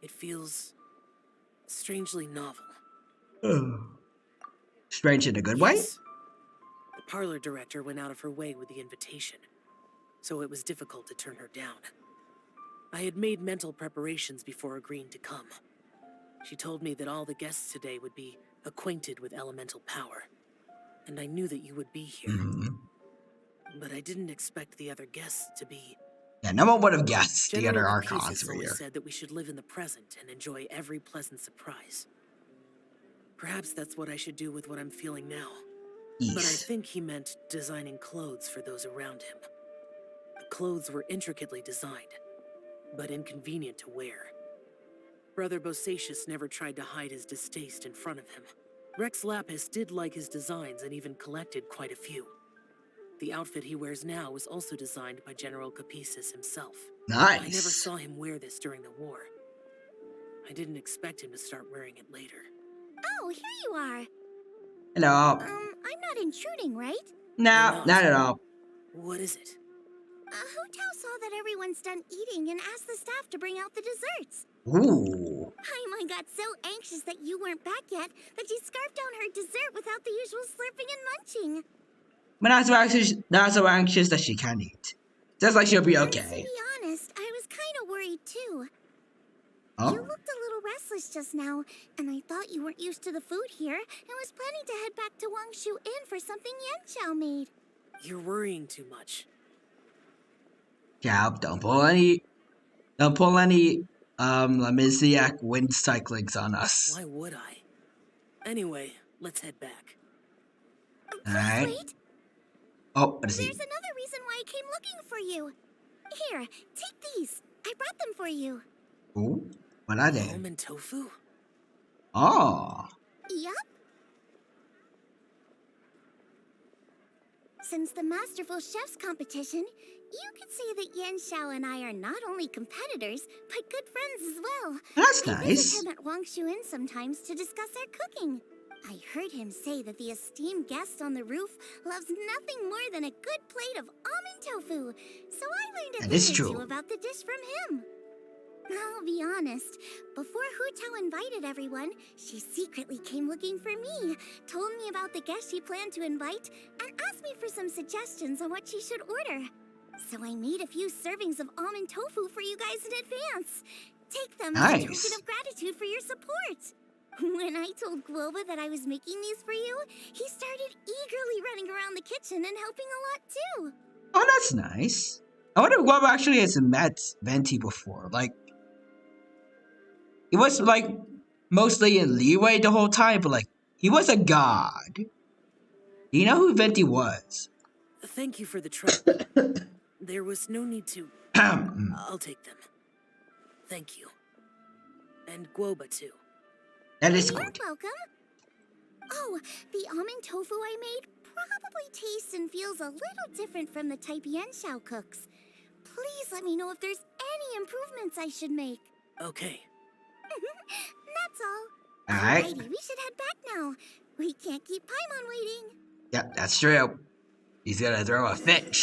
it feels strangely novel. Strange in a good way? The parlor director went out of her way with the invitation, so it was difficult to turn her down. I had made mental preparations before agreeing to come. She told me that all the guests today would be acquainted with elemental power, and I knew that you would be here. But I didn't expect the other guests to be... Yeah, no one would have guessed the other General Archons Capisis were always here. said that we should live in the present and enjoy every pleasant surprise. Perhaps that's what I should do with what I'm feeling now. But I think he meant designing clothes for those around him. The clothes were intricately designed, but inconvenient to wear. Brother Bosacius never tried to hide his distaste in front of him. Rex Lapis did like his designs and even collected quite a few. The outfit he wears now was also designed by General Capisis himself. Nice. I never saw him wear this during the war. I didn't expect him to start wearing it later. Oh, here you are. Hello. I'm not intruding, right? No, not at all. What is it? Hu Tao saw that everyone's done eating and asked the staff to bring out the desserts. Ooh. Paimon got so anxious that you weren't back yet that she scarfed down her dessert without the usual slurping and munching. But not so anxious that she can eat. Just like she'll be okay. To be honest, I was kind of worried too. Oh? You looked a little restless just now, and I thought you weren't used to the food here and was planning to head back to Wangshu Inn for something Yanchao made. You're worrying too much. Yeah, don't pull any Lamisiac wind cyclings on us. Why would I? Anyway, let's head back. Alright. Wait. Oh, what is he? There's another reason why I came looking for you. Here, take these. I brought them for you. Ooh, what are they? Almond tofu? Oh. Yup. Since the Masterful Chefs competition, you could say that Yanchao and I are not only competitors, but good friends as well. That's I nice. visit him at Wangshu Inn sometimes to discuss our cooking. I heard him say that the esteemed guest on the roof loves nothing more than a good plate of almond tofu, so I learned a That is thing or true. two about the dish from him. I'll be honest, before Hu Tao invited everyone, she secretly came looking for me, told me about the guests she planned to invite, and asked me for some suggestions on what she should order. So I made a few servings of almond tofu for you guys in advance. Take them as a Nice. token of gratitude for your support. When I told Guoba that I was making these for you, he started eagerly running around the kitchen and helping a lot too. Oh, that's nice. I wonder if Guava actually has met Venti before. Like, he was, like, mostly in leeway the whole time, but, like, he was a god. Do you know who Venti was? Thank you for the try. There was no need to. I'll take them. Thank you. And Guoba too. That is You're good. welcome. Oh, the almond tofu I made probably tastes and feels a little different from the type Yanxiao cooks. Please let me know if there's any improvements I should make. Okay. That's all. Alright. Alrighty, we should head back now. We can't keep Paimon waiting. Yep, that's true. He's gonna throw a fit.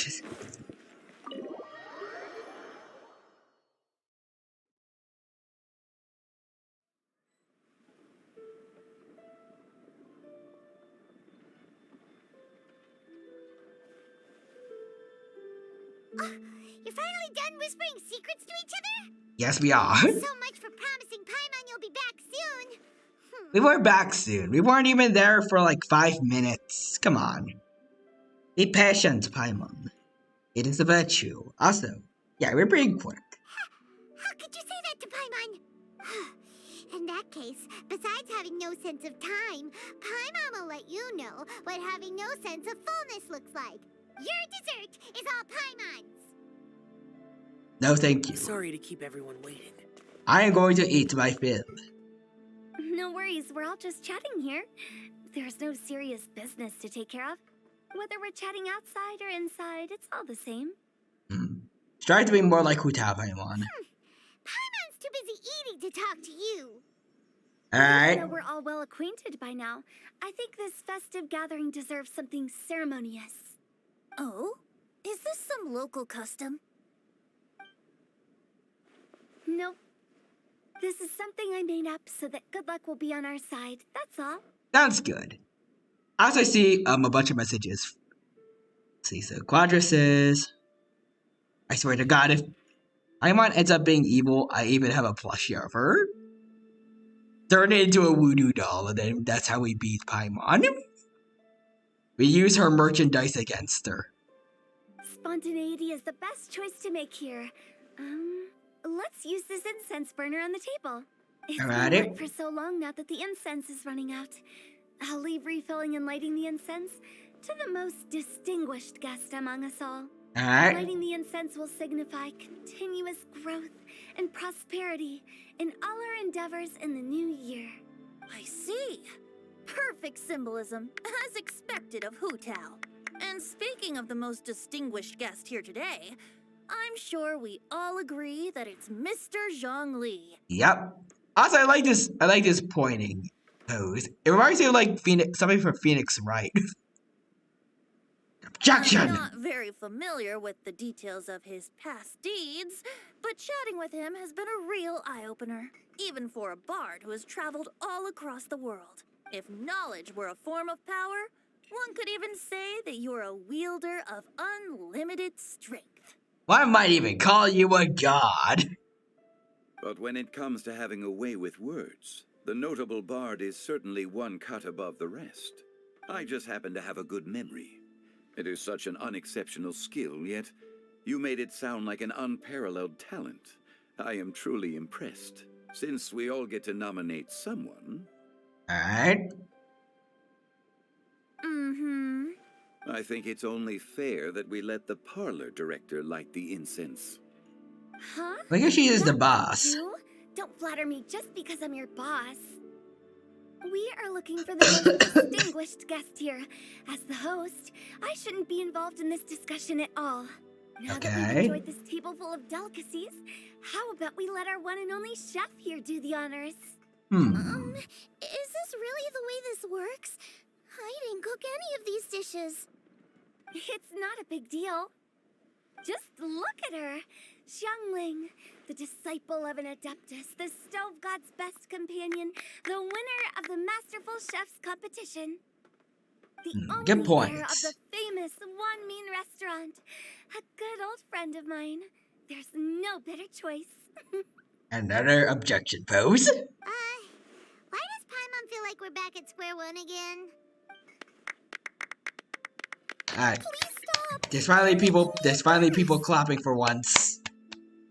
You're finally done whispering secrets to each other? Yes, we are. So much for promising Paimon you'll be back soon. We were back soon. We weren't even there for like 5 minutes. Come on. Be patient, Paimon. It is a virtue. Also, yeah, we're pretty quick. How could you say that to Paimon? In that case, besides having no sense of time, Paimon will let you know what having no sense of fullness looks like. Your dessert is all Paimon's. No, thank you. Sorry to keep everyone waiting. I am going to eat my fill. No worries, we're all just chatting here. There's no serious business to take care of. Whether we're chatting outside or inside, it's all the same. Try to be more like Huta Paimon. Paimon's too busy eating to talk to you. Alright. Even though we're all well acquainted by now, I think this festive gathering deserves something ceremonious. Oh? Is this some local custom? Nope. This is something I made up so that good luck will be on our side, that's all. Sounds good. As I see a bunch of messages. Let's see, so Quadra says, I swear to God, if Paimon ends up being evil, I even have a plushie of her. Turn it into a voodoo doll, and then that's how we beat Paimon. We use her merchandise against her. Spontaneity is the best choice to make here. Let's use this incense burner on the table. It's Alrighty. been lit for so long now that the incense is running out. I'll leave refilling and lighting the incense to the most distinguished guest among us all. Alright. Lighting the incense will signify continuous growth and prosperity in all our endeavors in the new year. I see. Perfect symbolism, as expected of Hu Tao. And speaking of the most distinguished guest here today, I'm sure we all agree that it's Mr. Zhongli. Yep. Also, I like this pointing pose. It reminds me of like Phoenix, something from Phoenix Wright. Objection! I'm not very familiar with the details of his past deeds, but chatting with him has been a real eye-opener, even for a bard who has traveled all across the world. If knowledge were a form of power, one could even say that you're a wielder of unlimited strength. One might even call you a god. But when it comes to having a way with words, the notable bard is certainly one cut above the rest. I just happen to have a good memory. It is such an unexceptional skill, yet you made it sound like an unparalleled talent. I am truly impressed. Since we all get to nominate someone... Alright. I think it's only fair that we let the parlor director light the incense. Huh? I guess she is the boss. You? Don't flatter me just because I'm your boss. We are looking for the most distinguished guest here. As the host, I shouldn't be involved in this discussion at all. Now that we've enjoyed this table full of delicacies, how about we let our one and only chef here do the honors? Is this really the way this works? I didn't cook any of these dishes. It's not a big deal. Just look at her. Xiangling, the disciple of an adeptus, the stove god's best companion, the winner of the Masterful Chef's competition. The Good only heir of points. the famous One Mean restaurant. A good old friend of mine. There's no better choice. Another objection pose. Why does Paimon feel like we're back at square one again? Alright. There's finally people clapping for once.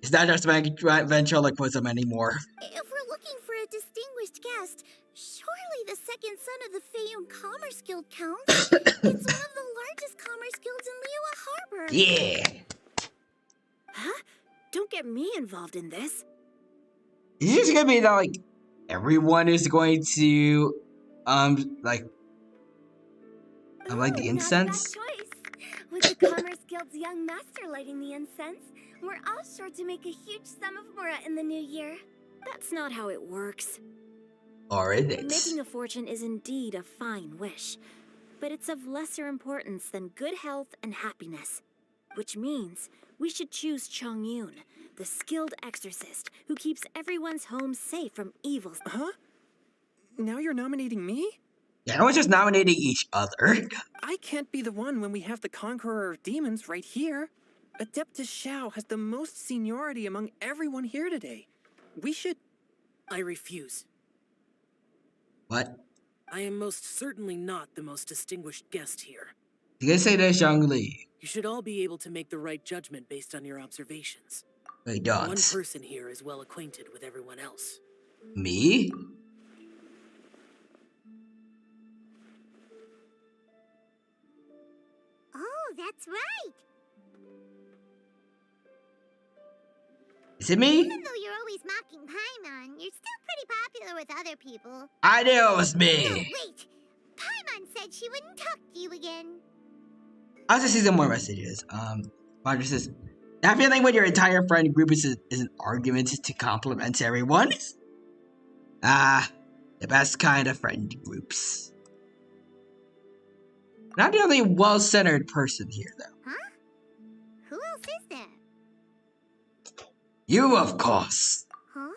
It's not just ventriloquism anymore. If we're looking for a distinguished guest, surely the second son of the Fayun Commerce Guild counts. It's one of the largest commerce guilds in Liyue Harbor. Yeah. Huh? Don't get me involved in this. Is this gonna be that like everyone is going to like like the Not a bad incense? choice. With the Commerce Guild's young master lighting the incense, we're all sure to make a huge sum of mura in the new year. That's not how it works. Or is it? Making a fortune is indeed a fine wish, but it's of lesser importance than good health and happiness. Which means we should choose Chongyun, the skilled exorcist who keeps everyone's home safe from evils. Huh? Now you're nominating me? Yeah, no one's just nominating each other. I can't be the one when we have the Conqueror of Demons right here. Adeptus Shao has the most seniority among everyone here today. We should... I refuse. What? I am most certainly not the most distinguished guest here. You can say this, Young Lee. You should all be able to make the right judgment based on your observations. Wait, don't. One person here is well acquainted with everyone else. Me? Oh, that's right. Is it me? Even though you're always mocking Paimon, you're still pretty popular with other people. I knew it was No, me. wait. Paimon said she wouldn't talk to you again. I'll just see some more messages. Roger says, that feeling when your entire friend group is an argument to compliment everyone? Ah, the best kind of friend groups. Not the only well-centered person here, though. Huh? Who else is there? You, of course. Huh?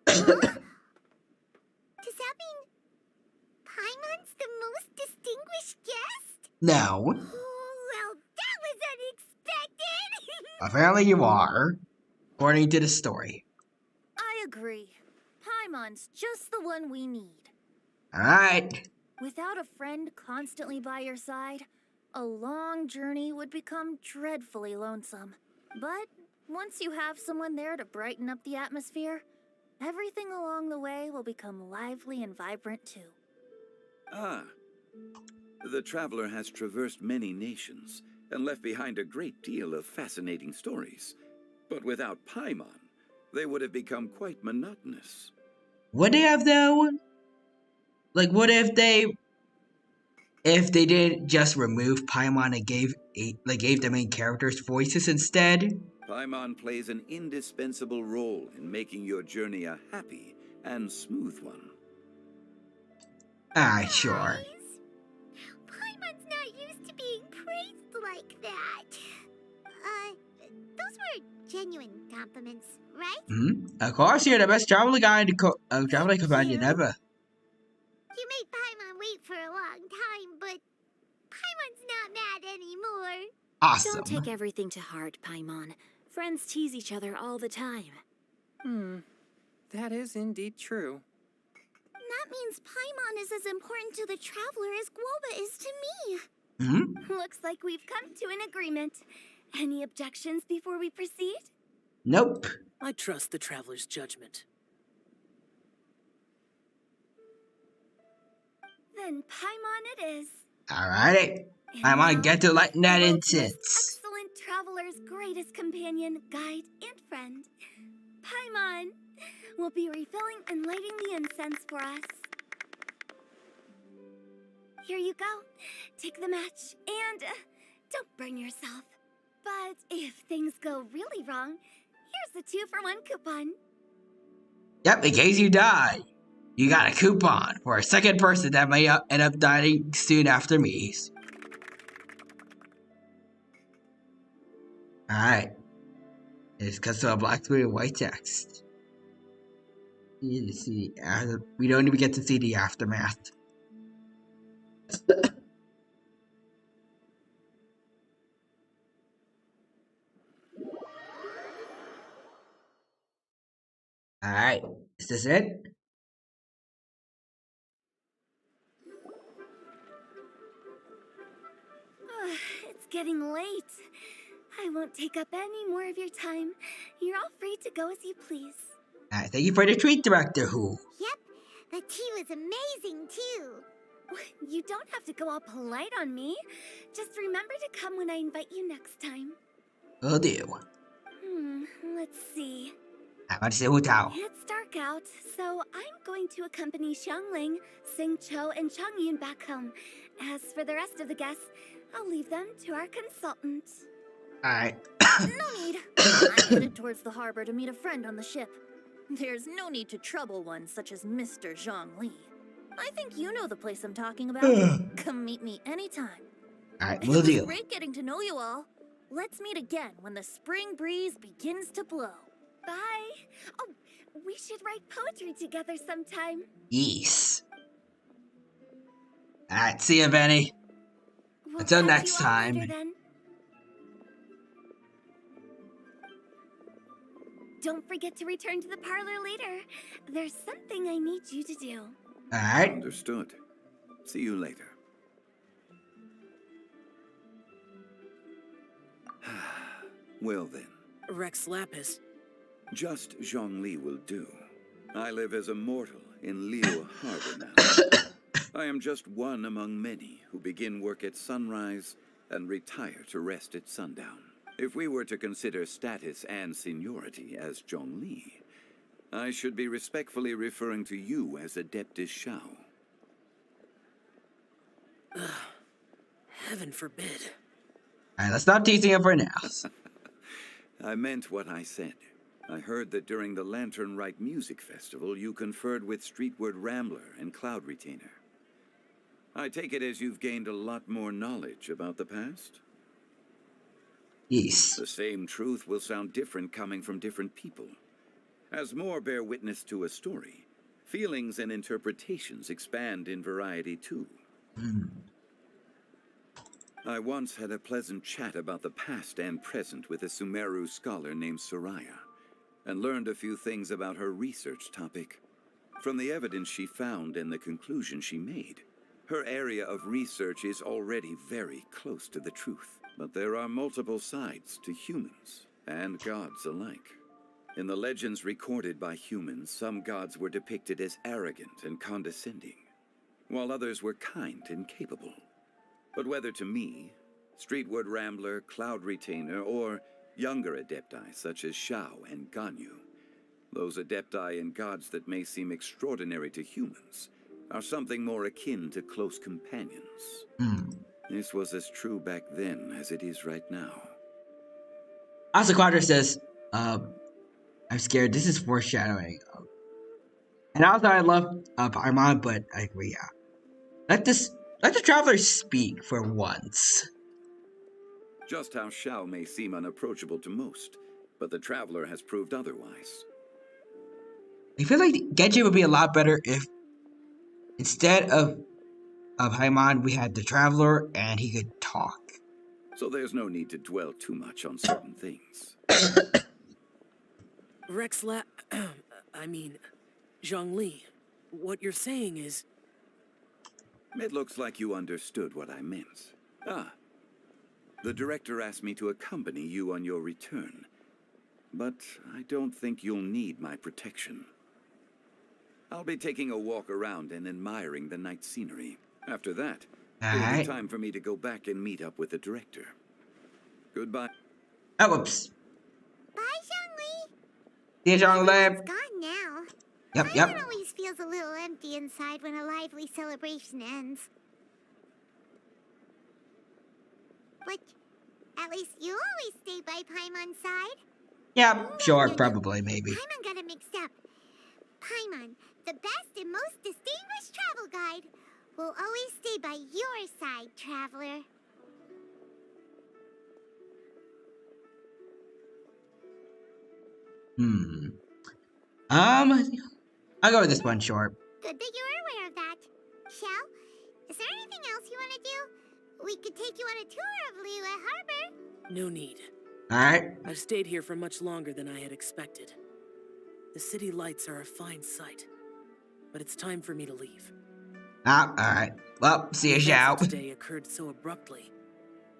Huh? Does that mean Paimon's the most distinguished guest? No. Oh, well, that was unexpected. Apparently you are, according to the story. I agree. Paimon's just the one we need. Alright. Without a friend constantly by your side, a long journey would become dreadfully lonesome. But once you have someone there to brighten up the atmosphere, everything along the way will become lively and vibrant too. Ah. The traveler has traversed many nations and left behind a great deal of fascinating stories. But without Paimon, they would have become quite monotonous. Would they have, though? Like, what if they didn't just remove Paimon and gave the main characters voices instead? Paimon plays an indispensable role in making your journey a happy and smooth one. Ah, sure. Paimon's not used to being praised like that. Those were genuine compliments, right? Of course, you're the best traveling guide, traveling companion ever. You made Paimon wait for a long time, but Paimon's not mad anymore. Awesome. Don't take everything to heart, Paimon. Friends tease each other all the time. That is indeed true. That means Paimon is as important to the traveler as Guoba is to me. Looks like we've come to an agreement. Any objections before we proceed? Nope. I trust the traveler's judgment. Then Paimon it is. Alrighty. I'm gonna get to lighting that the world's most incense. excellent traveler's greatest companion, guide, and friend. Paimon will be refilling and lighting the incense for us. Here you go. Take the match and don't burn yourself. But if things go really wrong, here's the 2-for-1 coupon. Yep, in case you die, you got a coupon for a second person that may end up dying soon after me. Alright. It's custom of black screen and white text. You see, we don't even get to see the aftermath. Alright, is this it? It's getting late. I won't take up any more of your time. You're all free to go as you please. Alright, thank you for the treat, Director Who. Yep, The tea was amazing, too. You don't have to go all polite on me. Just remember to come when I invite you next time. Will do. Let's see. How say Wu Tao? It's dark out, so I'm going to accompany Xiangling, Xingqiu, and Changyun back home. As for the rest of the guests, I'll leave them to our consultant. Alright. No need. I'm headed towards the harbor to meet a friend on the ship. There's no need to trouble one such as Mr. Zhongli. I think you know the place I'm talking about. Come meet me anytime. Alright, It will was do. great getting to know you all. Let's meet again when the spring breeze begins to blow. Bye. Oh, we should write poetry together sometime. Yes. Alright, see ya, Benny. We'll Until catch next you all time. later, then. Don't forget to return to the parlor later. There's something I need you to do. Alright. Understood. See you later. Well then. Rex Lapis. Just Zhongli will do. I live as a mortal in Liu Harbor now. I am just one among many who begin work at sunrise and retire to rest at sundown. If we were to consider status and seniority as Zhongli, I should be respectfully referring to you as Adeptus Shao. Heaven forbid. Alright, let's stop teasing him for now. I meant what I said. I heard that during the Lantern Rite Music Festival, you conferred with Streetward Rambler and Cloud Retainer. I take it as you've gained a lot more knowledge about the past? Yes. The same truth will sound different coming from different people. As more bear witness to a story, feelings and interpretations expand in variety too. I once had a pleasant chat about the past and present with a Sumeru scholar named Soraya, and learned a few things about her research topic. From the evidence she found and the conclusion she made, her area of research is already very close to the truth. But there are multiple sides to humans and gods alike. In the legends recorded by humans, some gods were depicted as arrogant and condescending, while others were kind and capable. But whether to me, Streetward Rambler, Cloud Retainer, or younger adepti such as Shao and Ganyu, those adepti and gods that may seem extraordinary to humans are something more akin to close companions. This was as true back then as it is right now. Also, Quadra says, I'm scared. This is foreshadowing. And also, I love Paimon, but I agree, yeah. Let the travelers speak for once. Just how Shao may seem unapproachable to most, but the traveler has proved otherwise. I feel like Genshin would be a lot better if instead of Paimon, we had the traveler and he could talk. So there's no need to dwell too much on certain things. Zhongli, what you're saying is... It looks like you understood what I meant. The director asked me to accompany you on your return, but I don't think you'll need my protection. I'll be taking a walk around and admiring the night scenery. After that, it'll be time for me to go back and meet up with the director. Goodbye. Oh, whoops. Bye, Zhongli. See you, Zhongli. It's gone now. Yep. It always feels a little empty inside when a lively celebration ends. But at least you always stay by Paimon's side. Yeah, sure, probably, maybe. Paimon got it mixed up. Paimon, the best and most distinguished travel guide, will always stay by your side, traveler. I'll go with this one short. Good that you're aware of that. Shell, is there anything else you want to do? We could take you on a tour of Liyue Harbor. No need. Alright. I've stayed here for much longer than I had expected. The city lights are a fine sight, but it's time for me to leave. Alright. Well, see you, Xiao. Today occurred so abruptly.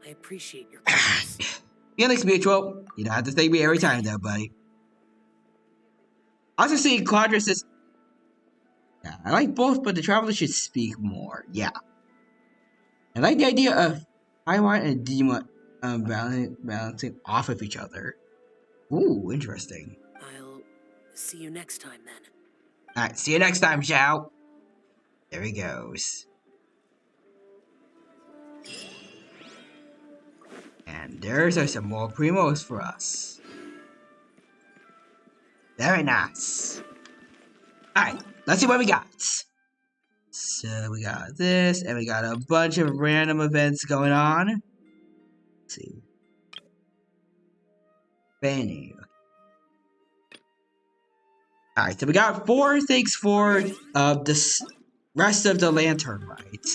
I appreciate your kindness. Feelings mutual. You don't have to thank me every time, though, buddy. Also, see Quadra says... Yeah, I like both, but the traveler should speak more. Yeah. I like the idea of Taiwan and Dima balancing off of each other. Ooh, interesting. I'll see you next time then. Alright, see you next time, Xiao. There he goes. And there's some more primos for us. Very nice. Alright, let's see what we got. So we got this, and we got a bunch of random events going on. Let's see. Venue. Alright, so we got 4 things for this rest of the lantern rite.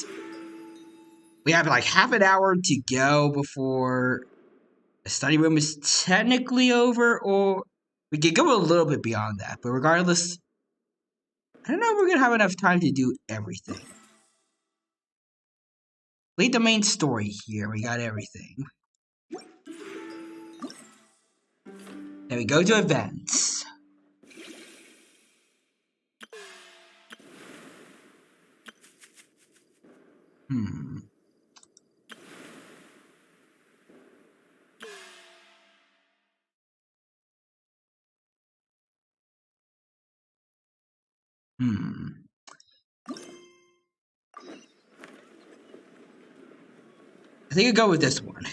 We have like half an hour to go before the study room is technically over, or we could go a little bit beyond that. But regardless, I don't know if we're gonna have enough time to do everything. Lead the main story here. We got everything. Then we go to events. Hmm. I think I'll go with this one.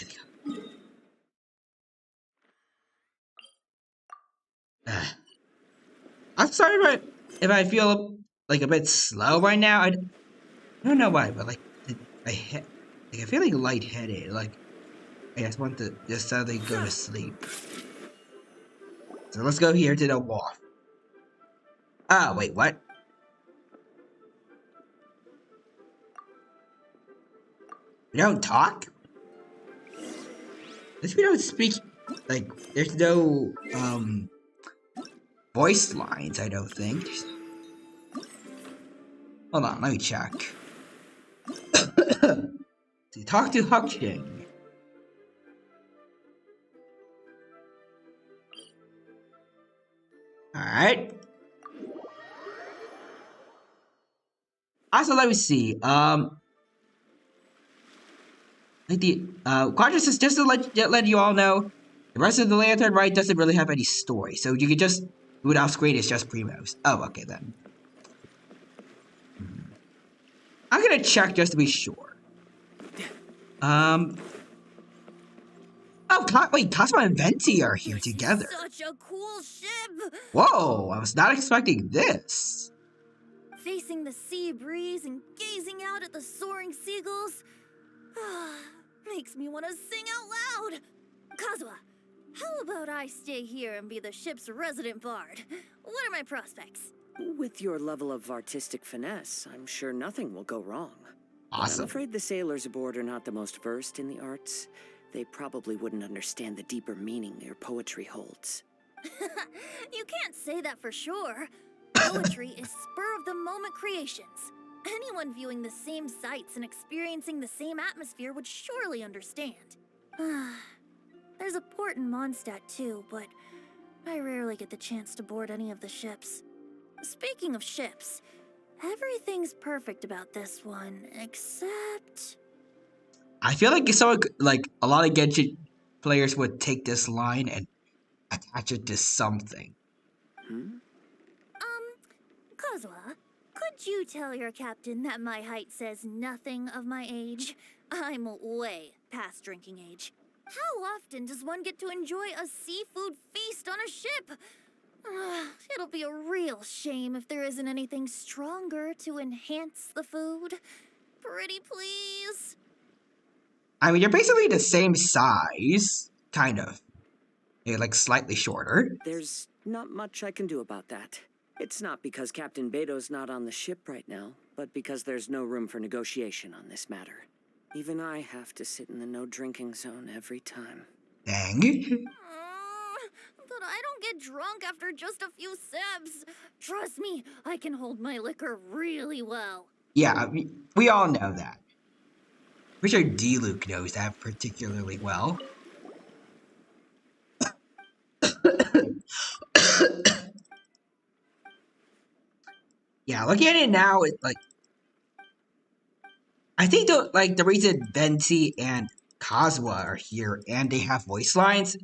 I'm sorry if I feel like a bit slow right now. I don't know why, but like I feel like lightheaded. Like I just want to just suddenly go to sleep. So let's go here to the wharf. Oh wait, what? We don't talk? At least we don't speak. Like there's no voice lines. I don't think. Hold on, let me check. See, talk to Huckking. Alright. Also, let me see. Like the Quadrus is just to let you all know, the rest of the Lantern Rite doesn't really have any story, so you can just do it off screen. It's just primos. Oh, okay then. I'm gonna check just to be sure. Oh, wait, Cosmo and Venti are here together. Such a cool ship! Whoa, I was not expecting this. Facing the sea breeze and gazing out at the soaring seagulls makes me want to sing out loud. Kazuha, how about I stay here and be the ship's resident bard? What are my prospects? With your level of artistic finesse, I'm sure nothing will go wrong. Awesome. But I'm afraid the sailors aboard are not the most versed in the arts. They probably wouldn't understand the deeper meaning your poetry holds. You can't say that for sure. Poetry is spur-of-the-moment creations. Anyone viewing the same sights and experiencing the same atmosphere would surely understand. There's a port in Mondstadt too, but I rarely get the chance to board any of the ships. Speaking of ships, everything's perfect about this one, except... I feel like someone, like a lot of Genshin players would take this line and attach it to something. Kazuha, could you tell your captain that my height says nothing of my age? I'm way past drinking age. How often does one get to enjoy a seafood feast on a ship? It'll be a real shame if there isn't anything stronger to enhance the food. Pretty please. I mean, you're basically the same size, kind of. You're like slightly shorter. There's not much I can do about that. It's not because Captain Beto's not on the ship right now, but because there's no room for negotiation on this matter. Even I have to sit in the no-drinking zone every time. Dang. But I don't get drunk after just a few sips. Trust me, I can hold my liquor really well. Yeah, we all know that. I'm sure D-Luke knows that particularly well. Yeah, looking at it now, it like I think the reason Venti and Kazuma are here and they have voice lines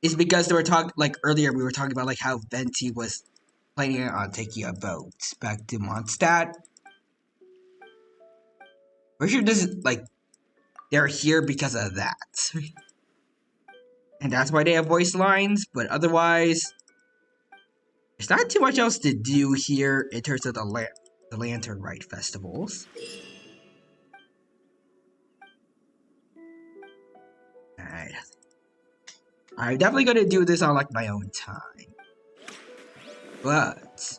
is because they were talking like earlier we were talking about like how Venti was planning on taking a boat back to Mondstadt. We're sure this is like they're here because of that. And that's why they have voice lines, but otherwise there's not too much else to do here in terms of the Lantern Rite festivals. Alright. I'm definitely gonna do this on like my own time. But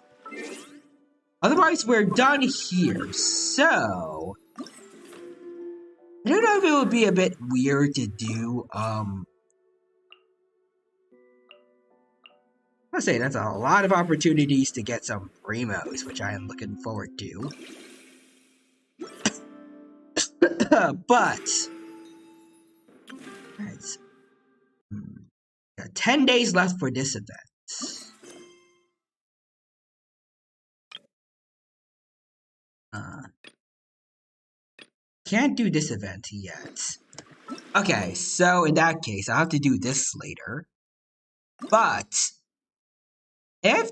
otherwise we're done here, so I don't know if it would be a bit weird to do I'll say that's a lot of opportunities to get some primos, which I am looking forward to. But right, got 10 days left for this event. Can't do this event yet. Okay, so in that case, I'll have to do this later. But if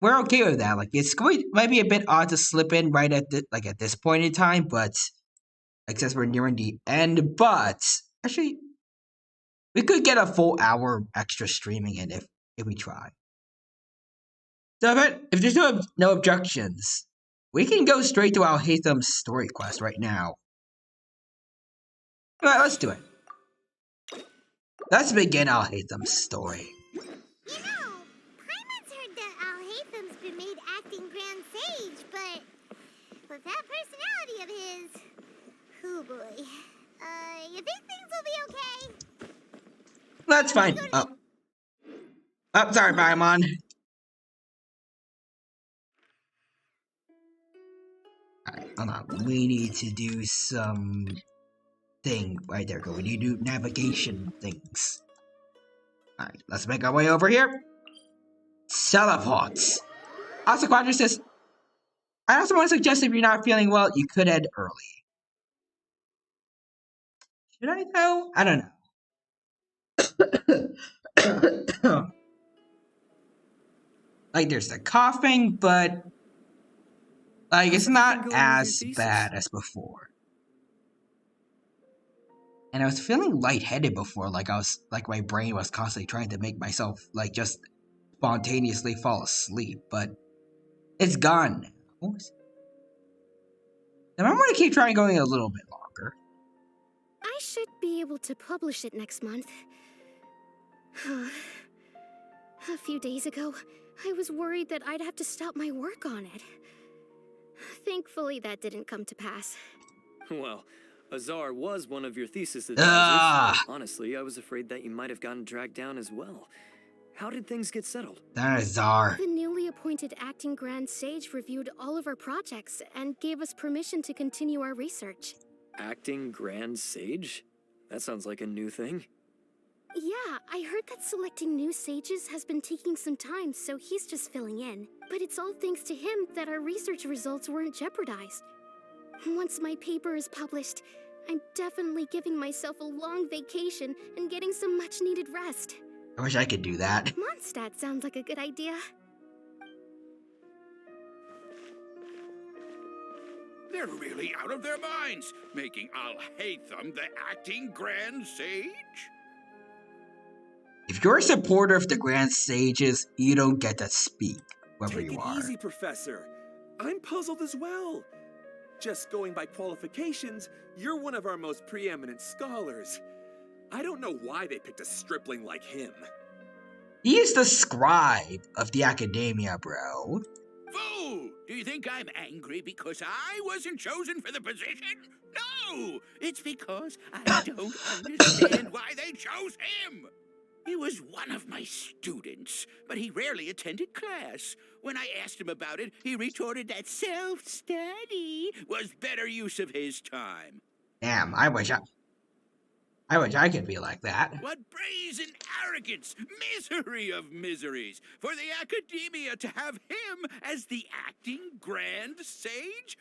we're okay with that, like it's going might be a bit odd to slip in right at at this point in time, but like since we're nearing the end, but actually we could get a full hour extra streaming in if we try. So if there's no objections, we can go straight to Al-Haytham's story quest right now. Alright, let's do it. Let's begin Al-Haytham's story. You know, Paimon's heard that Al-Haytham's been made acting Grand Sage, but with that personality of his, oh boy. You think things will be okay? That's fine. Oh, sorry, Paimon. Alright, hold on. We need to do some thing right there. We need to do navigation things. Alright, let's make our way over here. Teleports. Also, Quadra says, I also want to suggest if you're not feeling well, you could end early. Should I though? I don't know. Like there's the coughing, but like it's not as bad as before. And I was feeling lightheaded before, like my brain was constantly trying to make myself like just spontaneously fall asleep, but it's gone now. And I'm gonna keep trying going a little bit longer. I should be able to publish it next month. A few days ago, I was worried that I'd have to stop my work on it. Thankfully, that didn't come to pass. Well, Azar was one of your thesis advisors. Honestly, I was afraid that you might have gotten dragged down as well. How did things get settled? That Azar. The newly appointed acting Grand Sage reviewed all of our projects and gave us permission to continue our research. Acting Grand Sage? That sounds like a new thing. Yeah, I heard that selecting new sages has been taking some time, so he's just filling in. But it's all thanks to him that our research results weren't jeopardized. Once my paper is published, I'm definitely giving myself a long vacation and getting some much-needed rest. I wish I could do that. Mondstadt sounds like a good idea. They're really out of their minds, making Al-Haytham the acting Grand Sage? If you're a supporter of the Grand Sages, you don't get to speak, whoever you are. Take it easy, Professor. I'm puzzled as well. Just going by qualifications, you're one of our most preeminent scholars. I don't know why they picked a stripling like him. He is the scribe of the academia, bro. Fool! Do you think I'm angry because I wasn't chosen for the position? No! It's because I don't understand why they chose him! He was one of my students, but he rarely attended class. When I asked him about it, he retorted that self-study was better use of his time. Damn, I I wish I could be like that. What brazen arrogance! Misery of miseries! For the Academia to have him as the acting Grand Sage?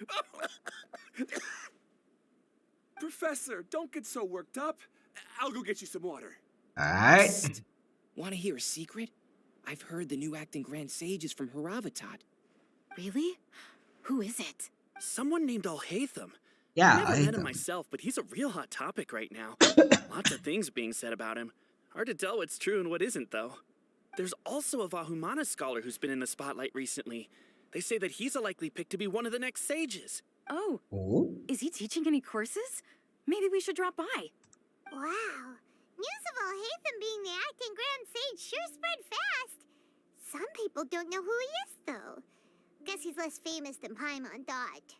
Professor, don't get so worked up. I'll go get you some water. Alright. Want to hear a secret? I've heard the new acting Grand Sage is from Haravatat. Really? Who is it? Someone named Alhaitham. Yeah, Never met him myself, but he's a real hot topic right now. Lots of things being said about him. Hard to tell what's true and what isn't, though. There's also a Vahumana scholar who's been in the spotlight recently. They say that he's a likely pick to be one of the next sages. Oh, Oh. is he teaching any courses? Maybe we should drop by. Wow. News of Alhaitham being the acting Grand Sage sure spread fast. Some people don't know who he is, though. Guess he's less famous than Paimon thought.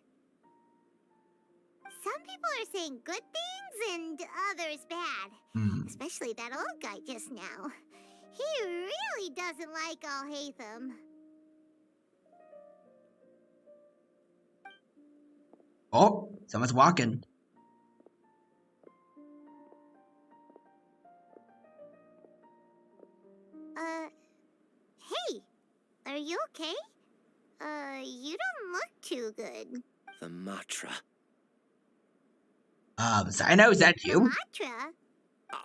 Some people are saying good things and others bad. Especially that old guy just now. He really doesn't like Alhaitham. Oh, someone's walking. Hey, are you okay? You don't look too good. The Matra. Zino, is that you? Matra?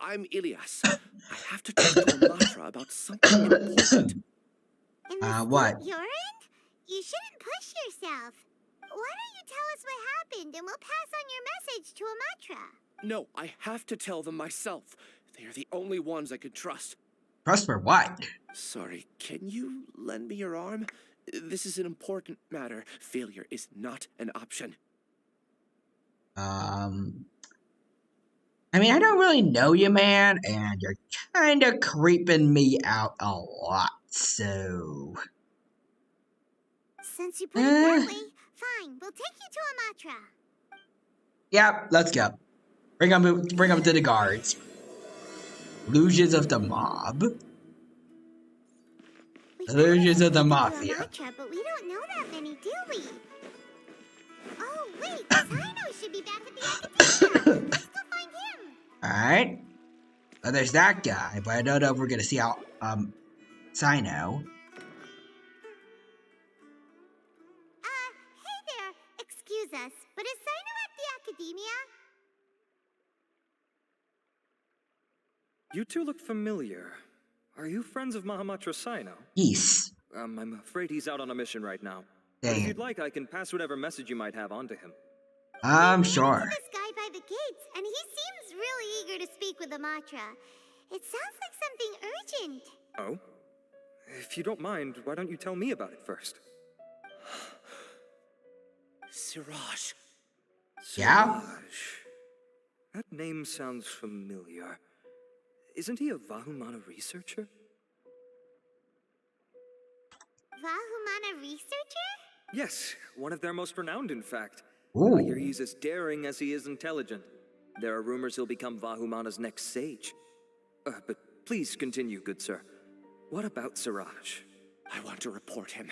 I'm Ilias. I have to talk to a Matra about something important. What? You're in? You shouldn't push yourself. Why don't you tell us what happened and we'll pass on your message to a Matra? No, I have to tell them myself. They are the only ones I could trust. Trust for what? Sorry, can you lend me your arm? This is an important matter. Failure is not an option. I mean, I don't really know you, man, and you're kinda creeping me out a lot, so... Since you put it that way, fine. We'll take you to a Matra. Yep, let's go. Bring them to the guards. Illusions of the mob. Illusions of the mafia. Matra, but we don't know that many, do we? Oh, wait, Sino should be back at the Academia. Let's go find him. Alright. Well, there's that guy, but I don't know if we're gonna see how, Sino. Hey there. Excuse us, but is Sino at the Academia? You two look familiar. Are you friends of Mahamatra Sino? Yes. I'm afraid he's out on a mission right now. Dang. But if you'd like, I can pass whatever message you might have on to him. I'm sure. This guy by the gates, and he seems really eager to speak with the Matra. It sounds like something urgent. Oh? If you don't mind, why don't you tell me about it first? Siraj. Yeah? That name sounds familiar. Isn't he a Vahumana researcher? Vahumana researcher? Yes, one of their most renowned, in fact. Ooh. I hear he's as daring as he is intelligent. There are rumors he'll become Vahumana's next sage. But please continue, good sir. What about Siraj? I want to report him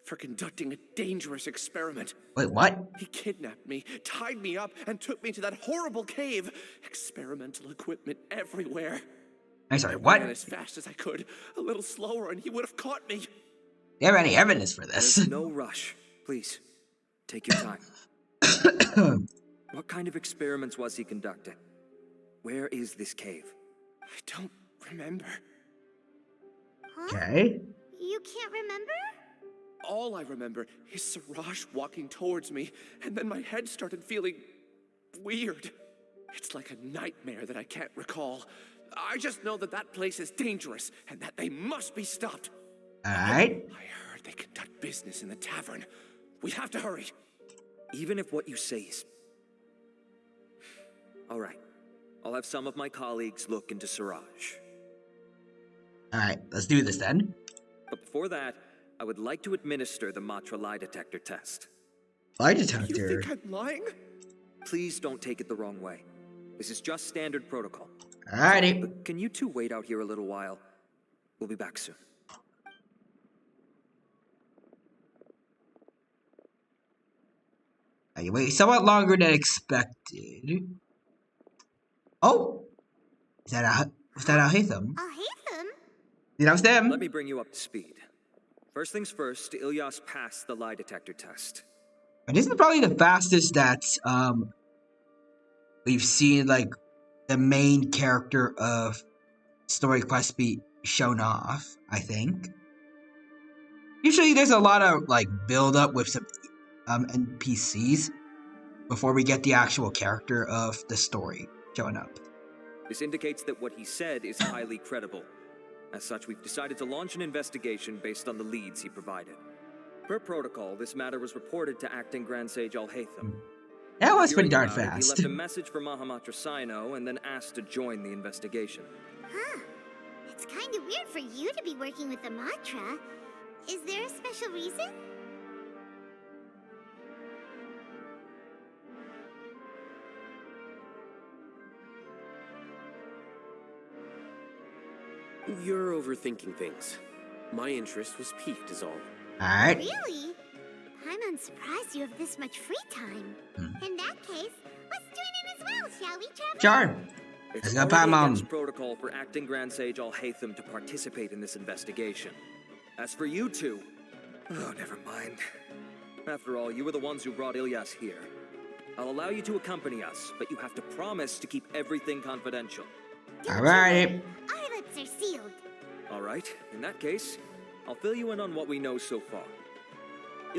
for conducting a dangerous experiment. Wait, what? He kidnapped me, tied me up, and took me to that horrible cave. Experimental equipment everywhere. I'm sorry, I what? ran as fast as I could, a little slower, and he would have caught me. Do you have any evidence for this? There's no rush. Please, take your time. What kind of experiments was he conducting? Where is this cave? I don't remember. Okay. You can't remember? All I remember is Siraj walking towards me, and then my head started feeling weird. It's like a nightmare that I can't recall. I just know that that place is dangerous, and that they must be stopped. Alright. I heard they conduct business in the tavern. We have to hurry. Even if what you say is... All right. I'll have some of my colleagues look into Siraj. Alright, let's do this then. But before that, I would like to administer the Matra lie detector test. Lie detector? You think I'm lying? Please don't take it the wrong way. This is just standard protocol. Alrighty. But can you two wait out here a little while? We'll be back soon. I wait somewhat longer than expected. Oh! Is that Al-Haytham? Al-Haytham? That was them. Let me bring you up to speed. First things first, Ilyas passed the lie detector test. And this is probably the fastest that we've seen like the main character of story quest be shown off, I think. Usually there's a lot of like build up with some NPCs before we get the actual character of the story showing up. This indicates that what he said is highly credible. As such, we've decided to launch an investigation based on the leads he provided. Per protocol, this matter was reported to Acting Grand Sage Al-Haytham. That was pretty Hearing darn about it, he fast. left a message for Mahamatra Sino and then asked to join the investigation. Huh. It's kind of weird for you to be working with the Matra. Is there a special reason? You're overthinking things. My interest was piqued is all. Alright. Really? I'm surprised you have this much free time. In that case, let's join in as well, shall we, Trevor? Sure. It's Let's go, already Paimon. against protocol for Acting Grand Sage Al-Haytham to participate in this investigation. As for you two, oh, never mind. After all, you were the ones who brought Ilyas here. I'll allow you to accompany us, but you have to promise to keep everything confidential. Alright. Our lips are sealed. All right, in that case, I'll fill you in on what we know so far.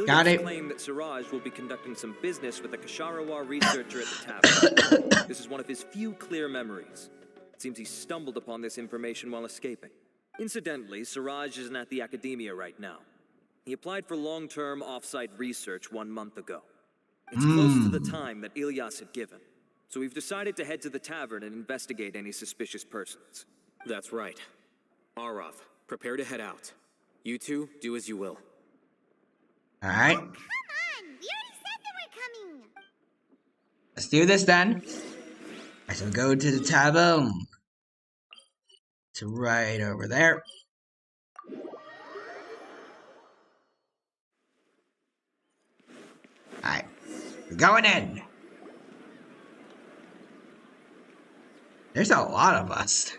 Got Ilyas it. claimed that Siraj will be conducting some business with a Kasharawa researcher at the tavern. This is one of his few clear memories. It seems he stumbled upon this information while escaping. Incidentally, Siraj isn't at the academia right now. He applied for long-term off-site research 1 month ago. It's close to the time that Ilyas had given, so we've decided to head to the tavern and investigate any suspicious persons. That's right. Arav, prepare to head out. You two, do as you will. Alright. Come on! We already said that we're coming! Let's do this then. I shall go to the tavern. It's right over there. Alright. We're going in. There's a lot of us.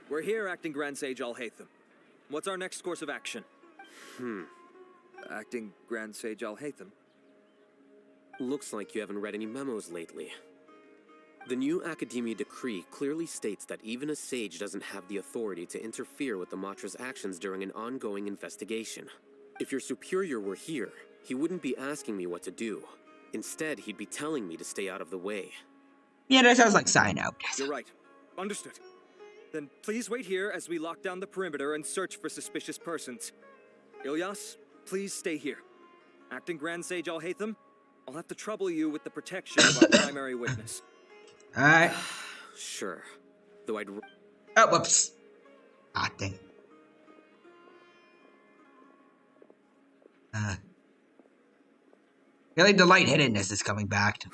We're here, Acting Grand Sage Al-Haytham. What's our next course of action? Acting Grand Sage Al-Haytham? Looks like you haven't read any memos lately. The new Academia decree clearly states that even a sage doesn't have the authority to interfere with the Matra's actions during an ongoing investigation. If your superior were here, he wouldn't be asking me what to do. Instead, he'd be telling me to stay out of the way. Yeah, that sounds like sign out. You're right. Understood. Then please wait here as we lock down the perimeter and search for suspicious persons. Ilyas, please stay here. Acting Grand Sage Al-Haytham, I'll have to trouble you with the protection of our primary witness. Alright. Sure. Though I'd... Oh, whoops. Acting. Really, the lightheadedness is coming back. You're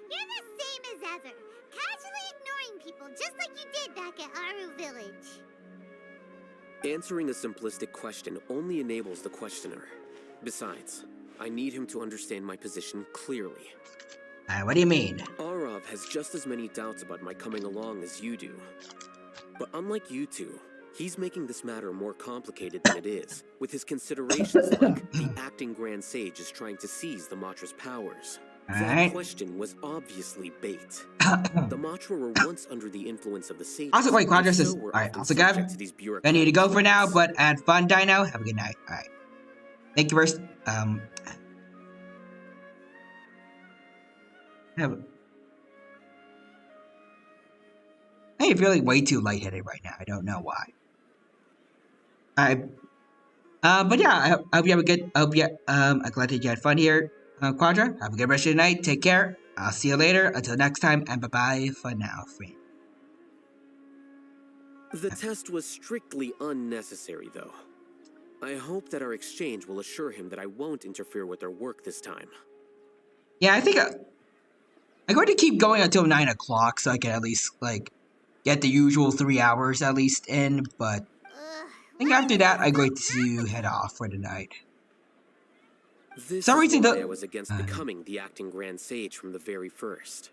the same as ever, casually ignoring people just like you did back at Aru Village. Answering a simplistic question only enables the questioner. Besides, I need him to understand my position clearly. What do you mean? Arav has just as many doubts about my coming along as you do. But unlike you two, he's making this matter more complicated than it is, with his considerations like the acting Grand Sage is trying to seize the Matra's powers. That question was obviously bait. The Matra were once under the influence of the sages. Also, wait, Quadras is... so were Alright, often also, subject Gav, to these I bureaucratic need to go for now, changes. but had fun, Dino. Have a good night. Alright. Thank you first. I am feeling way too lightheaded right now. I don't know why. But yeah, I hope you have a good. I hope you. I'm glad that you had fun here, Quadra. Have a good rest of the night. Take care. I'll see you later. Until next time, and bye bye for now, friend. The test was strictly unnecessary, though. I hope that our exchange will assure him that I won't interfere with their work this time. Yeah, I think I'm going to keep going until 9 o'clock, so I can at least like get the usual 3 hours at least in. But I think after that, I'm going to head off for the night. This Some is reason why the- I was against becoming the acting Grand Sage from the very first.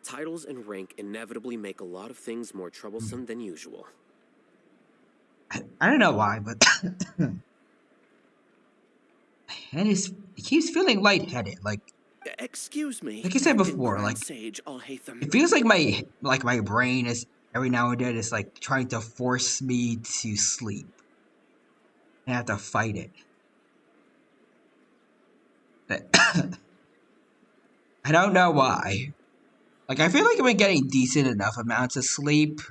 Titles and rank inevitably make a lot of things more troublesome than usual. I don't know why, but and he keeps feeling lightheaded. Excuse me, Like I said Acting before, Grand Sage Alhaitham. it feels like my brain is every now and then is like trying to force me to sleep. I have to fight it. I don't know why. Like I feel like I've been getting decent enough amounts of sleep.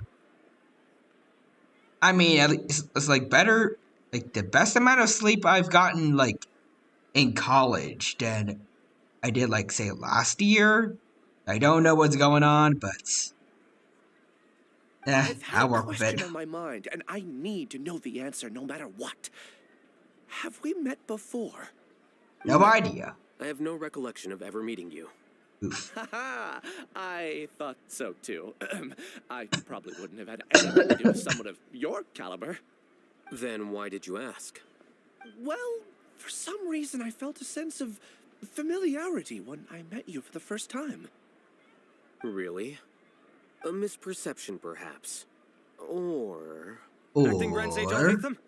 I mean, at least it's like better, like the best amount of sleep I've gotten like in college than I did like say last year. I don't know what's going on, but I've had I'll a work with it. question on my mind, and I need to know the answer no matter what. Have we met before? No idea. I have no recollection of ever meeting you. Haha, I thought so too. I probably wouldn't have had anything to do with someone of your caliber. Then why did you ask? Well, for some reason I felt a sense of familiarity when I met you for the first time. Really? A misperception, perhaps. Or... Acting Grand Sage Alhaitham,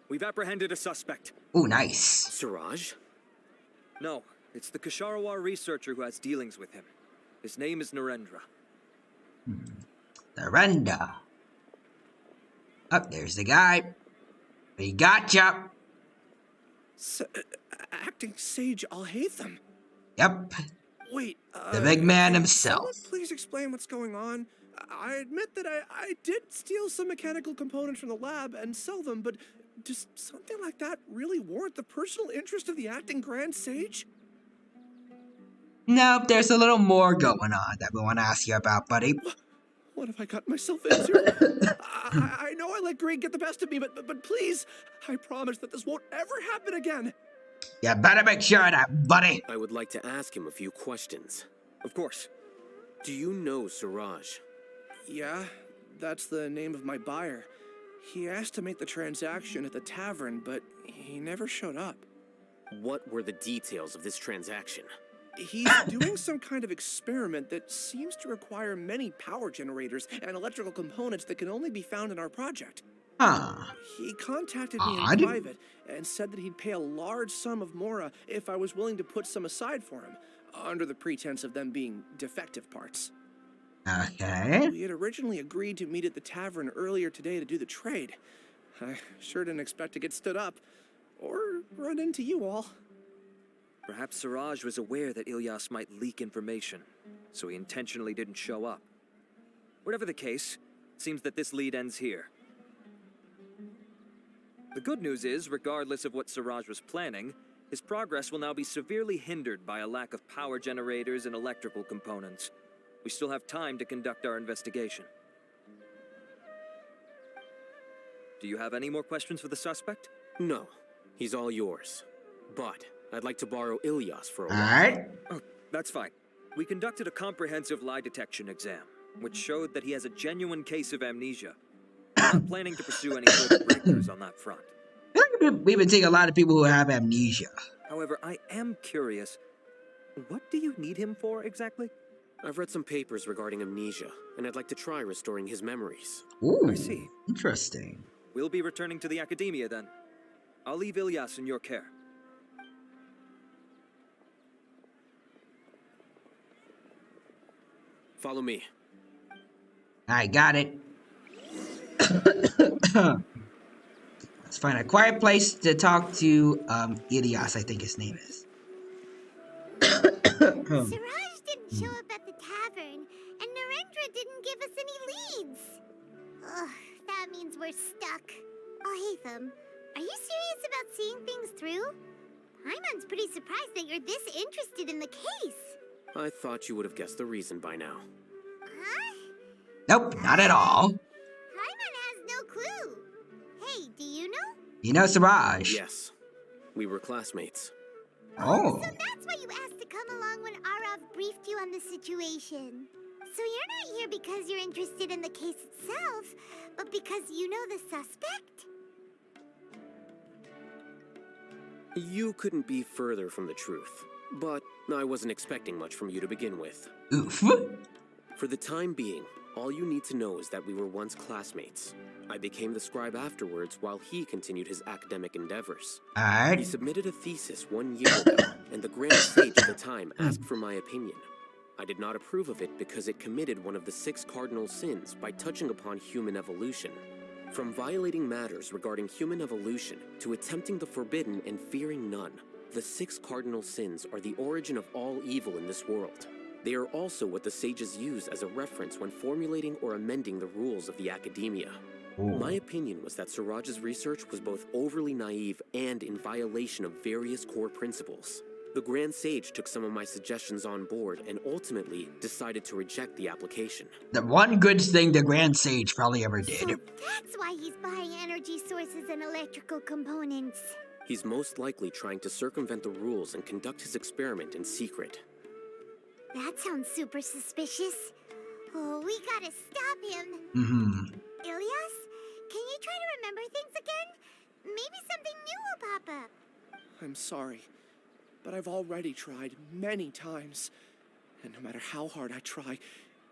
we've apprehended a suspect. Oh, nice. Siraj? No, it's the Kasharawar researcher who has dealings with him. His name is Narendra. Narendra. Oh, there's the guy. We gotcha. Acting Sage Alhaitham? Yep. Wait, the big man can himself. Someone please explain what's going on? I admit that I did steal some mechanical components from the lab and sell them, but does something like that really warrant the personal interest of the Acting Grand Sage? Nope, there's a little more going on that we want to ask you about, buddy. What have I got myself into? I know I let greed get the best of me, but please, I promise that this won't ever happen again. You better make sure of that, buddy. I would like to ask him a few questions. Of course. Do you know Siraj? Yeah, that's the name of my buyer. He asked to make the transaction at the tavern, but he never showed up. What were the details of this transaction? He's doing some kind of experiment that seems to require many power generators and electrical components that can only be found in our project. Huh. He contacted me in private and said that he'd pay a large sum of Mora if I was willing to put some aside for him, under the pretense of them being defective parts. Okay. We had originally agreed to meet at the tavern earlier today to do the trade. I sure didn't expect to get stood up, or run into you all. Perhaps Siraj was aware that Ilyas might leak information, so he intentionally didn't show up. Whatever the case, it seems that this lead ends here. The good news is, regardless of what Siraj was planning, his progress will now be severely hindered by a lack of power generators and electrical components. We still have time to conduct our investigation. Do you have any more questions for the suspect? No, he's all yours. But I'd like to borrow Ilyas for a while. Alright. Oh, that's fine. We conducted a comprehensive lie detection exam, which showed that he has a genuine case of amnesia. We're not planning to pursue any further breakthroughs on that front. I think we've been seeing a lot of people who have amnesia. However, I am curious. What do you need him for, exactly? I've read some papers regarding amnesia, and I'd like to try restoring his memories. Ooh, I see. Interesting. We'll be returning to the academia then. I'll leave Ilyas in your care. Follow me. I got it. Let's find a quiet place to talk to Ilyas, I think his name is. Siraj didn't show up at the tavern, and Narendra didn't give us any leads. Ugh, that means we're stuck. Alhaitham, are you serious about seeing things through? Paimon's pretty surprised that you're this interested in the case. I thought you would have guessed the reason by now. Huh? Nope, not at all. Paimon has no clue. Hey, do you know? You know Siraj? Yes. We were classmates. Oh. So that's why you asked to come along when Arav briefed you on the situation. So you're not here because you're interested in the case itself, but because you know the suspect? You couldn't be further from the truth, but I wasn't expecting much from you to begin with. Oof. For the time being, all you need to know is that we were once classmates. I became the scribe afterwards while he continued his academic endeavors. Alright. He submitted a thesis 1 year ago, and the Grand Sage at the time asked for my opinion. I did not approve of it because it committed one of the 6 cardinal sins by touching upon human evolution. From violating matters regarding human evolution to attempting the forbidden and fearing none, the 6 cardinal sins are the origin of all evil in this world. They are also what the sages use as a reference when formulating or amending the rules of the academia. My opinion was that Siraj's research was both overly naive and in violation of various core principles. The Grand Sage took some of my suggestions on board and ultimately decided to reject the application. The one good thing the Grand Sage probably ever did. So that's why he's buying energy sources and electrical components. He's most likely trying to circumvent the rules and conduct his experiment in secret. That sounds super suspicious. Oh, we gotta stop him. Ilias, can you try to remember things again? Maybe something new will pop up. I'm sorry, but I've already tried many times. And no matter how hard I try,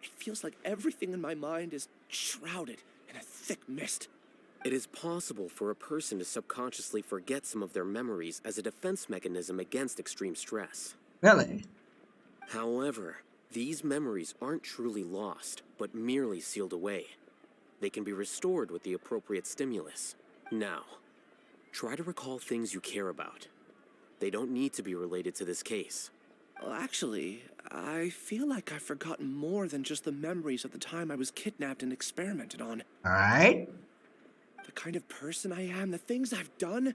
it feels like everything in my mind is shrouded in a thick mist. It is possible for a person to subconsciously forget some of their memories as a defense mechanism against extreme stress. Really? However, these memories aren't truly lost, but merely sealed away. They can be restored with the appropriate stimulus. Now, try to recall things you care about. They don't need to be related to this case. Well, actually, I feel like I've forgotten more than just the memories of the time I was kidnapped and experimented on. Alright. The kind of person I am, the things I've done,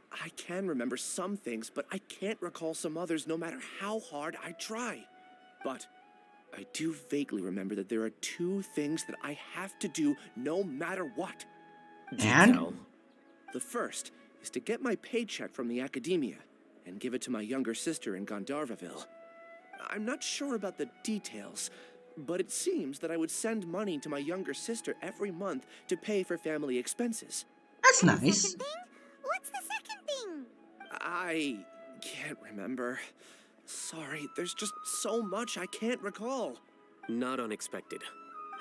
I can remember some things, but I can't recall some others no matter how hard I try. But I do vaguely remember that there are 2 things that I have to do no matter what. And? The first is to get my paycheck from the academia and give it to my younger sister in Gandharvaville. I'm not sure about the details, but it seems that I would send money to my younger sister every month to pay for family expenses. That's nice. What's the second thing? I can't remember. Sorry, there's just so much I can't recall. Not unexpected.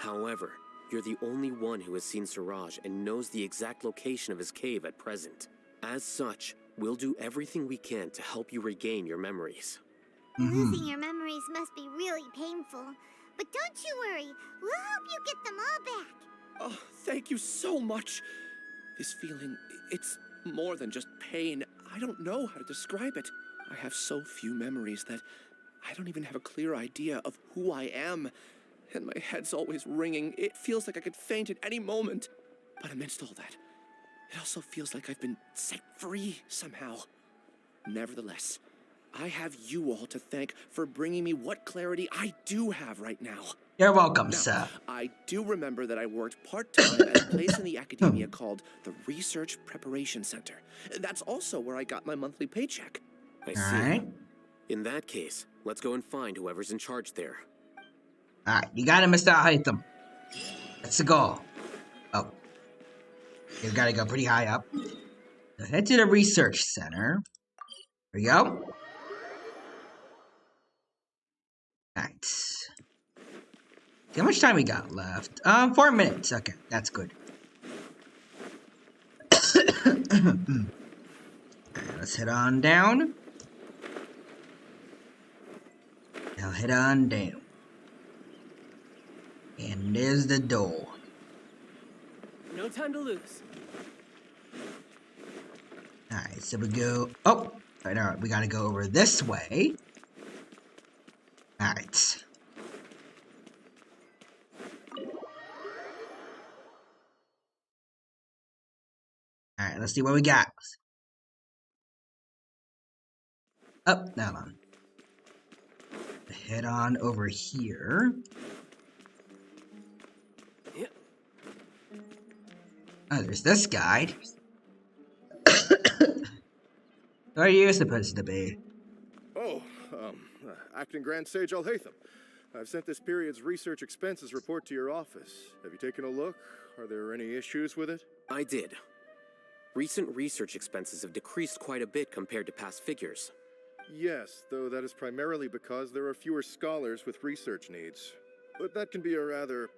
However, you're the only one who has seen Siraj and knows the exact location of his cave at present. As such, we'll do everything we can to help you regain your memories. Losing your memories must be really painful. But don't you worry, we'll help you get them all back. Oh, thank you so much. This feeling, it's more than just pain. I don't know how to describe it. I have so few memories that I don't even have a clear idea of who I am. And my head's always ringing. It feels like I could faint at any moment. But amidst all that, it also feels like I've been set free somehow. Nevertheless, I have you all to thank for bringing me what clarity I do have right now. You're welcome, Now, sir. I do remember that I worked part-time at a place in the academia called the Research Preparation Center. That's also where I got my monthly paycheck. I see. Alright. In that case, let's go and find whoever's in charge there. Alright, you got it, Mr. Hytham. Let's go. Oh. You gotta go pretty high up. So head to the research center. There we go. Alright. See how much time we got left? 4 minutes. Okay, that's good. Alright, let's head on down. Now head on down. And there's the door. No time to lose. Alright, so we go... Oh! Alright, we gotta go over this way. Alright. Alright, let's see what we got. Oh, hold on. Head on over here. Yep. Oh, there's this guy. Where are you supposed to be? Oh, Acting Grand Sage Al-Haytham. I've sent this period's research expenses report to your office. Have you taken a look? Are there any issues with it? I did. Recent research expenses have decreased quite a bit compared to past figures. Yes, though that is primarily because there are fewer scholars with research needs. but that can be a rather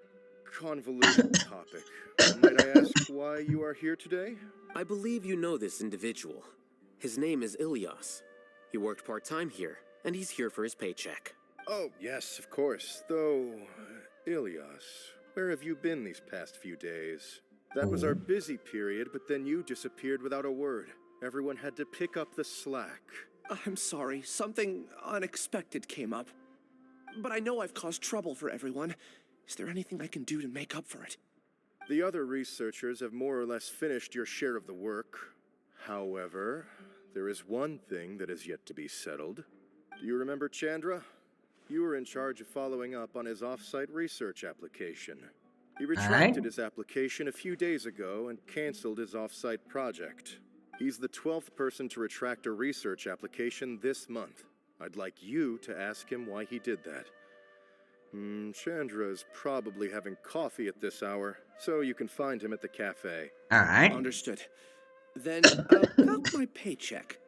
convoluted topic. Might I ask why you are here today? I believe you know this individual. His name is Ilias. He worked part-time here, and he's here for his paycheck. Oh, yes, of course. Though, Ilias, where have you been these past few days? That was our busy period, but then you disappeared without a word. Everyone had to pick up the slack. I'm sorry, something unexpected came up. But I know I've caused trouble for everyone. Is there anything I can do to make up for it? The other researchers have more or less finished your share of the work. However, there is one thing that is yet to be settled. Do you remember Chandra? You were in charge of following up on his off-site research application. He retracted his application a few days ago and canceled his off-site project. He's the 12th person to retract a research application this month. I'd like you to ask him why he did that. Chandra is probably having coffee at this hour, so you can find him at the cafe. Alright. Understood. Then, about my paycheck.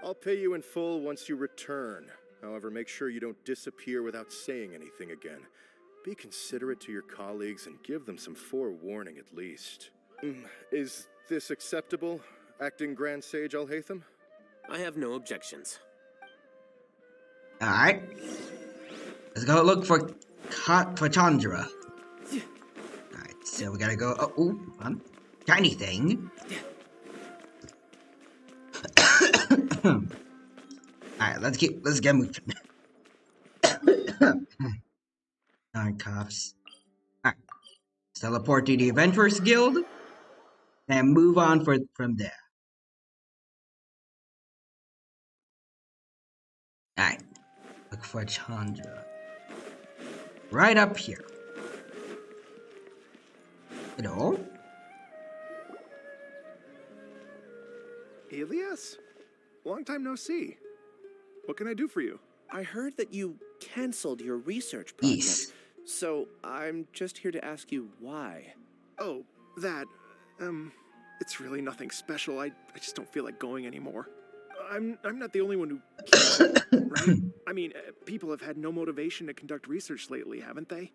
I'll pay you in full once you return. However, make sure you don't disappear without saying anything again. Be considerate to your colleagues and give them some forewarning at least. Is this acceptable, Acting Grand Sage Al-Haytham? I have no objections. Alright. Let's go look for Chandra. Alright, so we gotta go. Tiny thing. Alright, let's get moving. Alright, cops. Alright. Teleport to the Adventurers Guild and move on from there. Alright. Look for Chandra. Right up here. Hello? Ilias? Long time no see. What can I do for you? I heard that you canceled your research project. Yes. So I'm just here to ask you why. Oh, that. It's really nothing special. I just don't feel like going anymore. I'm not the only one who canceled, right? I mean, people have had no motivation to conduct research lately, haven't they?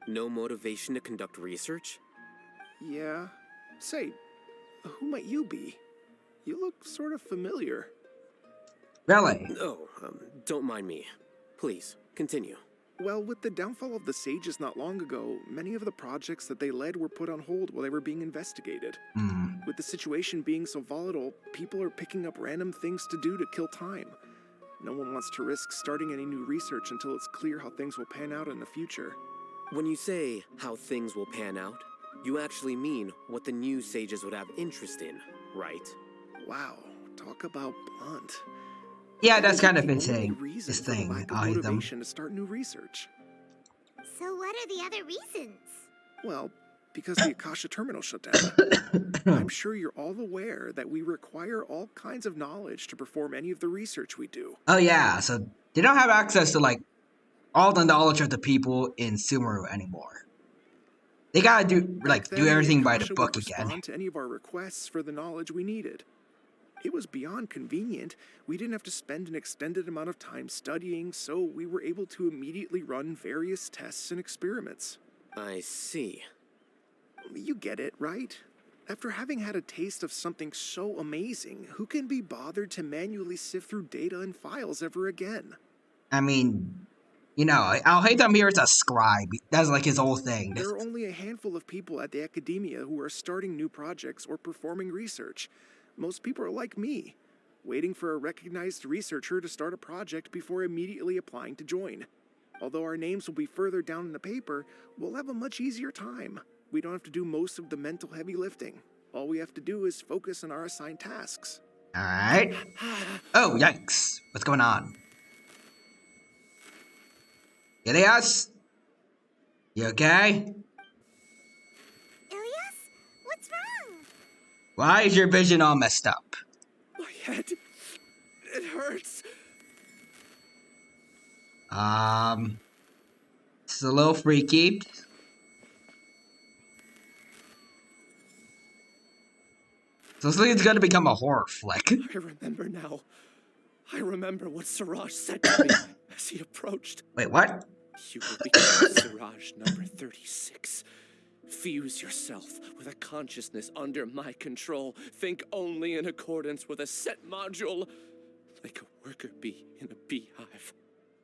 No motivation to conduct research? Yeah. Say, who might you be? You look sort of familiar. Really? Oh, don't mind me. Please, continue. Well, with the downfall of the Sages not long ago, many of the projects that they led were put on hold while they were being investigated. With the situation being so volatile, people are picking up random things to do to kill time. No one wants to risk starting any new research until it's clear how things will pan out in the future. When you say how things will pan out, you actually mean what the new Sages would have interest in, right? Wow, talk about blunt. Yeah, that's kind of his thing. Motivation to start new research. So what are the other reasons? Well, because the Akasha terminal shut down. I'm sure you're all aware that we require all kinds of knowledge to perform any of the research we do. Oh yeah, so they don't have access to like all the knowledge of the people in Sumeru anymore. They gotta do everything by the book again. Respond to any of our requests for the knowledge we needed. It was beyond convenient. We didn't have to spend an extended amount of time studying, so we were able to immediately run various tests and experiments. I see. You get it, right? After having had a taste of something so amazing, who can be bothered to manually sift through data and files ever again? I mean, you know, Al-Haytham here is a scribe. That's like his whole thing. There are only a handful of people at the academia who are starting new projects or performing research. Most people are like me, waiting for a recognized researcher to start a project before immediately applying to join. Although our names will be further down in the paper, we'll have a much easier time. We don't have to do most of the mental heavy lifting. All we have to do is focus on our assigned tasks. Alright. Oh, yikes. What's going on? Ilias? You okay? Ilias? What's wrong? Why is your vision all messed up? My head. It hurts. It's a little freaky. So this is gonna become a horror flick. I remember now. I remember what Siraj said to me as he approached. Wait, what? You will become Siraj number 36. Fuse yourself with a consciousness under my control. Think only in accordance with a set module, like a worker bee in a beehive.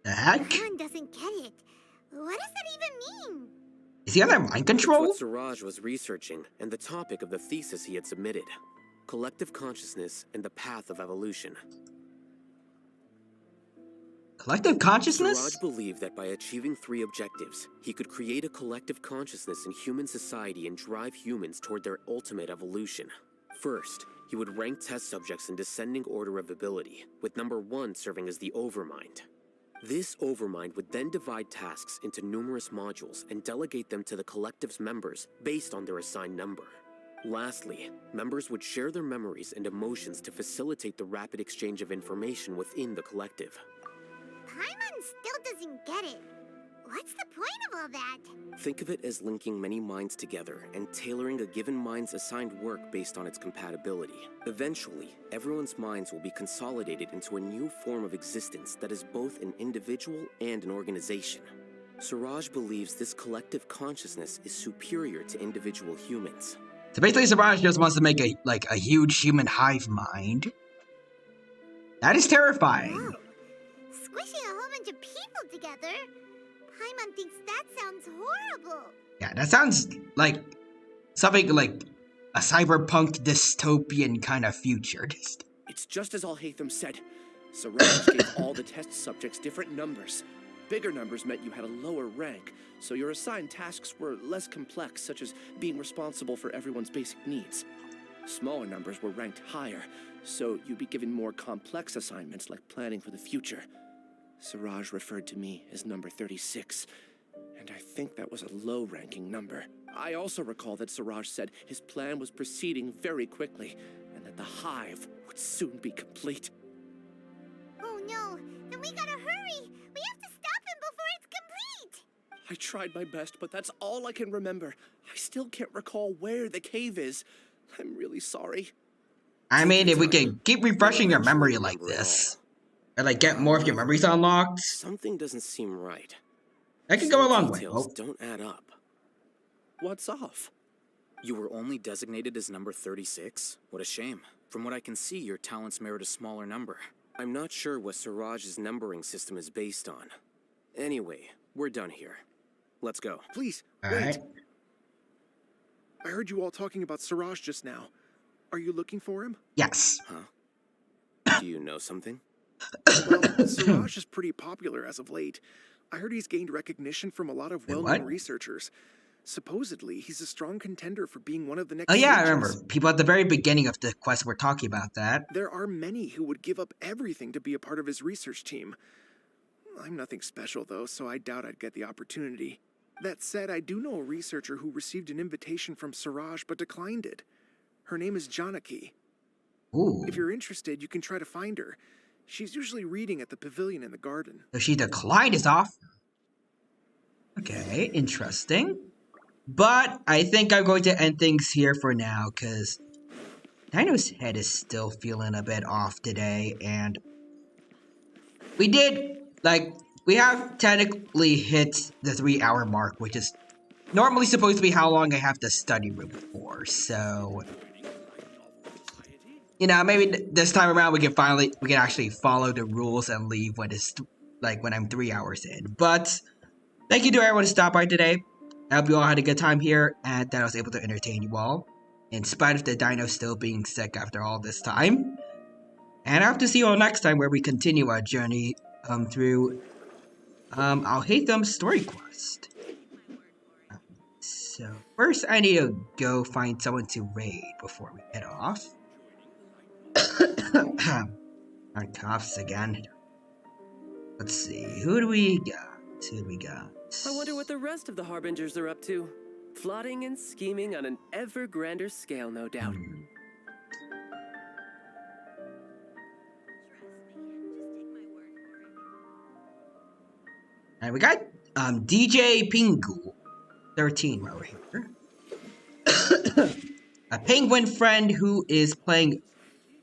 The heck? Paimon doesn't get it. What does that even mean? Is he under mind It's control? what Siraj was researching and the topic of the thesis he had submitted. Collective consciousness and the path of evolution. Collective consciousness? Siraj believed that by achieving 3 objectives, he could create a collective consciousness in human society and drive humans toward their ultimate evolution. First, he would rank test subjects in descending order of ability, with number 1 serving as the overmind. This overmind would then divide tasks into numerous modules and delegate them to the collective's members based on their assigned number. Lastly, members would share their memories and emotions to facilitate the rapid exchange of information within the collective. Paimon still doesn't get it. What's the point of all that? Think of it as linking many minds together and tailoring a given mind's assigned work based on its compatibility. Eventually, everyone's minds will be consolidated into a new form of existence that is both an individual and an organization. Siraj believes this collective consciousness is superior to individual humans. So basically, Siraj just wants to make a huge human hive mind. That is terrifying. Whoa. Squishing a whole bunch of people together? Paimon thinks that sounds horrible. Yeah, that sounds like something like a cyberpunk dystopian kind of future. It's just as Al-Haytham said. Siraj gave all the test subjects different numbers. Bigger numbers meant you had a lower rank, so your assigned tasks were less complex, such as being responsible for everyone's basic needs. Smaller numbers were ranked higher, so you'd be given more complex assignments like planning for the future. Siraj referred to me as number 36, and I think that was a low-ranking number. I also recall that Siraj said his plan was proceeding very quickly, and that the hive would soon be complete. Oh no, then we gotta hurry! We have to stop him before it's complete! I tried my best, but that's all I can remember. I still can't recall where the cave is. I'm really sorry. I mean, if we can keep refreshing your memory like this, and like get more of your memories unlocked, Something doesn't seem right. that could go a long way. Details Oh, don't add up. What's off? You were only designated as number 36? What a shame. From what I can see, your talents merit a smaller number. I'm not sure what Siraj's numbering system is based on. Anyway, we're done here. Let's go. Please, all wait. right. I heard you all talking about Siraj just now. Are you looking for him? Yes. Huh? Do you know something? Well, Siraj is pretty popular as of late. I heard he's gained recognition from a lot of well-known what? researchers. Supposedly, he's a strong contender for being one of the next Oh yeah, I sages. remember. People at the very beginning of the quest were talking about that. There are many who would give up everything to be a part of his research team. I'm nothing special, though, so I doubt I'd get the opportunity. That said, I do know a researcher who received an invitation from Siraj but declined it. Her name is Janaki. Ooh. If you're interested, you can try to find her. She's usually reading at the pavilion in the garden. So she declined his offer. Okay, interesting. But I think I'm going to end things here for now, because Dino's head is still feeling a bit off today, and we have technically hit the 3-hour mark, which is normally supposed to be how long I have the study room for, so you know, maybe this time around we can actually follow the rules and leave when it's when I'm 3 hours in. But thank you to everyone who stopped by today. I hope you all had a good time here and that I was able to entertain you all, in spite of the dino still being sick after all this time. And I hope to see you all next time where we continue our journey through Al-Haytham's story quest. So first I need to go find someone to raid before we head off. Our coughs again. Let's see, who do we got? I wonder what the rest of the Harbingers are up to. Plotting and scheming on an ever grander scale, no doubt. And we got DJ Pingu, 13 right over here. A penguin friend who is playing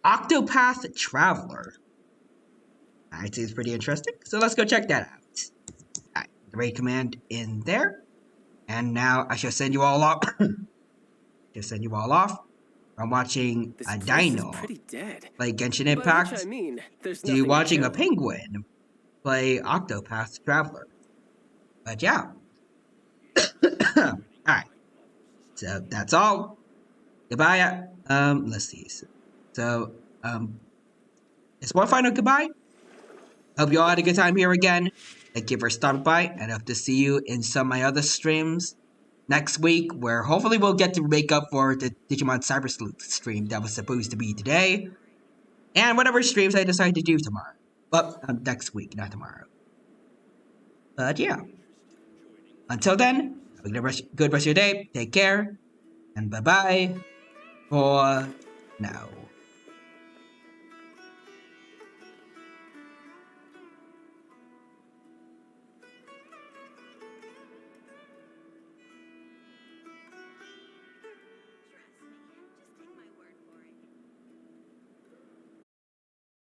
Octopath Traveler. Alright, seems pretty interesting. So let's go check that out. Alright, the raid command in there. And now I shall send you all off. Just send you all off from watching This a place is dino pretty dead. play Genshin By which Impact I mean, there's to nothing watching to a kill. penguin play Octopath Traveler. But yeah. Alright. So that's all. Goodbye. Let's see. So, it's one final goodbye. Hope you all had a good time here again. Thank you for stopping by, and hope to see you in some of my other streams next week, where hopefully we'll get to make up for the Digimon Cyber Sleuth stream that was supposed to be today, and whatever streams I decide to do tomorrow. Well, next week, not tomorrow. But yeah. Until then, have a good rest of your day. Take care, and bye-bye for now.